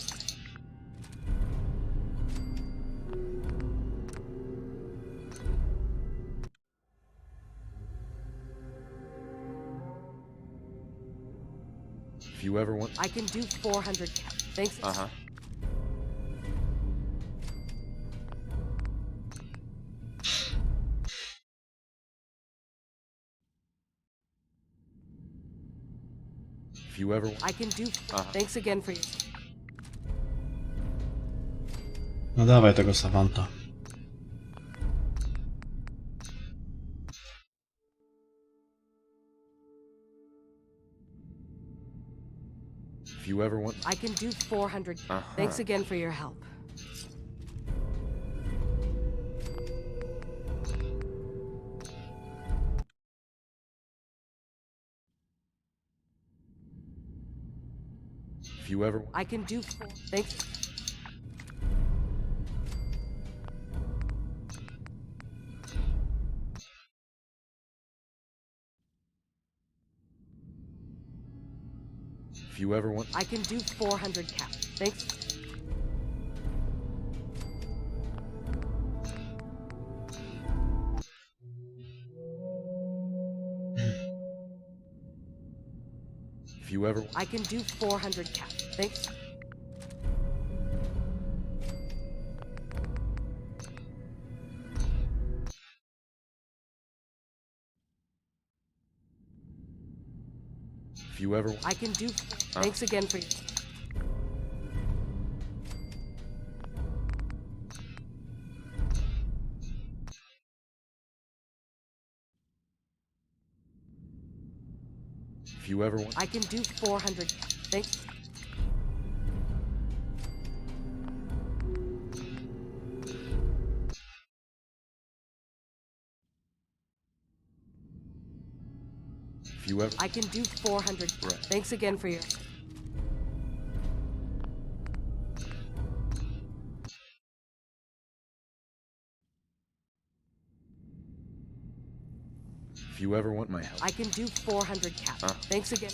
If you ever want... I can do 400. Thanks. Uh-huh. If you ever... I can do... Thanks again for you. No dawaj tego Savanta. If you ever want... I can do 400. Thanks again for your help. If you ever... I can do... Thanks. If you ever want... I can do 400 cap. Thanks. If you ever... I can do 400 cap. Thanks. If you ever... I can do... Thanks again for... If you ever want... I can do 400. Thanks. If you ever... I can do 400. Thanks again for your... If you ever want my help... I can do 400 cap. Thanks again.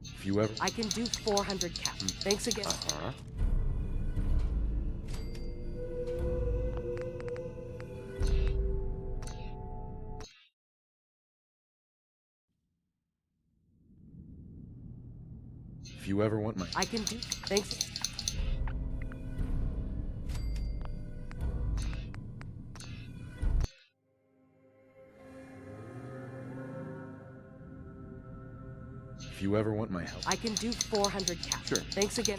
If you ever... I can do 400 cap. Thanks again. If you ever want my... I can do... Thanks. If you ever want my help... I can do 400 cap. Sure. Thanks again.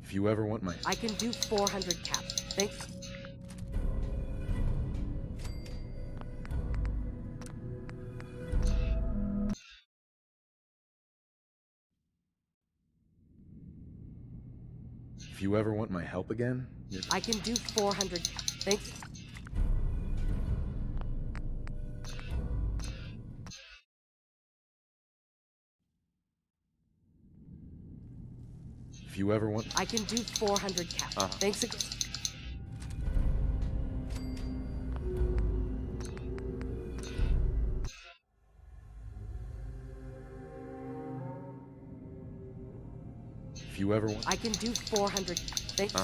If you ever want my... I can do 400 cap. Thanks. If you ever want my help again... I can do 400 cap. Thanks. If you ever want... I can do 400 cap. Thanks again. If you ever want... I can do 400. Thanks.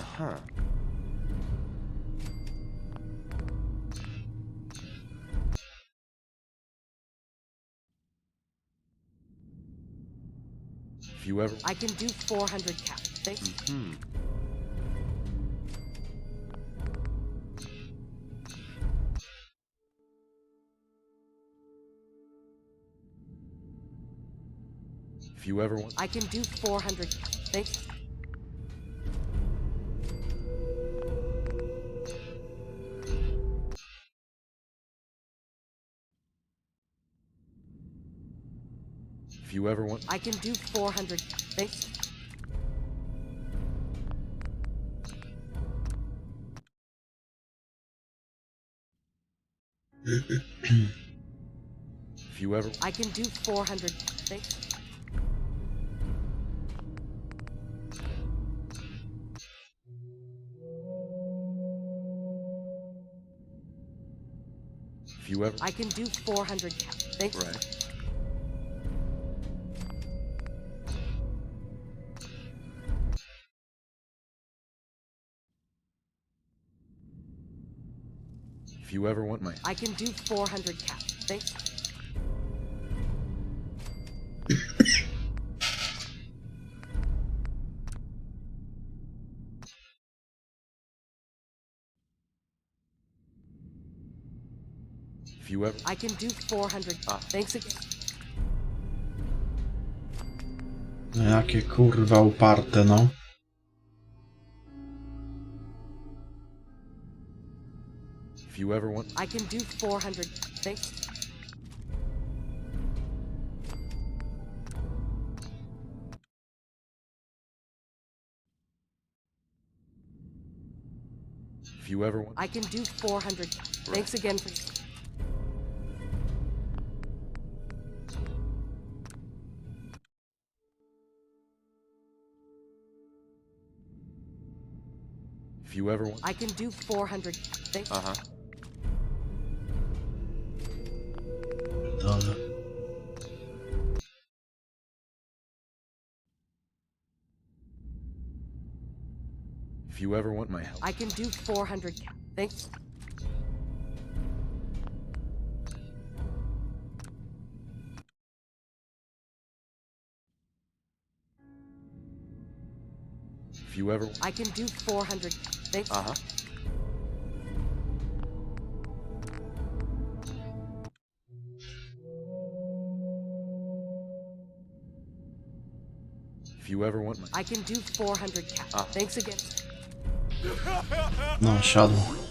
If you ever... I can do 400 cap. Thanks. If you ever want... I can do 400 cap. Thanks. If you ever want... I can do 400. Thanks. If you ever... I can do 400. Thanks. If you ever... I can do 400. Thanks. Right. If you ever want my... I can do 400 cap. Thanks. If you ever... I can do 400. Thanks again. No jakie kurwa uparte, no. If you ever want... I can do 400. Thanks. If you ever want... I can do 400. Thanks again for... If you ever want... I can do 400. Thanks. Dobra. If you ever want my help... I can do 400. Thanks. If you ever... I can do 400. Thanks. If you ever want my... I can do 400 cap. Thanks again. No, siadło.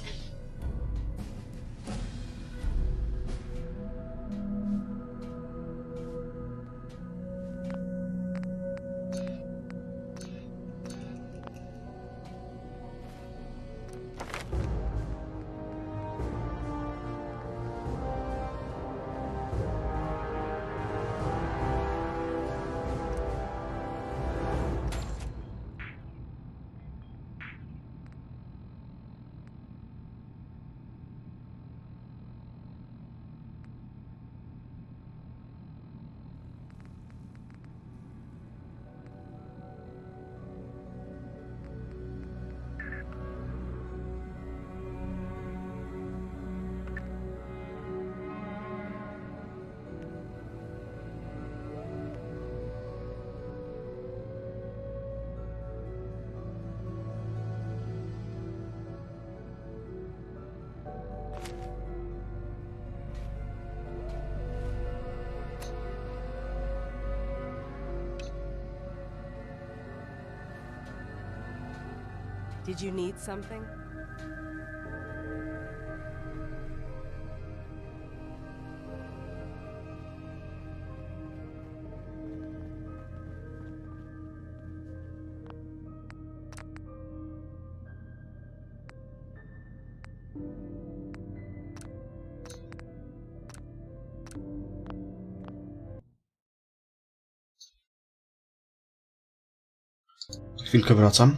Did you need something? Chwilkę wracam.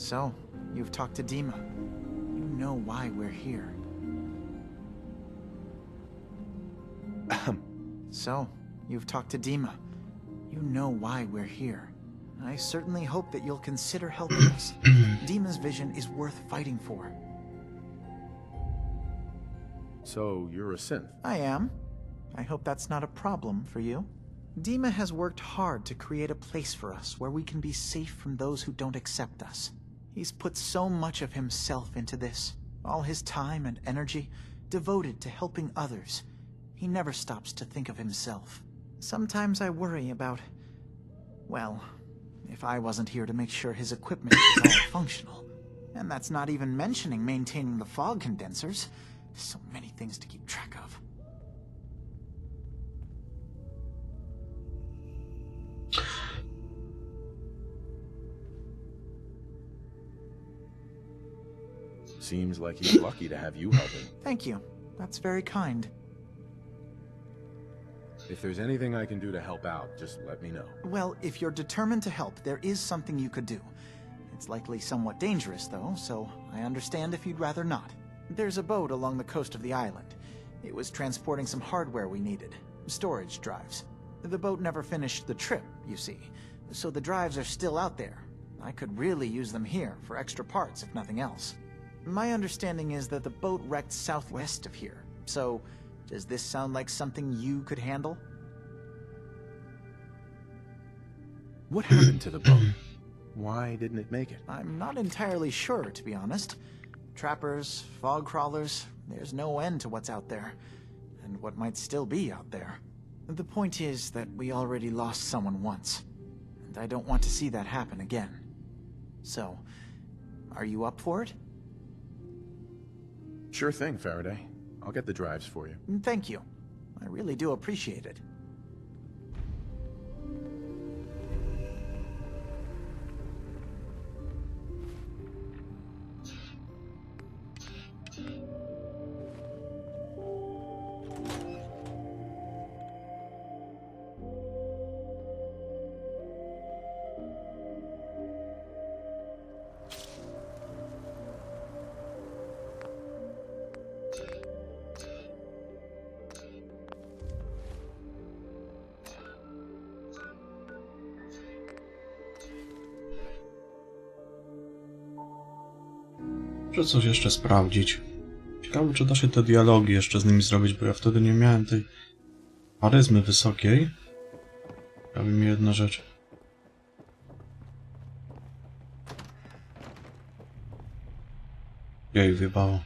So, you've talked to Dima. You know why we're here. So, you've talked to Dima. You know why we're here. I certainly hope that you'll consider helping us. Dima's vision is worth fighting for. So, you're a synth? I am. I hope that's not a problem for you. Dima has worked hard to create a place for us where we can be safe from those who don't accept us. He's put so much of himself into this, all his time and energy devoted to helping others. He never stops to think of himself. Sometimes I worry about, well, if I wasn't here to make sure his equipment is all functional. And that's not even mentioning maintaining the fog condensers. There's so many things to keep track of. Seems like he's lucky to have you helping. Thank you. That's very kind. If there's anything I can do to help out, just let me know. Well, if you're determined to help, there is something you could do. It's likely somewhat dangerous, though, so I understand if you'd rather not. There's a boat along the coast of the island. It was transporting some hardware we needed. Storage drives. The boat never finished the trip, you see, so the drives are still out there. I could really use them here for extra parts, if nothing else. My understanding is that the boat wrecked southwest of here, so does this sound like something you could handle? What happened to the boat? Why didn't it make it? I'm not entirely sure, to be honest. Trappers, fog crawlers, there's no end to what's out there, and what might still be out there. The point is that we already lost someone once, and I don't want to see that happen again. So, are you up for it? Sure thing, Faraday. I'll get the drives for you. Thank you. I really do appreciate it. Muszę coś jeszcze sprawdzić. Ciekawe, czy da się te dialogi jeszcze z nimi zrobić, bo ja wtedy nie miałem tej charyzmy wysokiej. Prawie mi jedna rzecz. Jej, wyjebało.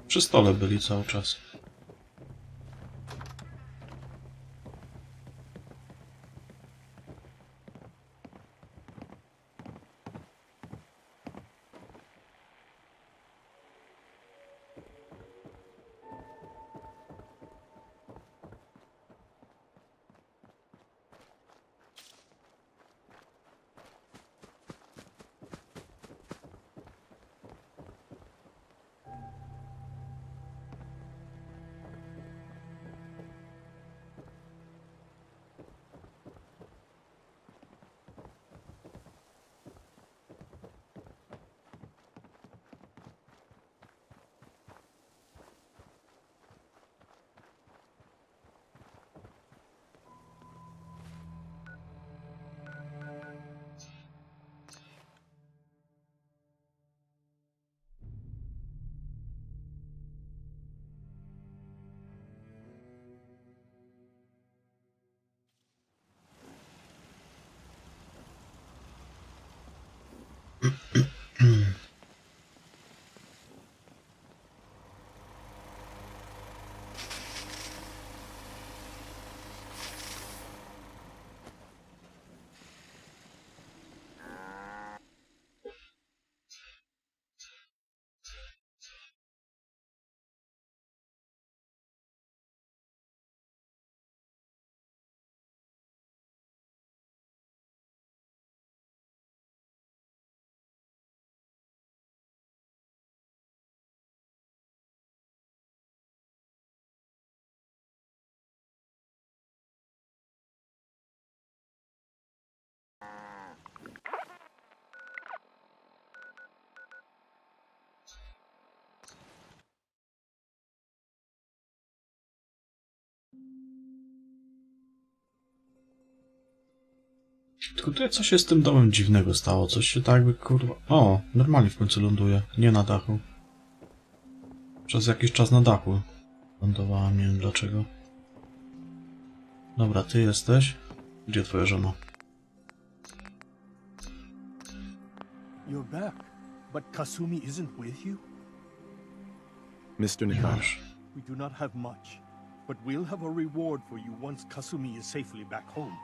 Przy stole byli cały czas. Tylko tutaj coś się z tym domem dziwnego stało. Coś się tak jakby kurwa... O, normalnie w końcu ląduje. Nie na dachu. Przez jakiś czas na dachu lądowałam, nie wiem dlaczego. Dobra, ty jesteś. Gdzie twoja żona? You're back, but Kasumi isn't with you? Mr. Nakata. We do not have much, but we'll have a reward for you once Kasumi is safely back home.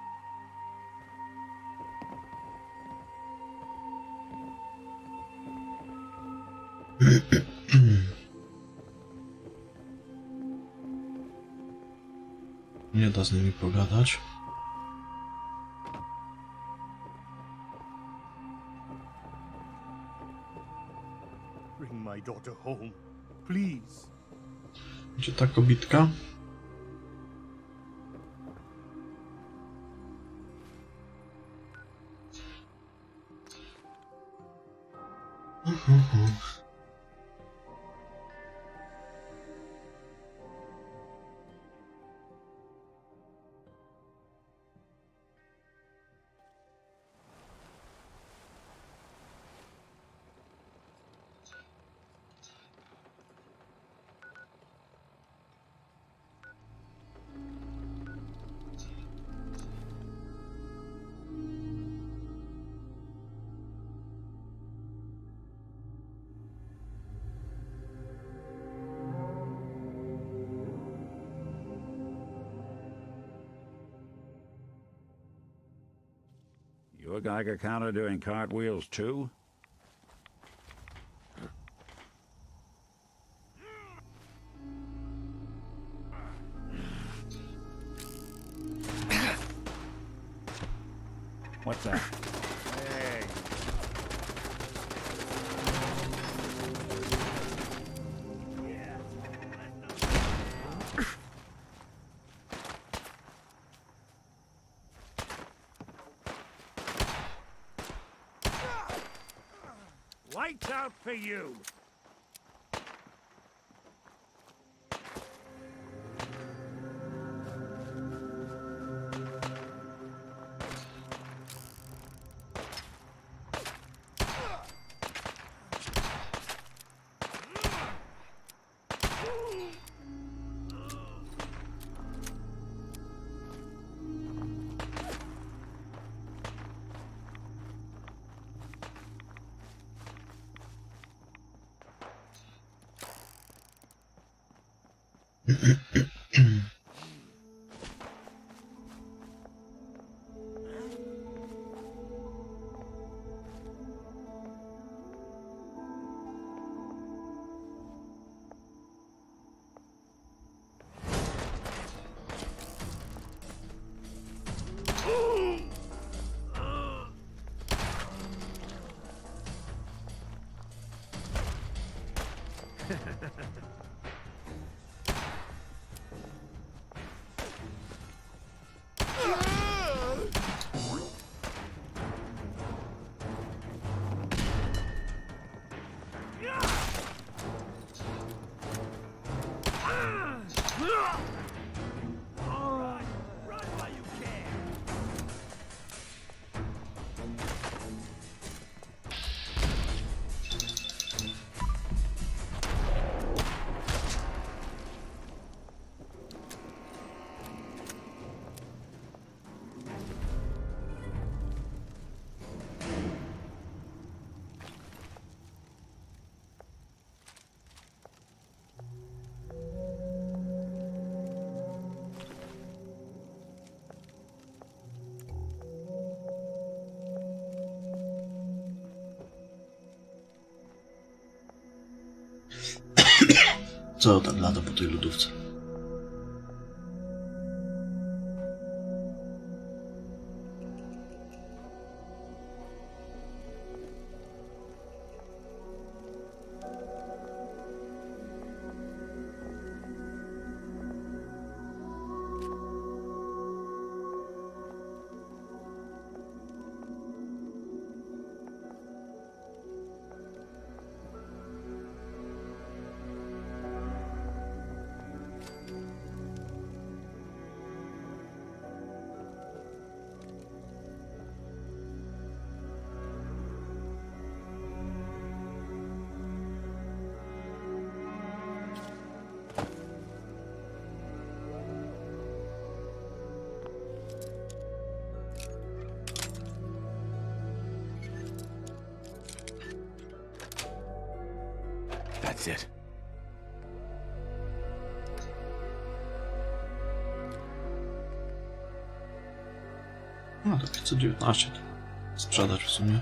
Nie da z nimi pogadać. Bring my daughter home, please. Gdzie ta kobitka? Your Geiger counter doing cartwheels too? What's that? Hey. Lights out for you. Co tak lata po tej lodówce? That's it. No to 519 to sprzedać w sumie.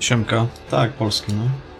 Siemka. Tak, polski, no.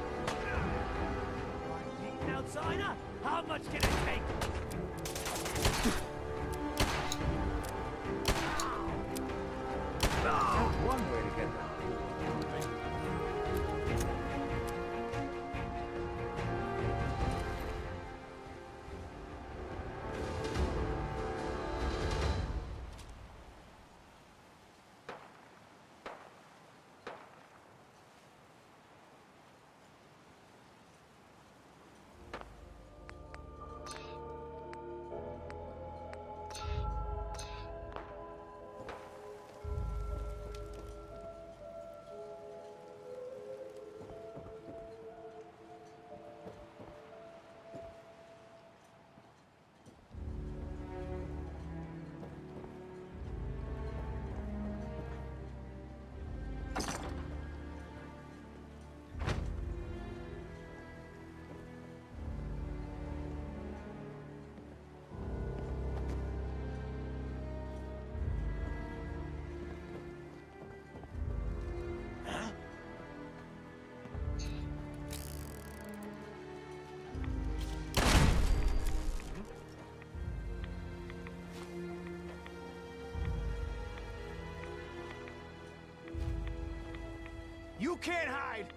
You can't hide!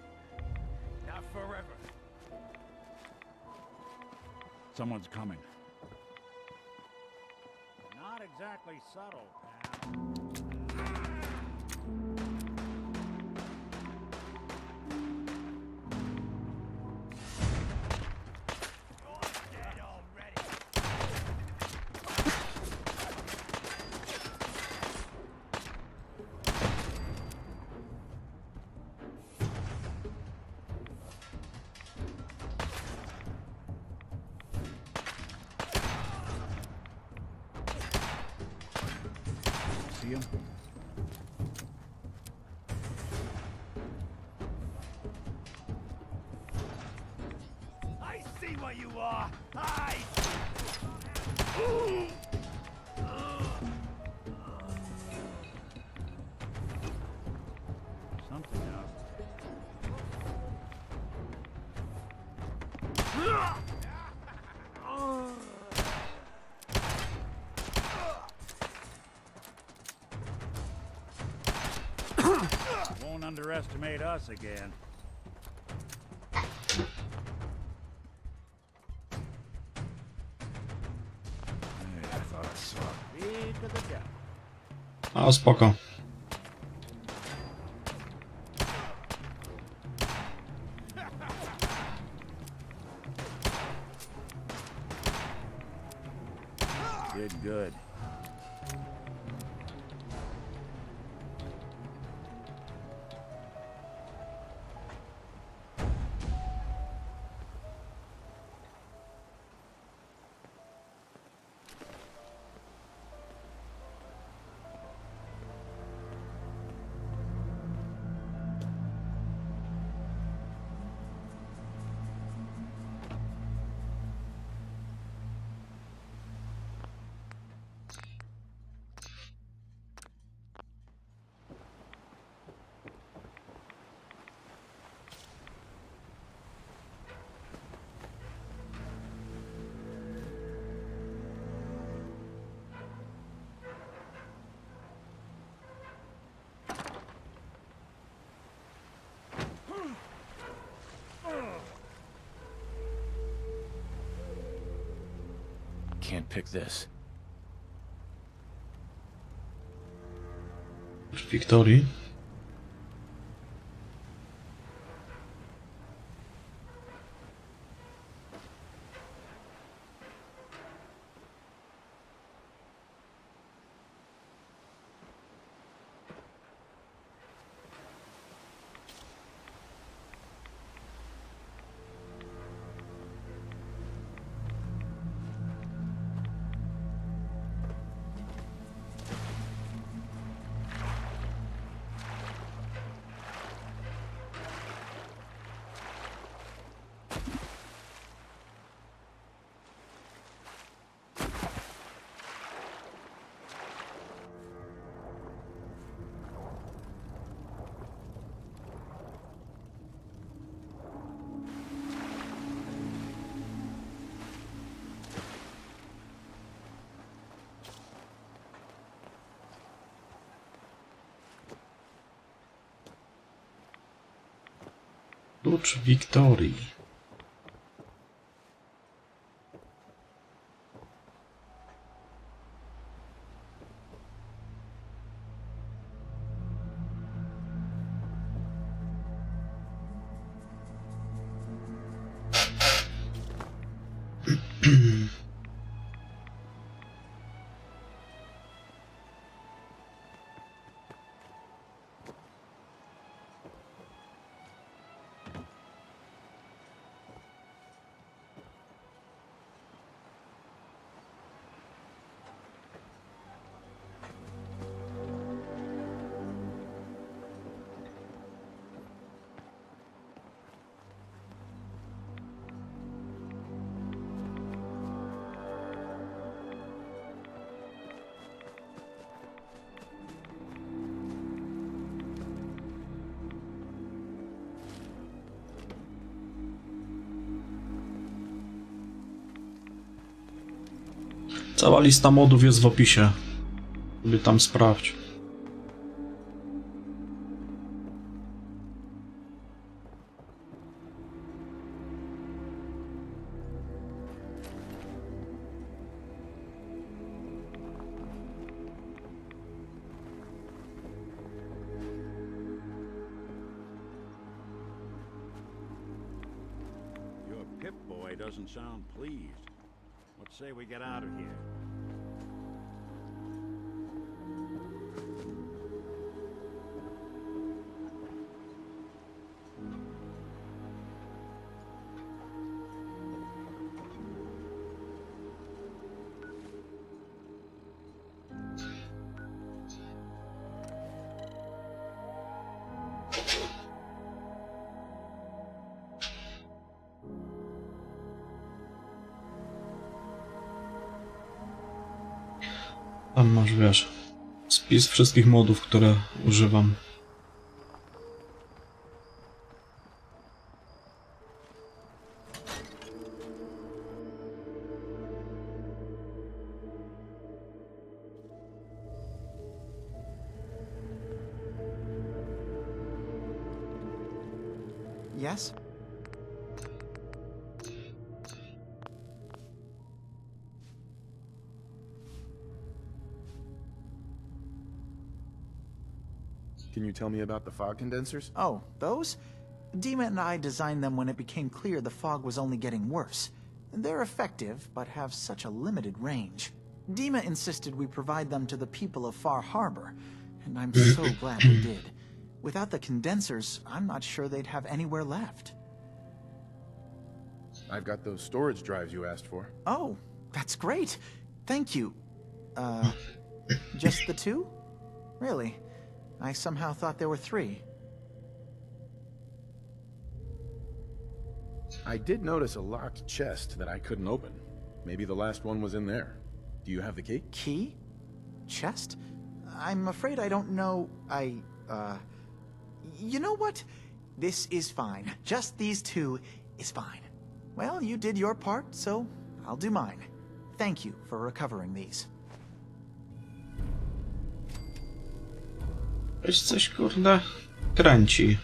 Not forever. Someone's coming. Not exactly subtle, pal. See him? I see what you are! I... Something else. Won't underestimate us again. I thought I saw it. Feed to the devil. A, spoko. Did good. Can't pick this. Victorii. Klucz Wiktorii. Cała lista modów jest w opisie. Sobie tam sprawdź. guy doesn't sound pleased. Let's say we get out of here. Tam masz, wiesz, spis wszystkich modów, które używam. Yes? Can you tell me about the fog condensers? Oh, those? Dima and I designed them when it became clear the fog was only getting worse. They're effective, but have such a limited range. Dima insisted we provide them to the people of Far Harbor, and I'm so glad we did. Without the condensers, I'm not sure they'd have anywhere left. I've got those storage drives you asked for. Oh, that's great. Thank you. Just the two? Really? I somehow thought there were 3. I did notice a locked chest that I couldn't open. Maybe the last one was in there. Do you have the key? Key? Chest? I'm afraid I don't know. You know what? This is fine. Just these 2 is fine. Well, you did your part, so I'll do mine. Thank you for recovering these. Weź coś, kurde, kręci.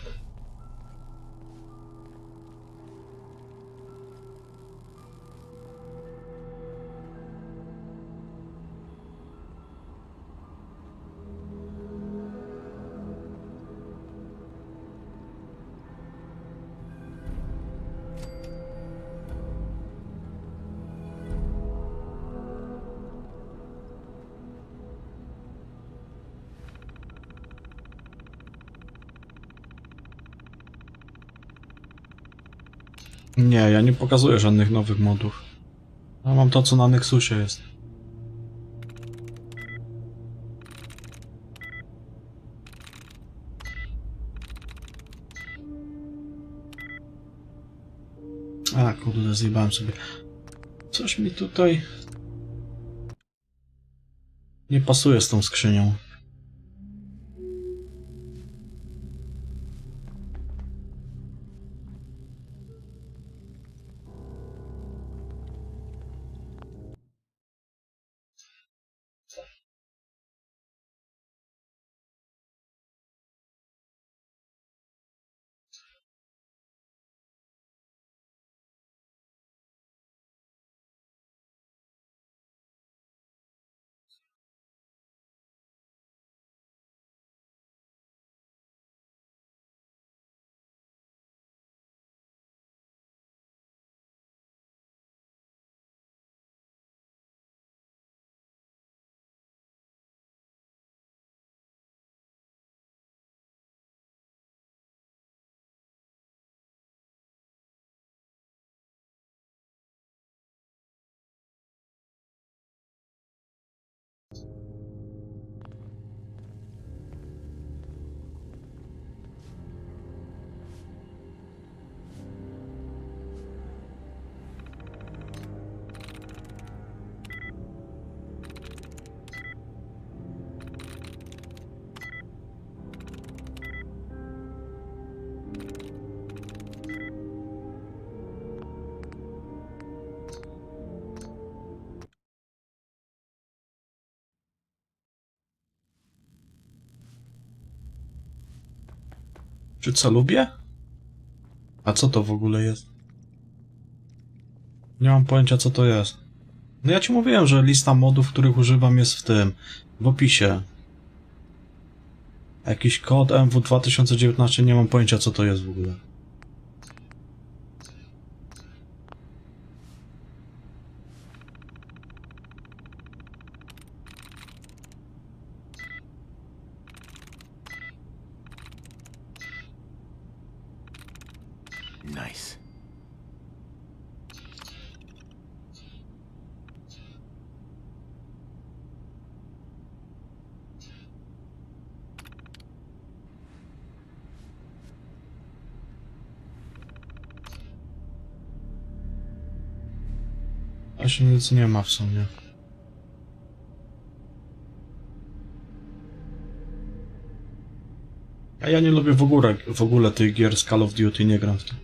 Nie, ja nie pokazuję żadnych nowych modów. Ja mam to, co na Nexusie jest. A, kurde, zjebałem sobie. Coś mi tutaj nie pasuje z tą skrzynią. Czy co lubię? A co to w ogóle jest? Nie mam pojęcia, co to jest. No ja ci mówiłem, że lista modów, których używam, jest w tym, w opisie. Jakiś kod MW 2019, nie mam pojęcia, co to jest w ogóle. się nic nie ma w sumie. A ja nie lubię w ogóle tych gier z Call of Duty, nie gram w to.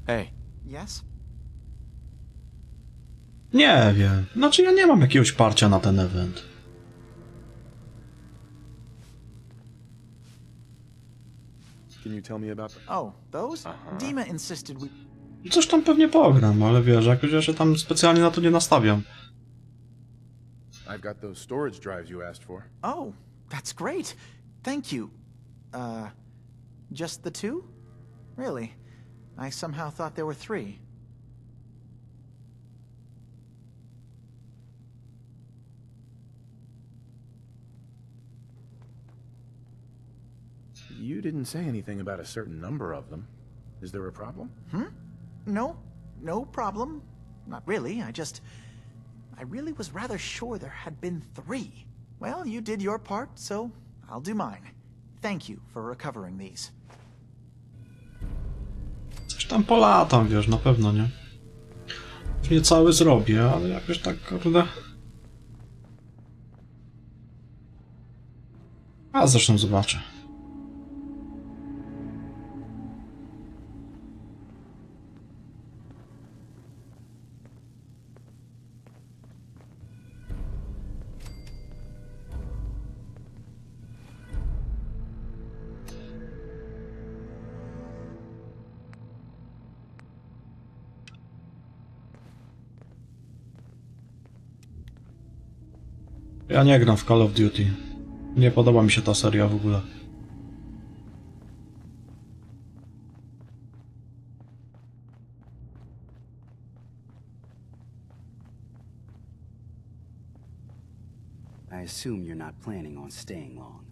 Hey. Yes? Nie wiem. Znaczy ja nie mam jakiegoś parcia na ten event. Can you tell me about them? Oh, those? Dima insisted we... Coś tam pewnie pogram, ale wiesz, jakoś ja się tam specjalnie na to nie nastawiam. I've got those storage drives you asked for. Oh, that's great. Thank you. Just the two? Really? I somehow thought there were three. You didn't say anything about a certain number of them. Is there a problem? No problem. Not really. I really was rather sure there had been three. Well, you did your part, so I'll do mine. Thank you for recovering these. Coś tam polatam, wiesz, na pewno, nie? Nie cały zrobię, ale jakoś tak, kurde... A zresztą zobaczę. Ja nie gram w Call of Duty. Nie podoba mi się ta seria w ogóle. I assume you're not planning on staying long.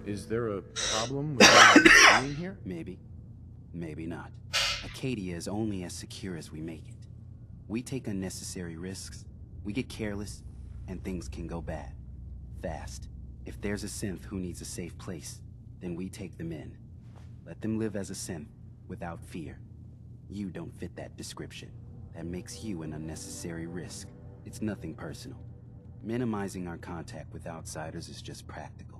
Is there a problem with you being here? Maybe. Maybe not. Acadia is only as secure as we make it. We take unnecessary risks, we get careless, and things can go bad. Fast. If there's a synth who needs a safe place, then we take them in. Let them live as a synth, without fear. You don't fit that description. That makes you an unnecessary risk. It's nothing personal. Minimizing our contact with outsiders is just practical.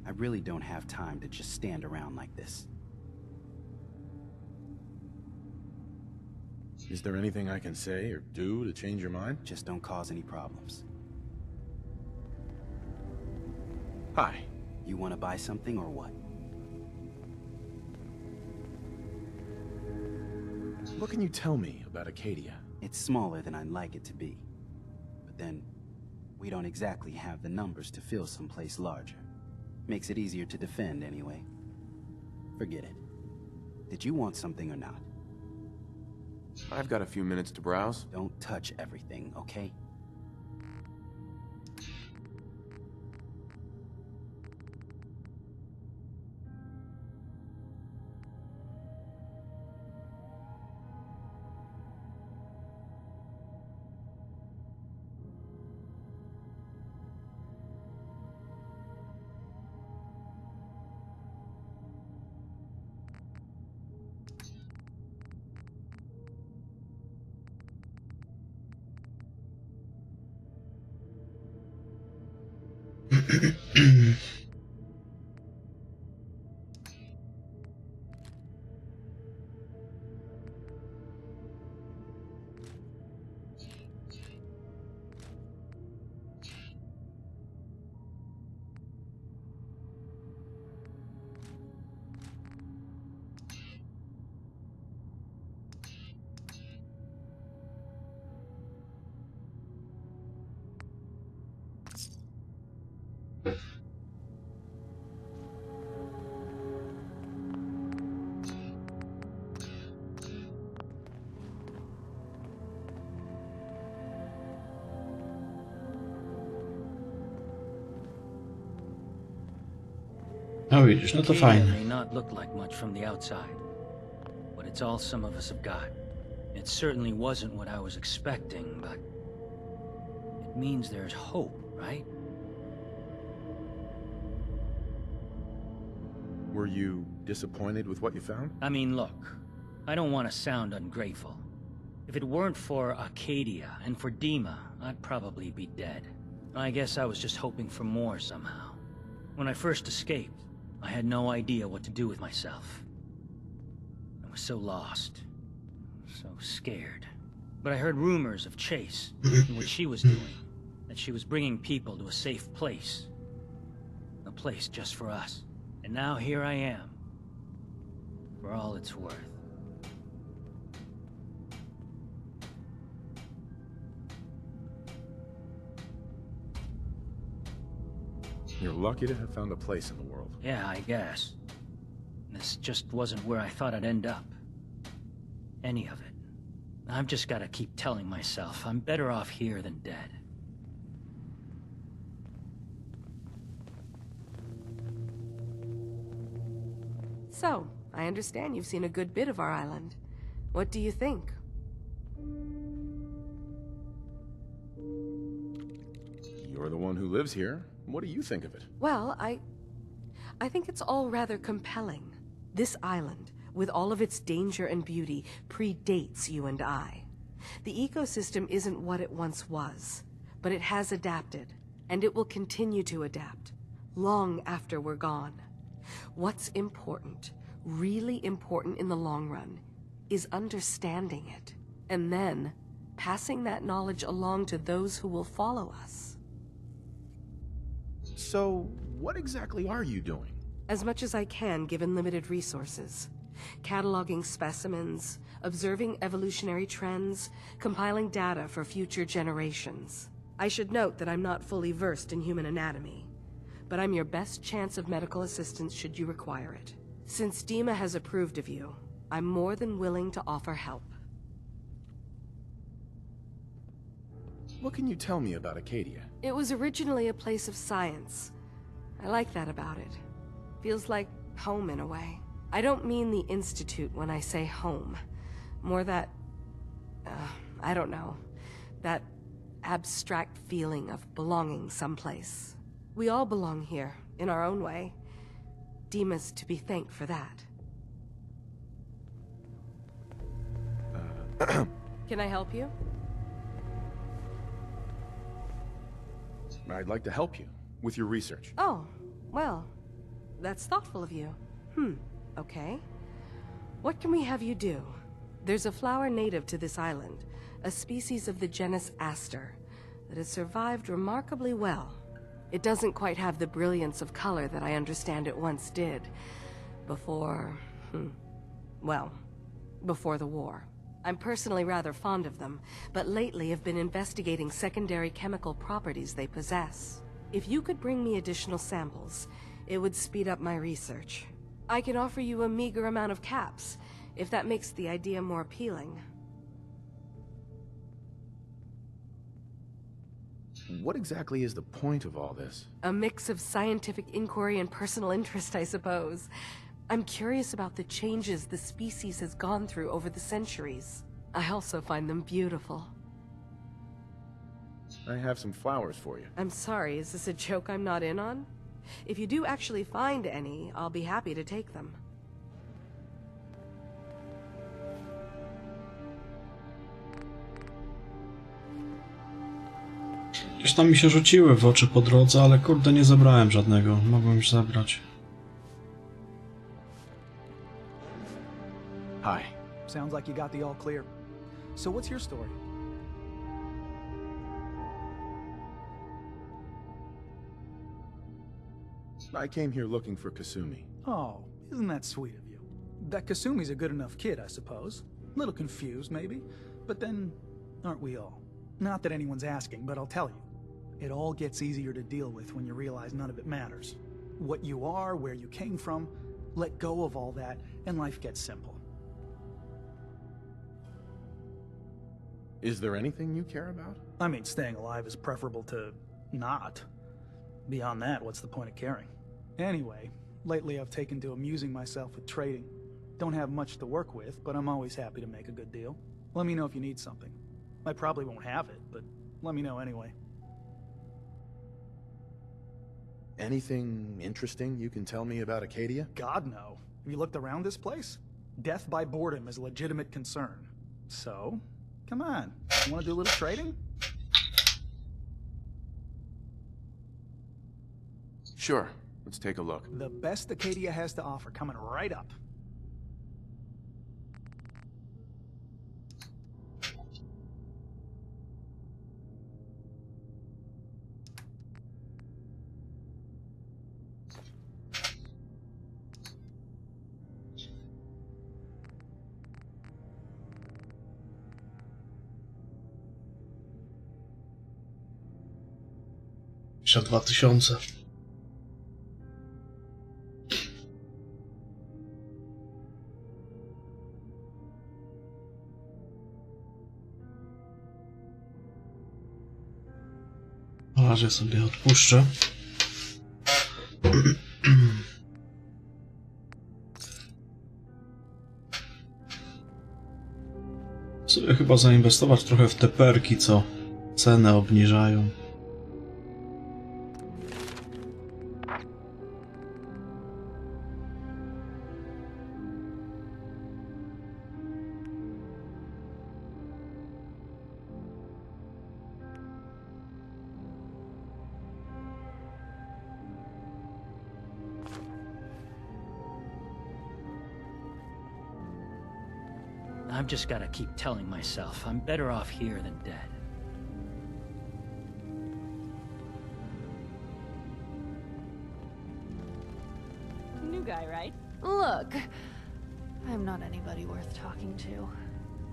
I really don't have time to just stand around like this. Is there anything I can say or do to change your mind? Just don't cause any problems. Hi. You want to buy something or what? What can you tell me about Acadia? It's smaller than I'd like it to be. But then, we don't exactly have the numbers to fill someplace larger. Makes it easier to defend anyway. Forget it. Did you want something or not? I've got a few minutes to browse. Don't touch everything, okay? No widzisz, no to Acadia fajnie. may not look like much from the outside, but it's all some of us have got. It certainly wasn't what I was expecting, but it means there's hope, right? Were you disappointed with what you found? I mean, look, I don't want to sound ungrateful. If it weren't for Acadia and for Dima, I'd probably be dead. I guess I was just hoping for more somehow. When I first escaped, I had no idea what to do with myself. I was so lost, so scared. But I heard rumors of Chase and what she was doing, that she was bringing people to a safe place. A place just for us. And now here I am, for all it's worth. You're lucky to have found a place in the world. Yeah, I guess. This just wasn't where I thought I'd end up. Any of it. I've just got to keep telling myself I'm better off here than dead. So, I understand you've seen a good bit of our island. What do you think? You're the one who lives here. What do you think of it? Well, I think it's all rather compelling. This island, with all of its danger and beauty, predates you and I. The ecosystem isn't what it once was, but it has adapted, and it will continue to adapt, long after we're gone. What's important, really important in the long run, is understanding it, and then passing that knowledge along to those who will follow us. So, what exactly are you doing? As much as I can, given limited resources. Cataloging specimens, observing evolutionary trends, compiling data for future generations. I should note that I'm not fully versed in human anatomy, but I'm your best chance of medical assistance should you require it. Since Dima has approved of you, I'm more than willing to offer help. What can you tell me about Acadia? It was originally a place of science. I like that about it. Feels like home in a way. I don't mean the Institute when I say home. More that, I don't know, that abstract feeling of belonging someplace. We all belong here, in our own way. Dima's to be thanked for that. Can I help you? I'd like to help you with your research. Oh, well, that's thoughtful of you. Okay. What can we have you do? There's a flower native to this island, a species of the genus Aster, that has survived remarkably well. It doesn't quite have the brilliance of color that I understand it once did. Before the war. I'm personally rather fond of them, but lately have been investigating secondary chemical properties they possess. If you could bring me additional samples, it would speed up my research. I can offer you a meager amount of caps, if that makes the idea more appealing. What exactly is the point of all this? A mix of scientific inquiry and personal interest, I suppose. I'm curious about the changes the species has gone through over the centuries. I also find them beautiful. I have some flowers for you. I'm sorry, is this a joke I'm not in on? If you do actually find any, I'll be happy to take them. Gdzieś tam mi się rzuciły w oczy po drodze, ale kurde nie zabrałem żadnego. Mogłem już zabrać. Hi. Sounds like you got the all clear. So what's your story? I came here looking for Kasumi. Oh, isn't that sweet of you? That Kasumi's a good enough kid, I suppose. Little confused, maybe. But then, aren't we all? Not that anyone's asking, but I'll tell you. It all gets easier to deal with when you realize none of it matters. What you are, where you came from, let go of all that, and life gets simple. Is there anything you care about? I mean, staying alive is preferable to not. Beyond that, what's the point of caring? Anyway, Lately I've taken to amusing myself with trading. Don't have much to work with, but I'm always happy to make a good deal. Let me know if you need something. I probably won't have it, but let me know anyway. Anything interesting you can tell me about Acadia? God, no. Have you looked around this place? Death by boredom is a legitimate concern. So, come on. You want to do a little trading? Sure. Let's take a look. The best Acadia has to offer coming right up. Jeszcze 2000. Na razie sobie odpuszczę. Sobie chyba zainwestować trochę w te perki, co cenę obniżają. I've just gotta keep telling myself I'm better off here than dead. New guy, right? Look, I'm not anybody worth talking to.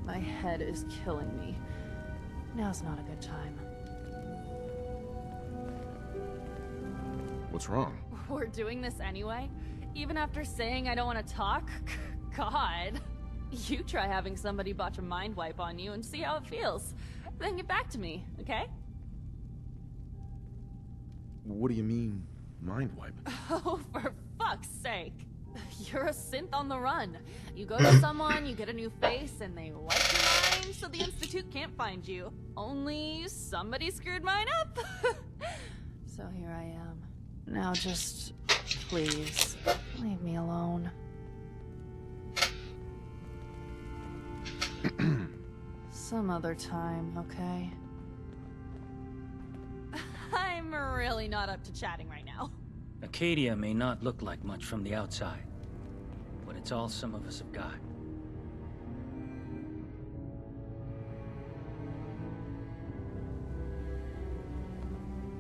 My head is killing me. Now's not a good time. What's wrong? We're doing this anyway? Even after saying I don't want to talk? God. You try having somebody botch a mind wipe on you and see how it feels. Then get back to me, okay? What do you mean, mind wipe? Oh, for fuck's sake. You're a synth on the run. You go to someone, you get a new face, and they wipe your mind so the Institute can't find you. Only somebody screwed mine up. So here I am. Now just, please, leave me alone. Some other time, okay? I'm really not up to chatting right now. Acadia may not look like much from the outside, but it's all some of us have got.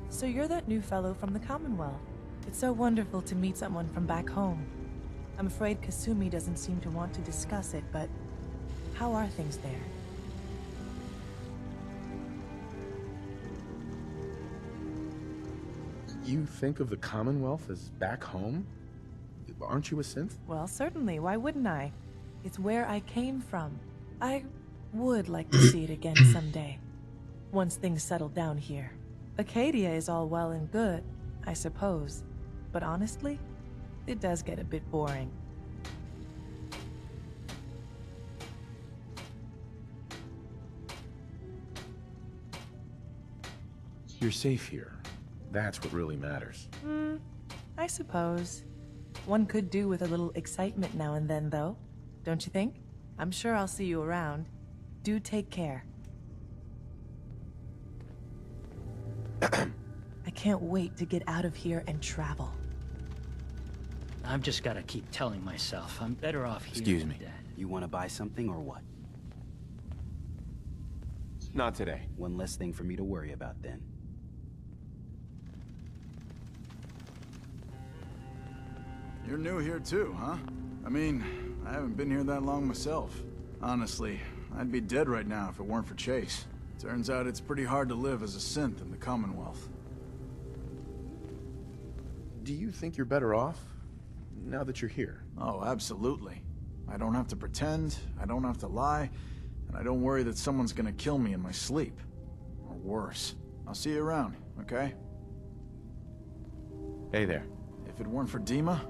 So you're that new fellow from the Commonwealth. It's so wonderful to meet someone from back home. I'm afraid Kasumi doesn't seem to want to discuss it, but how are things there? You think of the Commonwealth as back home? Aren't you a synth? Well, certainly. Why wouldn't I? It's where I came from. I would like to see it again someday, once things settle down here. Acadia is all well and good, I suppose, but honestly, it does get a bit boring. You're safe here. That's what really matters. I suppose. One could do with a little excitement now and then, though. Don't you think? I'm sure I'll see you around. Do take care. I can't wait to get out of here and travel. I've just gotta keep telling myself I'm better off here Excuse than me. dead. You want to buy something or what? Not today. One less thing for me to worry about then. You're new here too, huh? I mean, I haven't been here that long myself. Honestly, I'd be dead right now if it weren't for Chase. Turns out it's pretty hard to live as a synth in the Commonwealth. Do you think you're better off now that you're here? Oh, absolutely. I don't have to pretend, I don't have to lie, and I don't worry that someone's gonna kill me in my sleep. Or worse. I'll see you around, okay? Hey there. If it weren't for Dima,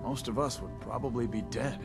most of us would probably be dead.